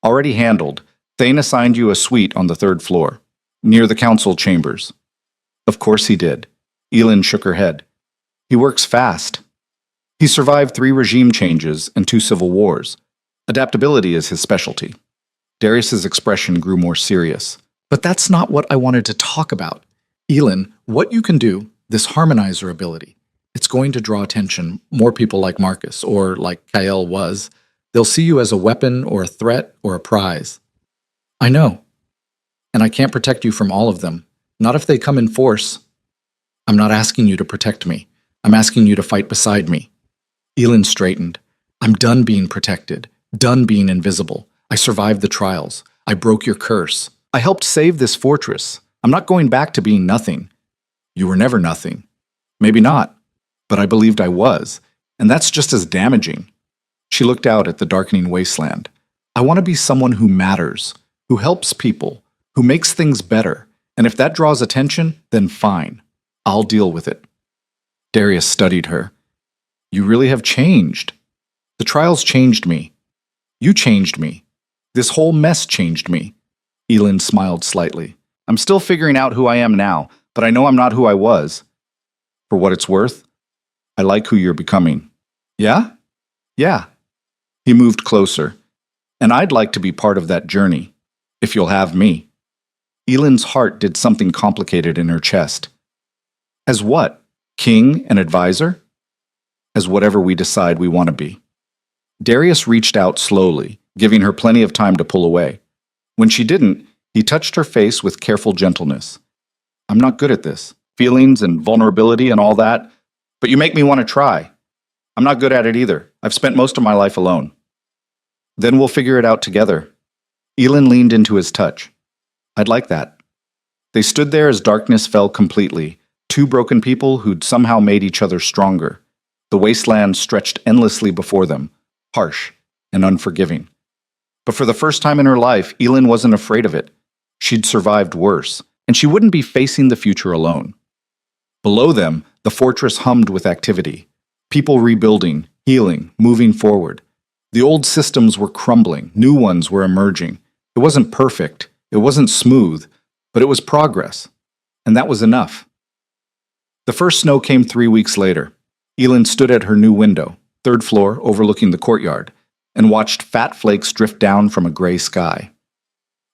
Already handled. Thane assigned you a suite on the 3rd floor, near the council chambers. Of course he did. Elin shook her head. He works fast. He survived 3 regime changes and 2 civil wars. Adaptability is his specialty. Darius's expression grew more serious. But that's not what I wanted to talk about. Elin, what you can do, this harmonizer ability, it's going to draw attention, more people like Marcus, or like Kyle was. They'll see you as a weapon or a threat or a prize. I know. And I can't protect you from all of them. Not if they come in force. I'm not asking you to protect me. I'm asking you to fight beside me. Elin straightened. I'm done being protected. Done being invisible. I survived the trials. I broke your curse. I helped save this fortress. I'm not going back to being nothing. You were never nothing. Maybe not. But I believed I was. And that's just as damaging. She looked out at the darkening wasteland. I want to be someone who matters, who helps people, who makes things better. And if that draws attention, then fine. I'll deal with it. Darius studied her. You really have changed. The trials changed me. You changed me. This whole mess changed me. Elin smiled slightly. I'm still figuring out who I am now, but I know I'm not who I was. For what it's worth, I like who you're becoming. Yeah? Yeah. He moved closer. And I'd like to be part of that journey, if you'll have me. Elin's heart did something complicated in her chest. As what? King and advisor? As whatever we decide we want to be. Darius reached out slowly, giving her plenty of time to pull away. When she didn't, he touched her face with careful gentleness. I'm not good at this. Feelings and vulnerability and all that. But you make me want to try. I'm not good at it either. I've spent most of my life alone. Then we'll figure it out together. Elin leaned into his touch. I'd like that. They stood there as darkness fell completely, 2 broken people who'd somehow made each other stronger. The wasteland stretched endlessly before them, harsh and unforgiving. But for the first time in her life, Elin wasn't afraid of it. She'd survived worse, and she wouldn't be facing the future alone. Below them, the fortress hummed with activity. People rebuilding, healing, moving forward. The old systems were crumbling, new ones were emerging. It wasn't perfect, it wasn't smooth, but it was progress. And that was enough. The first snow came 3 weeks later. Elin stood at her new window, 3rd floor overlooking the courtyard, and watched fat flakes drift down from a gray sky.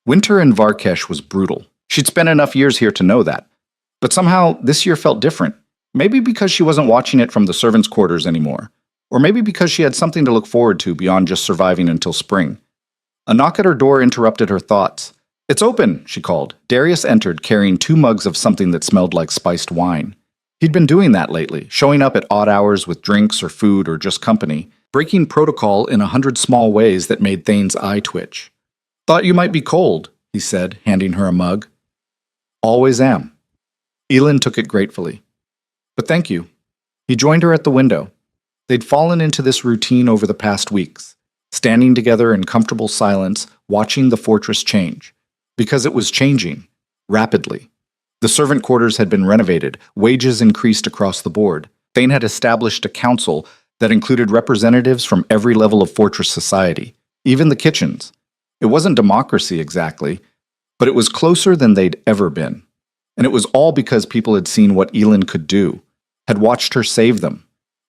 Winter in Varkesh was brutal. She'd spent enough years here to know that. But somehow, this year felt different. Maybe because she wasn't watching it from the servants' quarters anymore. Or maybe because she had something to look forward to beyond just surviving until spring. A knock at her door interrupted her thoughts. "It's open," she called. Darius entered, carrying 2 mugs of something that smelled like spiced wine. He'd been doing that lately, showing up at odd hours with drinks or food or just company, breaking protocol in 100 small ways that made Thane's eye twitch. "Thought you might be cold," he said, handing her a mug. "Always am." Elin took it gratefully. "But thank you." He joined her at the window. They'd fallen into this routine over the past weeks, standing together in comfortable silence, watching the fortress change. Because it was changing, rapidly. The servant quarters had been renovated, wages increased across the board. Thane had established a council that included representatives from every level of fortress society, even the kitchens. It wasn't democracy exactly, but it was closer than they'd ever been. And it was all because people had seen what Elin could do, had watched her save them,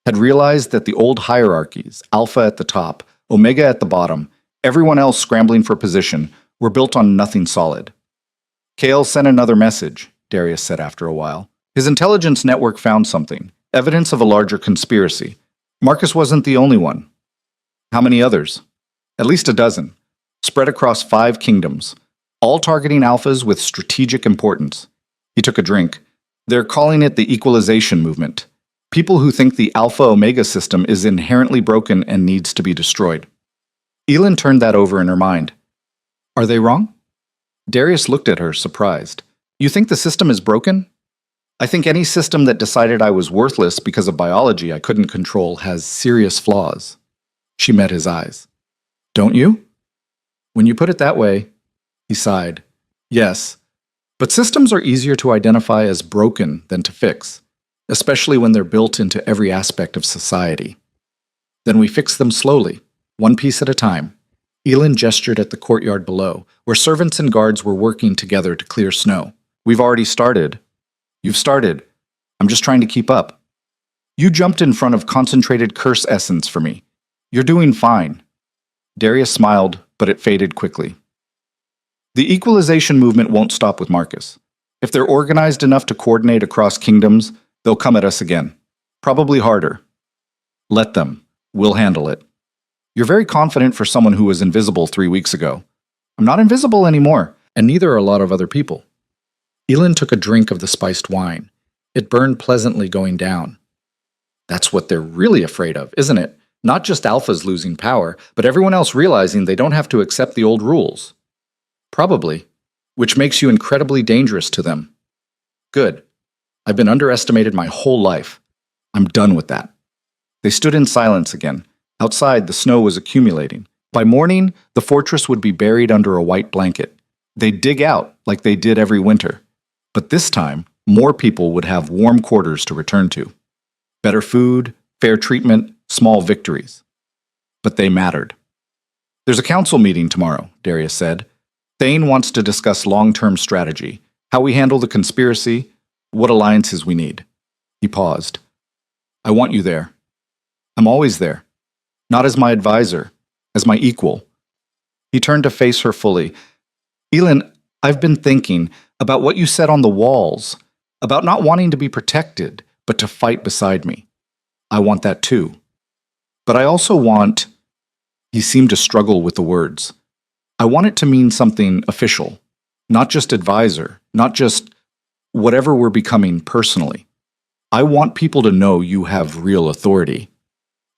had realized that the old hierarchies, Alpha at the top, Omega at the bottom, everyone else scrambling for position, were built on nothing solid. "Kale sent another message," Darius said after a while. His intelligence network found something, evidence of a larger conspiracy. Marcus wasn't the only one. How many others? At least a dozen, spread across 5 kingdoms, all targeting alphas with strategic importance. He took a drink. They're calling it the equalization movement. People who think the Alpha-Omega system is inherently broken and needs to be destroyed. Elin turned that over in her mind. Are they wrong? Darius looked at her, surprised. You think the system is broken? I think any system that decided I was worthless because of biology I couldn't control has serious flaws. She met his eyes. Don't you? When you put it that way, he sighed. Yes, but systems are easier to identify as broken than to fix, especially when they're built into every aspect of society. Then we fix them slowly, one piece at a time. Elin gestured at the courtyard below, where servants and guards were working together to clear snow. We've already started. You've started. I'm just trying to keep up. You jumped in front of concentrated curse essence for me. You're doing fine. Darius smiled, but it faded quickly. The equalization movement won't stop with Marcus. If they're organized enough to coordinate across kingdoms, they'll come at us again. Probably harder. Let them. We'll handle it. You're very confident for someone who was invisible 3 weeks ago. I'm not invisible anymore, and neither are a lot of other people. Elin took a drink of the spiced wine. It burned pleasantly going down. That's what they're really afraid of, isn't it? Not just alphas losing power, but everyone else realizing they don't have to accept the old rules. Probably, which makes you incredibly dangerous to them. Good. I've been underestimated my whole life. I'm done with that. They stood in silence again. Outside, the snow was accumulating. By morning, the fortress would be buried under a white blanket. They'd dig out like they did every winter. But this time, more people would have warm quarters to return to. Better food, fair treatment, small victories. But they mattered. There's a council meeting tomorrow, Darius said. Thane wants to discuss long-term strategy, how we handle the conspiracy, what alliances we need. He paused. I want you there. I'm always there. Not as my advisor, as my equal. He turned to face her fully. Elin, I've been thinking about what you said on the walls, about not wanting to be protected, but to fight beside me. I want that too. But I also want... He seemed to struggle with the words. I want it to mean something official, not just advisor, not just whatever we're becoming personally. I want people to know you have real authority.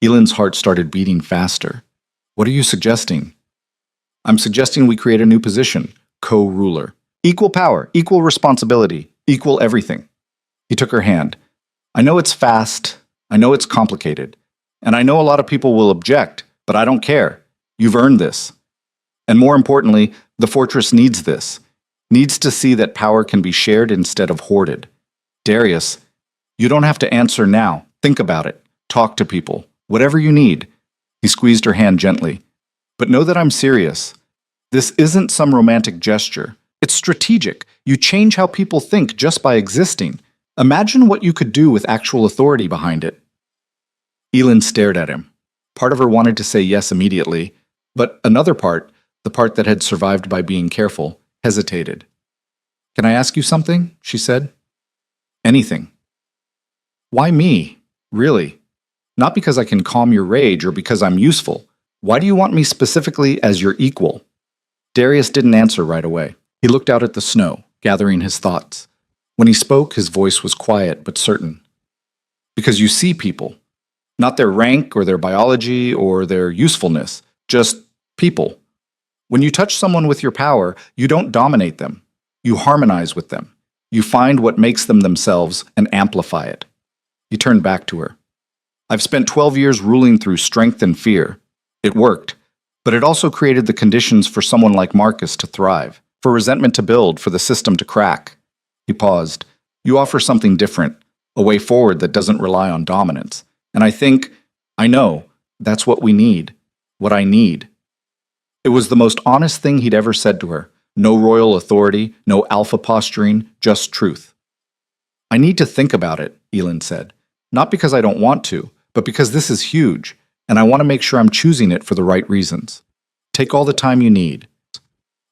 Elin's heart started beating faster. What are you suggesting? I'm suggesting we create a new position, co-ruler. Equal power, equal responsibility, equal everything. He took her hand. I know it's fast, I know it's complicated, and I know a lot of people will object, but I don't care. You've earned this. And more importantly, the fortress needs this. Needs to see that power can be shared instead of hoarded. Darius, you don't have to answer now. Think about it. Talk to people. Whatever you need. He squeezed her hand gently. But know that I'm serious. This isn't some romantic gesture. It's strategic. You change how people think just by existing. Imagine what you could do with actual authority behind it. Elin stared at him. Part of her wanted to say yes immediately, but another part The part that had survived by being careful hesitated. "Can I ask you something?" she said. "Anything." "Why me? Really? Not because I can calm your rage or because I'm useful. Why do you want me specifically as your equal?" Darius didn't answer right away. He looked out at the snow, gathering his thoughts. When he spoke, his voice was quiet but certain. "Because you see people. Not their rank or their biology or their usefulness, just people. When you touch someone with your power, you don't dominate them. You harmonize with them. You find what makes them themselves and amplify it." He turned back to her. "I've spent 12 years ruling through strength and fear. It worked, but it also created the conditions for someone like Marcus to thrive, for resentment to build, for the system to crack." He paused. "You offer something different, a way forward that doesn't rely on dominance. And I know, that's what we need, what I need." It was the most honest thing he'd ever said to her. No royal authority, no alpha posturing, just truth. "I need to think about it," Elin said. "Not because I don't want to, but because this is huge, and I want to make sure I'm choosing it for the right reasons. Take all the time you need."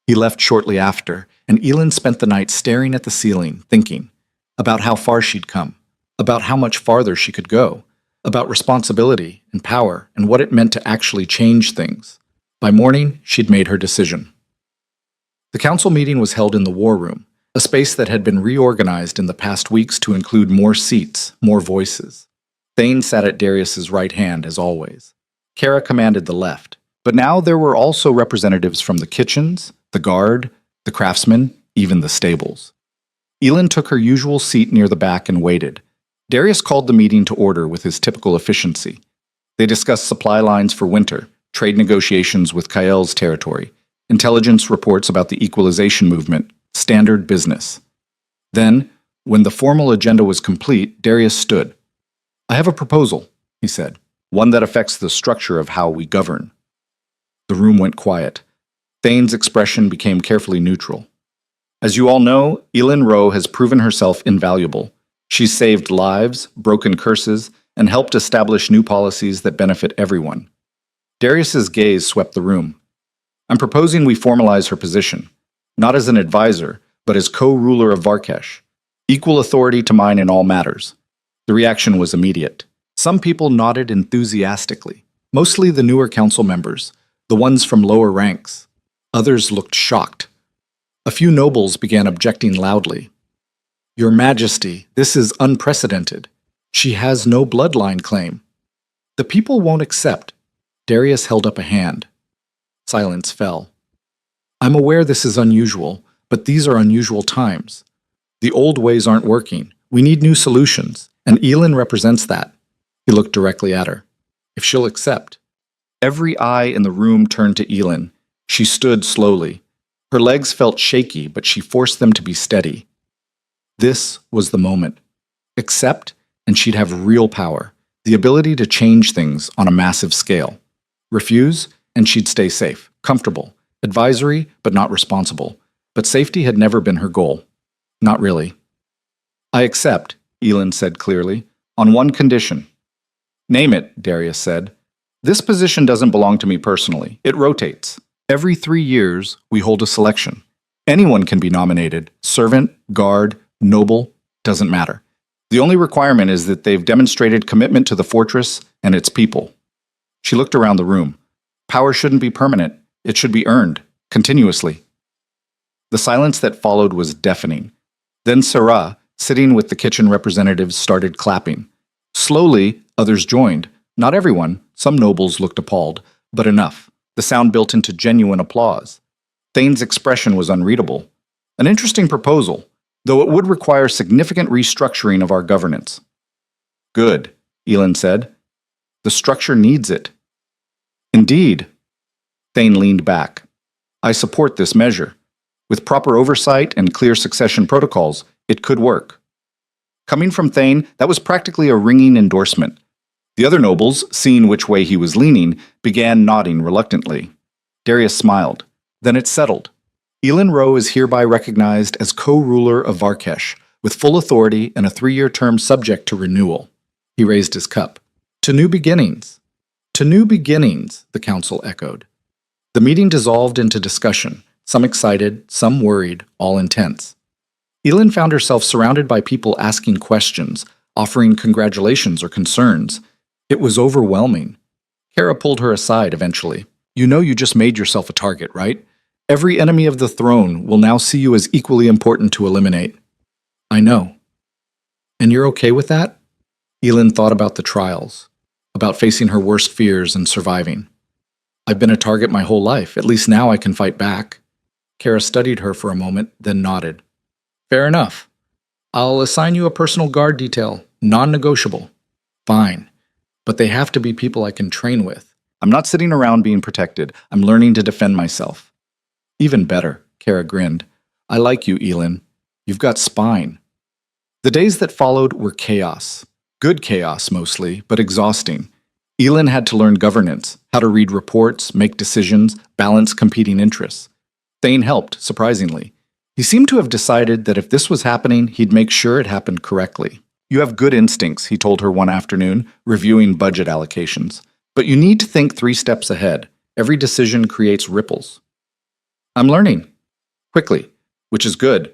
He left shortly after, and Elin spent the night staring at the ceiling, thinking about how far she'd come, about how much farther she could go, about responsibility and power and what it meant to actually change things. By morning, she'd made her decision. The council meeting was held in the war room, a space that had been reorganized in the past weeks to include more seats, more voices. Thane sat at Darius's right hand, as always. Kara commanded the left, but now there were also representatives from the kitchens, the guard, the craftsmen, even the stables. Elin took her usual seat near the back and waited. Darius called the meeting to order with his typical efficiency. They discussed supply lines for winter, trade negotiations with Kael's territory, intelligence reports about the equalization movement, standard business. Then, when the formal agenda was complete, Darius stood. "I have a proposal," he said, "one that affects the structure of how we govern." The room went quiet. Thane's expression became carefully neutral. "As you all know, Elin Rowe has proven herself invaluable. She's saved lives, broken curses, and helped establish new policies that benefit everyone." Darius's gaze swept the room. "I'm proposing we formalize her position, not as an advisor, but as co-ruler of Varkesh. Equal authority to mine in all matters." The reaction was immediate. Some people nodded enthusiastically, mostly the newer council members, the ones from lower ranks. Others looked shocked. A few nobles began objecting loudly. "Your Majesty, this is unprecedented. She has no bloodline claim." "The people won't accept." Darius held up a hand. Silence fell. "I'm aware this is unusual, but these are unusual times. The old ways aren't working. We need new solutions, and Elin represents that." He looked directly at her. "If she'll accept." Every eye in the room turned to Elin. She stood slowly. Her legs felt shaky, but she forced them to be steady. This was the moment. Accept, and she'd have real power, the ability to change things on a massive scale. Refuse, and she'd stay safe, comfortable, advisory, but not responsible. But safety had never been her goal. Not really. "I accept," Elin said clearly, "on one condition." "Name it," Darius said. "This position doesn't belong to me personally. It rotates. Every 3 years, we hold a selection. Anyone can be nominated. Servant, guard, noble, doesn't matter. The only requirement is that they've demonstrated commitment to the fortress and its people." She looked around the room. Power shouldn't be permanent. It should be earned, continuously. The silence that followed was deafening. Then Sarah, sitting with the kitchen representatives, started clapping. Slowly, others joined. Not everyone. Some nobles looked appalled, but enough. The sound built into genuine applause. Thane's expression was unreadable. "An interesting proposal, though it would require significant restructuring of our governance." "Good," Elin said. "The structure needs it." "Indeed." Thane leaned back. "I support this measure. With proper oversight and clear succession protocols, it could work." Coming from Thane, that was practically a ringing endorsement. The other nobles, seeing which way he was leaning, began nodding reluctantly. Darius smiled. Then it settled. Elin Rowe is hereby recognized as co-ruler of Varkesh, with full authority and a 3-year term subject to renewal. He raised his cup. "To new beginnings." "To new beginnings," the council echoed. The meeting dissolved into discussion, some excited, some worried, all intense. Elin found herself surrounded by people asking questions, offering congratulations or concerns. It was overwhelming. Kara pulled her aside eventually. You know you just made yourself a target, right? Every enemy of the throne will now see you as equally important to eliminate. I know. And you're okay with that? Elin thought about the trials, about facing her worst fears and surviving. I've been a target my whole life. At least now I can fight back. Kara studied her for a moment, then nodded. Fair enough. I'll assign you a personal guard detail, non-negotiable. Fine. But they have to be people I can train with. I'm not sitting around being protected. I'm learning to defend myself. Even better, Kara grinned. I like you, Elin. You've got spine. The days that followed were chaos. Good chaos, mostly, but exhausting. Elin had to learn governance, how to read reports, make decisions, balance competing interests. Thane helped, surprisingly. He seemed to have decided that if this was happening, he'd make sure it happened correctly. You have good instincts, he told her one afternoon, reviewing budget allocations. But you need to think 3 steps ahead. Every decision creates ripples. I'm learning. Quickly, which is good,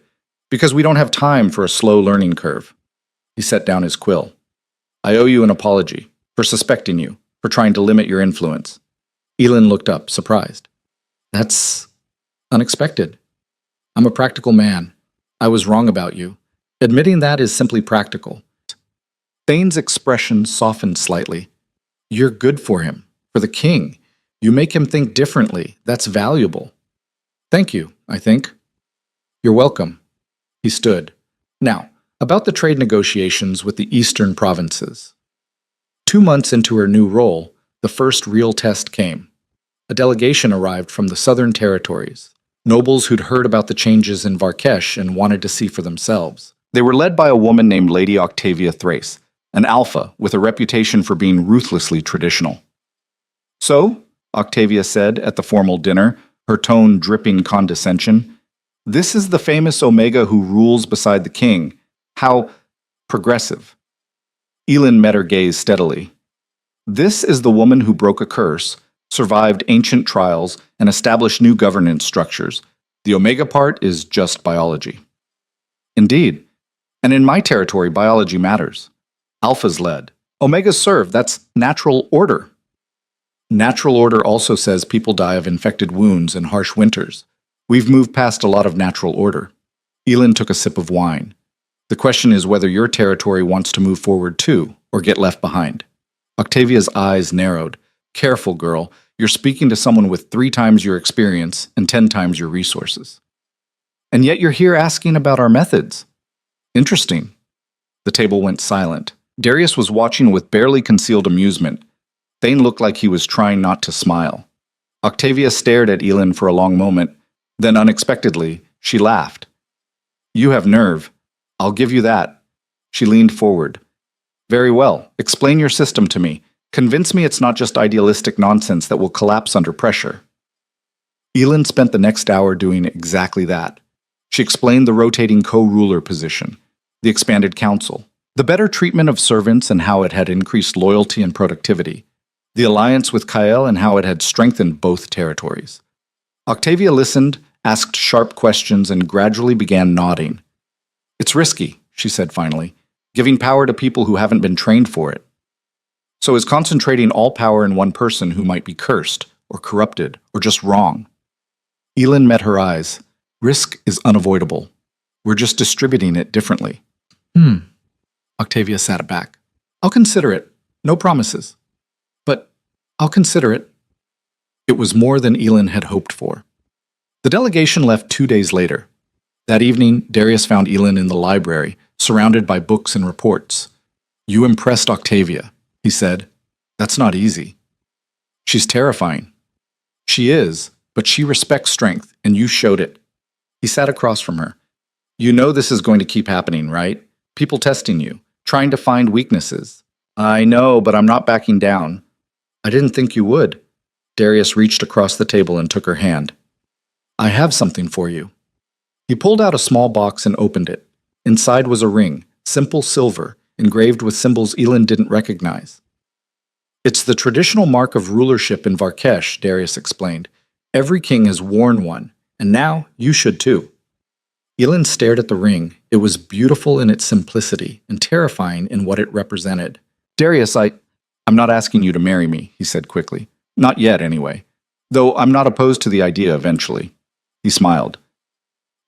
because we don't have time for a slow learning curve. He set down his quill. I owe you an apology for suspecting you, for trying to limit your influence. Elin looked up, surprised. That's unexpected. I'm a practical man. I was wrong about you. Admitting that is simply practical. Thane's expression softened slightly. You're good for him, for the king. You make him think differently. That's valuable. Thank you, I think. You're welcome. He stood. Now, about the trade negotiations with the eastern provinces. 2 months into her new role, the first real test came. A delegation arrived from the southern territories, nobles who'd heard about the changes in Varkesh and wanted to see for themselves. They were led by a woman named Lady Octavia Thrace, an alpha with a reputation for being ruthlessly traditional. So, Octavia said at the formal dinner, her tone dripping condescension, this is the famous Omega who rules beside the king. How progressive. Elin met her gaze steadily. This is the woman who broke a curse, survived ancient trials, and established new governance structures. The Omega part is just biology. Indeed. And in my territory, biology matters. Alphas led. Omegas serve. That's natural order. Natural order also says people die of infected wounds and harsh winters. We've moved past a lot of natural order. Elin took a sip of wine. The question is whether your territory wants to move forward too, or get left behind. Octavia's eyes narrowed. Careful, girl. You're speaking to someone with 3 times your experience and 10 times your resources. And yet you're here asking about our methods. Interesting. The table went silent. Darius was watching with barely concealed amusement. Thane looked like he was trying not to smile. Octavia stared at Elin for a long moment. Then, unexpectedly, she laughed. You have nerve. I'll give you that. She leaned forward. Very well. Explain your system to me. Convince me it's not just idealistic nonsense that will collapse under pressure. Elin spent the next hour doing exactly that. She explained the rotating co-ruler position, the expanded council, the better treatment of servants and how it had increased loyalty and productivity, the alliance with Kael and how it had strengthened both territories. Octavia listened, asked sharp questions, and gradually began nodding. It's risky, she said finally, giving power to people who haven't been trained for it. So is concentrating all power in one person who might be cursed, or corrupted, or just wrong. Elin met her eyes. Risk is unavoidable. We're just distributing it differently. Octavia sat back. I'll consider it. No promises. But I'll consider it. It was more than Elin had hoped for. The delegation left 2 days later. That evening, Darius found Elin in the library, surrounded by books and reports. You impressed Octavia, he said. That's not easy. She's terrifying. She is, but she respects strength, and you showed it. He sat across from her. You know this is going to keep happening, right? People testing you, trying to find weaknesses. I know, but I'm not backing down. I didn't think you would. Darius reached across the table and took her hand. I have something for you. He pulled out a small box and opened it. Inside was a ring, simple silver, engraved with symbols Elin didn't recognize. It's the traditional mark of rulership in Varkesh, Darius explained. Every king has worn one, and now you should too. Elin stared at the ring. It was beautiful in its simplicity and terrifying in what it represented. Darius, I'm not asking you to marry me, he said quickly. Not yet, anyway. Though I'm not opposed to the idea eventually. He smiled.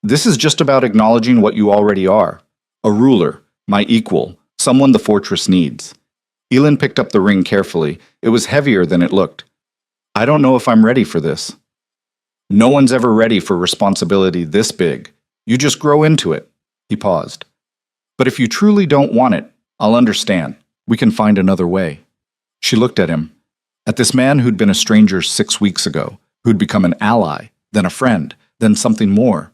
This is just about acknowledging what you already are. A ruler, my equal, someone the fortress needs. Elin picked up the ring carefully. It was heavier than it looked. I don't know if I'm ready for this. No one's ever ready for responsibility this big. You just grow into it. He paused. But if you truly don't want it, I'll understand. We can find another way. She looked at him. At this man who'd been a stranger 6 weeks ago, who'd become an ally, then a friend, then something more,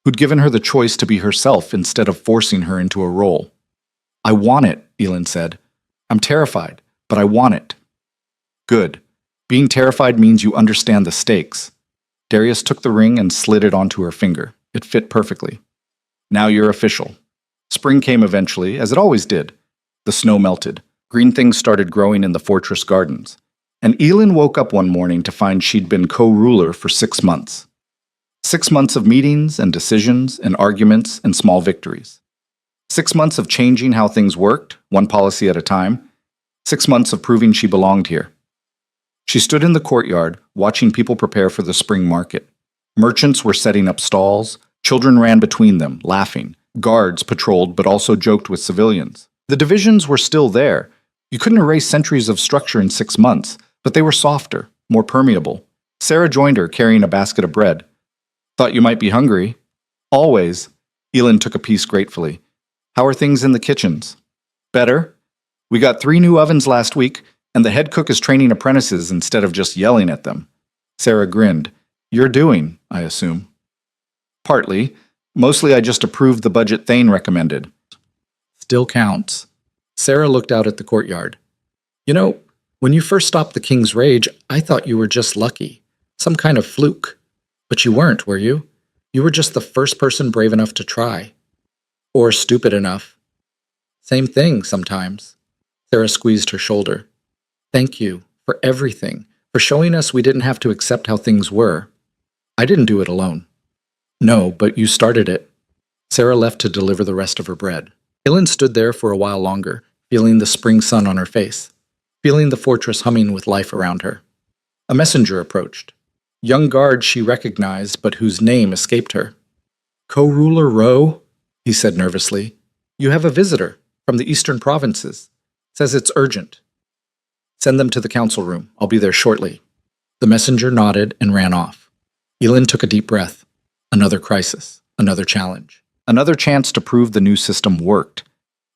who'd given her the choice to be herself instead of forcing her into a role. I want it, Elin said. I'm terrified, but I want it. Good. Being terrified means you understand the stakes. Darius took the ring and slid it onto her finger. It fit perfectly. Now you're official. Spring came eventually, as it always did. The snow melted. Green things started growing in the fortress gardens. And Elin woke up one morning to find she'd been co-ruler for 6 months. 6 months of meetings and decisions and arguments and small victories. 6 months of changing how things worked, one policy at a time. 6 months of proving she belonged here. She stood in the courtyard, watching people prepare for the spring market. Merchants were setting up stalls. Children ran between them, laughing. Guards patrolled but also joked with civilians. The divisions were still there. You couldn't erase centuries of structure in 6 months, but they were softer, more permeable. Sarah joined her, carrying a basket of bread. Thought you might be hungry. Always. Elin took a piece gratefully. How are things in the kitchens? Better. We got 3 new ovens last week, and the head cook is training apprentices instead of just yelling at them. Sarah grinned. You're doing, I assume. Partly. Mostly I just approved the budget Thane recommended. Still counts. Sarah looked out at the courtyard. You know, when you first stopped the king's rage, I thought you were just lucky. Some kind of fluke. But you weren't, were you? You were just the first person brave enough to try. Or stupid enough. Same thing sometimes. Sarah squeezed her shoulder. Thank you for everything, for showing us we didn't have to accept how things were. I didn't do it alone. No, but you started it. Sarah left to deliver the rest of her bread. Elin stood there for a while longer, feeling the spring sun on her face, feeling the fortress humming with life around her. A messenger approached. Young guard she recognized, but whose name escaped her. Co-ruler Rowe, he said nervously. You have a visitor from the eastern provinces. Says it's urgent. Send them to the council room. I'll be there shortly. The messenger nodded and ran off. Elin took a deep breath. Another crisis. Another challenge. Another chance to prove the new system worked.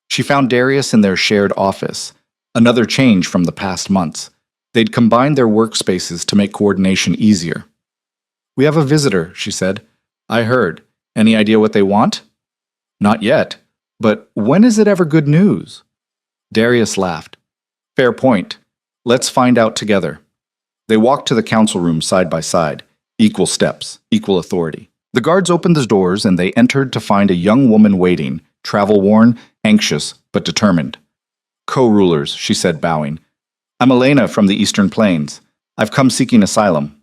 She found Darius in their shared office. Another change from the past months. They'd combined their workspaces to make coordination easier. We have a visitor, she said. I heard. Any idea what they want? Not yet. But when is it ever good news? Darius laughed. Fair point. Let's find out together. They walked to the council room side by side. Equal steps, equal authority. The guards opened the doors and they entered to find a young woman waiting, travel-worn, anxious, but determined. Co-rulers, she said, bowing. I'm Elena from the Eastern Plains. I've come seeking asylum.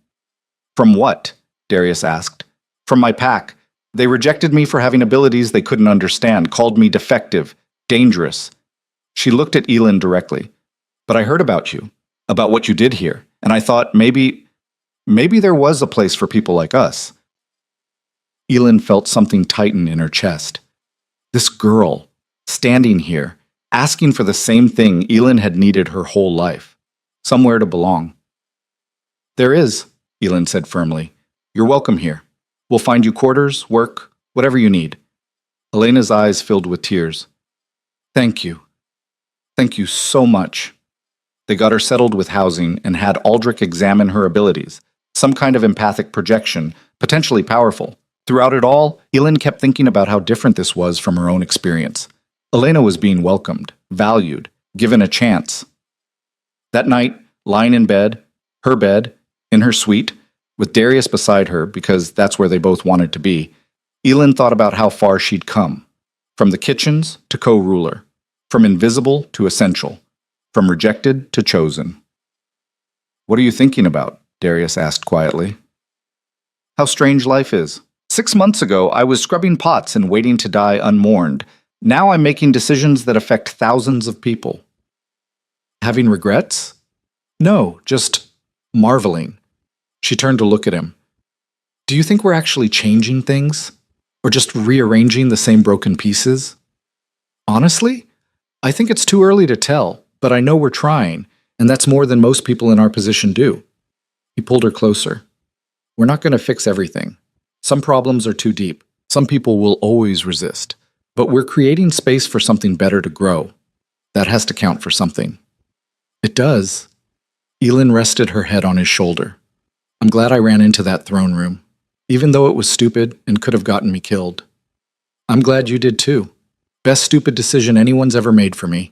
From what? Darius asked. From my pack. They rejected me for having abilities they couldn't understand, called me defective, dangerous. She looked at Elin directly. But I heard about you, about what you did here, and I thought maybe there was a place for people like us. Elin felt something tighten in her chest. This girl, standing here, asking for the same thing Elin had needed her whole life, somewhere to belong. There is, Elin said firmly. You're welcome here. We'll find you quarters, work, whatever you need. Elena's eyes filled with tears. Thank you. Thank you so much. They got her settled with housing and had Aldrich examine her abilities, some kind of empathic projection, potentially powerful. Throughout it all, Elin kept thinking about how different this was from her own experience. Elena was being welcomed, valued, given a chance. That night, lying in bed, in her suite, with Darius beside her because that's where they both wanted to be, Elin thought about how far she'd come. From the kitchens to co-ruler. From invisible to essential. From rejected to chosen. What are you thinking about? Darius asked quietly. How strange life is. 6 months ago, I was scrubbing pots and waiting to die unmourned. Now I'm making decisions that affect thousands of people. Having regrets? No, just marveling. She turned to look at him. Do you think we're actually changing things? Or just rearranging the same broken pieces? Honestly, I think it's too early to tell, but I know we're trying, and that's more than most people in our position do. He pulled her closer. We're not going to fix everything. Some problems are too deep. Some people will always resist. But we're creating space for something better to grow. That has to count for something. It does. Elin rested her head on his shoulder. I'm glad I ran into that throne room, even though it was stupid and could have gotten me killed. I'm glad you did too. Best stupid decision anyone's ever made for me.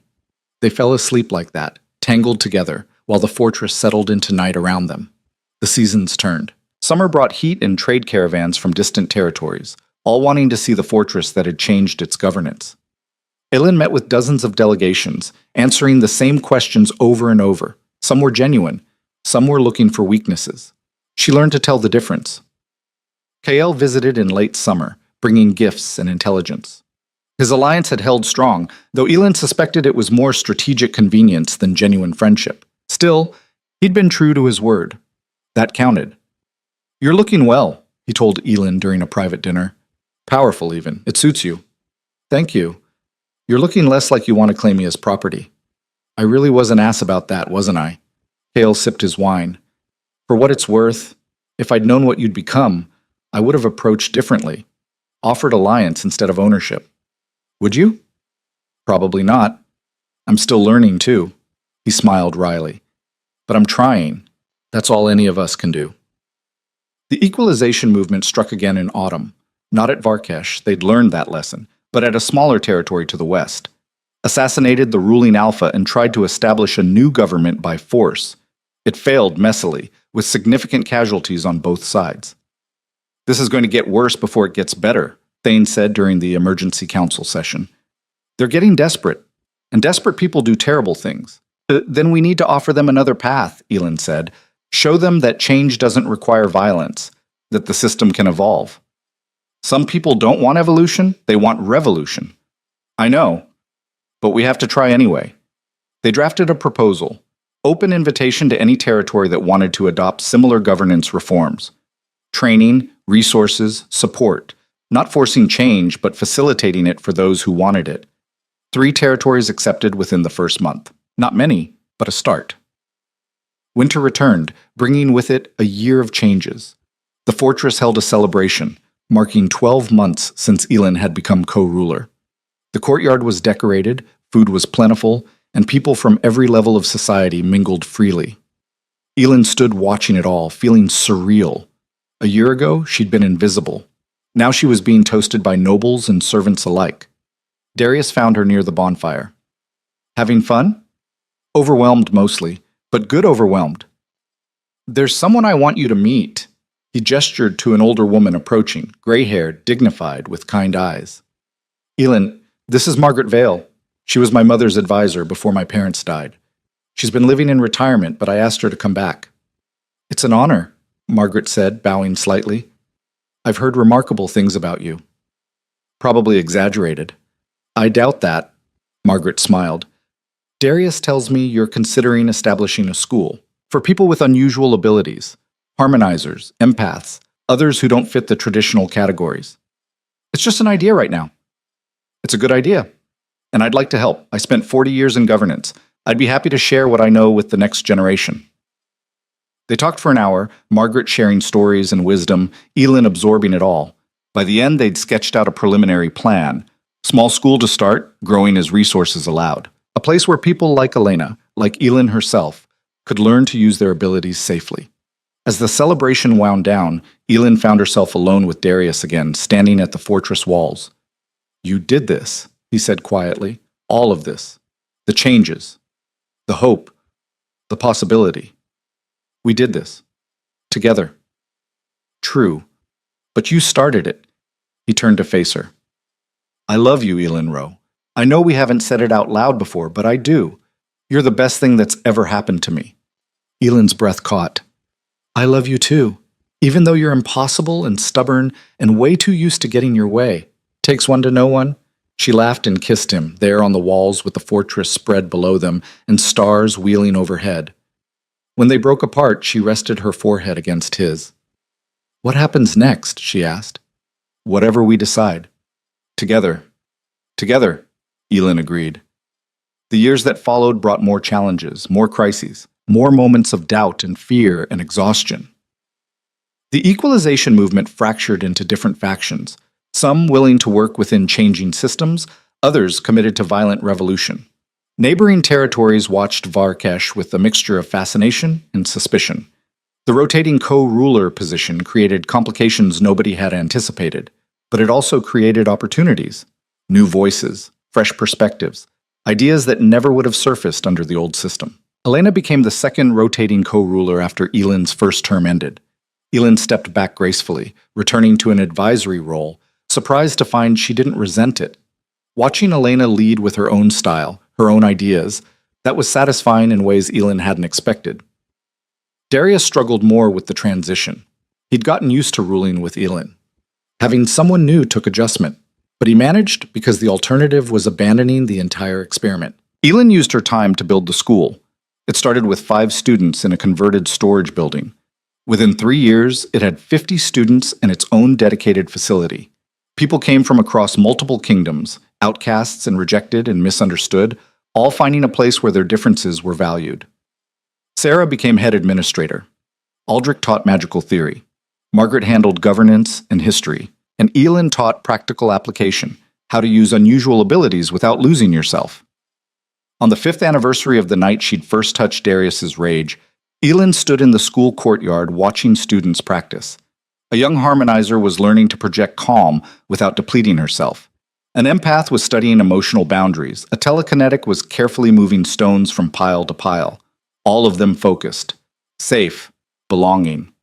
They fell asleep like that, tangled together, while the fortress settled into night around them. The seasons turned. Summer brought heat and trade caravans from distant territories, all wanting to see the fortress that had changed its governance. Elin met with dozens of delegations, answering the same questions over and over. Some were genuine, some were looking for weaknesses. She learned to tell the difference. Kael visited in late summer, bringing gifts and intelligence. His alliance had held strong, though Elin suspected it was more strategic convenience than genuine friendship. Still, he'd been true to his word. That counted. You're looking well, he told Elin during a private dinner. Powerful, even. It suits you. Thank you. You're looking less like you want to claim me as property. I really was an ass about that, wasn't I? Kael sipped his wine. For what it's worth, if I'd known what you'd become, I would have approached differently. Offered alliance instead of ownership. Would you? Probably not. I'm still learning, too. He smiled wryly. But I'm trying. That's all any of us can do. The equalization movement struck again in autumn. Not at Varkesh, they'd learned that lesson, but at a smaller territory to the west. Assassinated the ruling Alpha and tried to establish a new government by force. It failed messily, with significant casualties on both sides. This is going to get worse before it gets better, Thane said during the emergency council session. They're getting desperate, and desperate people do terrible things. Then we need to offer them another path, Elin said. Show them that change doesn't require violence, that the system can evolve. Some people don't want evolution, they want revolution. I know, but we have to try anyway. They drafted a proposal, open invitation to any territory that wanted to adopt similar governance reforms. Training, resources, support, not forcing change, but facilitating it for those who wanted it. 3 territories accepted within the first month. Not many, but a start. Winter returned, bringing with it a year of changes. The fortress held a celebration, marking 12 months since Elin had become co-ruler. The courtyard was decorated, food was plentiful, and people from every level of society mingled freely. Elin stood watching it all, feeling surreal. A year ago, she'd been invisible. Now she was being toasted by nobles and servants alike. Darius found her near the bonfire. Having fun? Overwhelmed mostly, but good overwhelmed. There's someone I want you to meet. He gestured to an older woman approaching, gray-haired, dignified, with kind eyes. Elin, this is Margaret Vale. She was my mother's advisor before my parents died. She's been living in retirement, but I asked her to come back. It's an honor, Margaret said, bowing slightly. I've heard remarkable things about you. Probably exaggerated. I doubt that, Margaret smiled. Darius tells me you're considering establishing a school for people with unusual abilities, harmonizers, empaths, others who don't fit the traditional categories. It's just an idea right now. It's a good idea, and I'd like to help. I spent 40 years in governance. I'd be happy to share what I know with the next generation. They talked for an hour, Margaret sharing stories and wisdom, Elin absorbing it all. By the end, they'd sketched out a preliminary plan. Small school to start, growing as resources allowed. A place where people like Elena, like Elin herself, could learn to use their abilities safely. As the celebration wound down, Elin found herself alone with Darius again, standing at the fortress walls. You did this, he said quietly. All of this. The changes. The hope. The possibility. We did this. Together. True. But you started it. He turned to face her. I love you, Elin Rowe. I know we haven't said it out loud before, but I do. You're the best thing that's ever happened to me. Elin's breath caught. I love you too, Even though you're impossible and stubborn and way too used to getting your way. Takes one to know one. She laughed and kissed him, there on the walls with the fortress spread below them and stars wheeling overhead. When they broke apart, she rested her forehead against his. What happens next? She asked. Whatever we decide. Together. Together, Elin agreed. The years that followed brought more challenges, more crises, more moments of doubt and fear and exhaustion. The equalization movement fractured into different factions, some willing to work within changing systems, others committed to violent revolution. Neighboring territories watched Varkesh with a mixture of fascination and suspicion. The rotating co-ruler position created complications nobody had anticipated, but it also created opportunities, new voices, fresh perspectives, ideas that never would have surfaced under the old system. Elena became the second rotating co-ruler after Elin's first term ended. Elin stepped back gracefully, returning to an advisory role, surprised to find she didn't resent it. Watching Elena lead with her own style, her own ideas, that was satisfying in ways Elin hadn't expected. Darius struggled more with the transition. He'd gotten used to ruling with Elin. Having someone new took adjustment, but he managed because the alternative was abandoning the entire experiment. Elin used her time to build the school. It started with 5 students in a converted storage building. Within 3 years, it had 50 students and its own dedicated facility. People came from across multiple kingdoms, outcasts and rejected and misunderstood, all finding a place where their differences were valued. Sarah became head administrator. Aldrich taught magical theory. Margaret handled governance and history. And Elin taught practical application, how to use unusual abilities without losing yourself. On the 5th anniversary of the night she'd first touched Darius's rage, Elin stood in the school courtyard watching students practice. A young harmonizer was learning to project calm without depleting herself. An empath was studying emotional boundaries. A telekinetic was carefully moving stones from pile to pile. All of them focused. Safe. Belonging.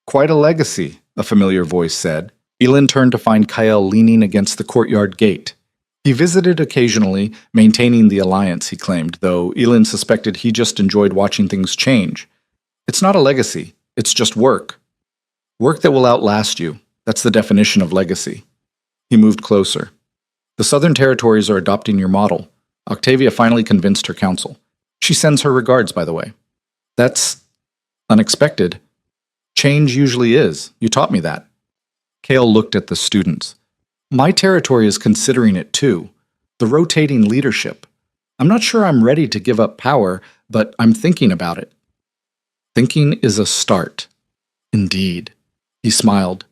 Quite a legacy, a familiar voice said. Elin turned to find Kyle leaning against the courtyard gate. He visited occasionally, maintaining the alliance, he claimed, though Elin suspected he just enjoyed watching things change. It's not a legacy. It's just work. Work that will outlast you. That's the definition of legacy. He moved closer. The Southern Territories are adopting your model. Octavia finally convinced her council. She sends her regards, by the way. That's unexpected. Change usually is. You taught me that. Kale looked at the students. My territory is considering it too. The rotating leadership. I'm not sure I'm ready to give up power, but I'm thinking about it. Thinking is a start. Indeed. He smiled.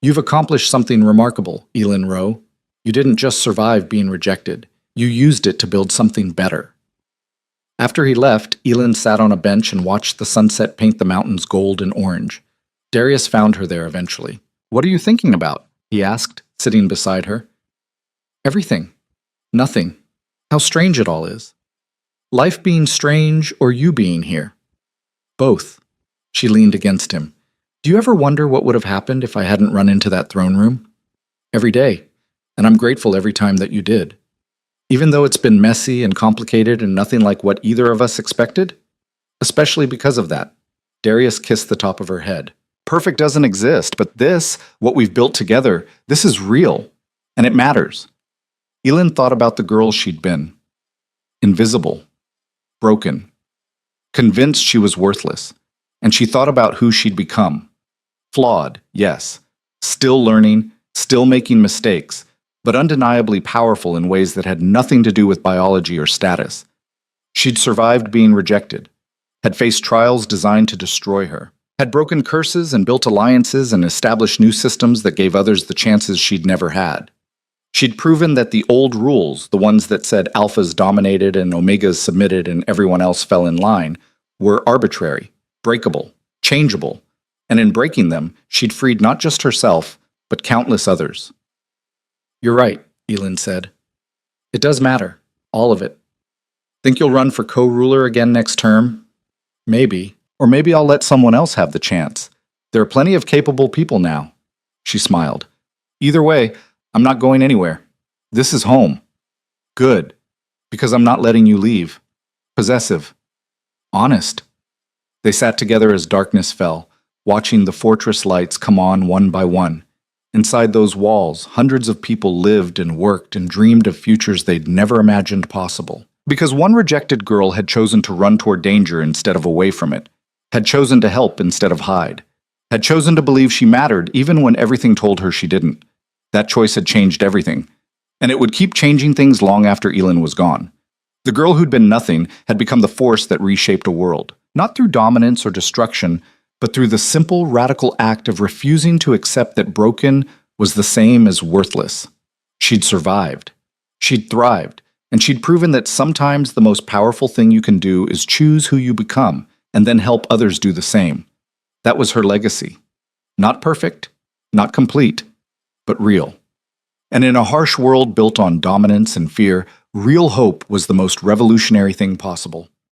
You've accomplished something remarkable, Elin Rowe. You didn't just survive being rejected. You used it to build something better. After he left, Elin sat on a bench and watched the sunset paint the mountains gold and orange. Darius found her there eventually. What are you thinking about? He asked, sitting beside her. Everything. Nothing. How strange it all is. Life being strange or you being here? Both. She leaned against him. Do you ever wonder what would have happened if I hadn't run into that throne room? Every day. And I'm grateful every time that you did. Even though it's been messy and complicated and nothing like what either of us expected? Especially because of that. Darius kissed the top of her head. Perfect doesn't exist, but this, what we've built together, this is real. And it matters. Elin thought about the girl she'd been. Invisible. Broken. Convinced she was worthless. And she thought about who she'd become. Flawed, yes. Still learning, still making mistakes, but undeniably powerful in ways that had nothing to do with biology or status. She'd survived being rejected, had faced trials designed to destroy her, had broken curses and built alliances and established new systems that gave others the chances she'd never had. She'd proven that the old rules, the ones that said alphas dominated and omegas submitted and everyone else fell in line, were arbitrary, breakable, changeable, and in breaking them, she'd freed not just herself, but countless others. You're right, Elin said. It does matter, all of it. Think you'll run for co-ruler again next term? Maybe. Or maybe I'll let someone else have the chance. There are plenty of capable people now. She smiled. Either way, I'm not going anywhere. This is home. Good. Because I'm not letting you leave. Possessive. Honest. They sat together as darkness fell, watching the fortress lights come on one by one. Inside those walls, hundreds of people lived and worked and dreamed of futures they'd never imagined possible. Because one rejected girl had chosen to run toward danger instead of away from it, had chosen to help instead of hide, had chosen to believe she mattered even when everything told her she didn't. That choice had changed everything, and it would keep changing things long after Elin was gone. The girl who'd been nothing had become the force that reshaped a world, not through dominance or destruction, but through the simple, radical act of refusing to accept that broken was the same as worthless. She'd survived. She'd thrived. And she'd proven that sometimes the most powerful thing you can do is choose who you become and then help others do the same. That was her legacy. Not perfect, not complete, but real. And in a harsh world built on dominance and fear, real hope was the most revolutionary thing possible.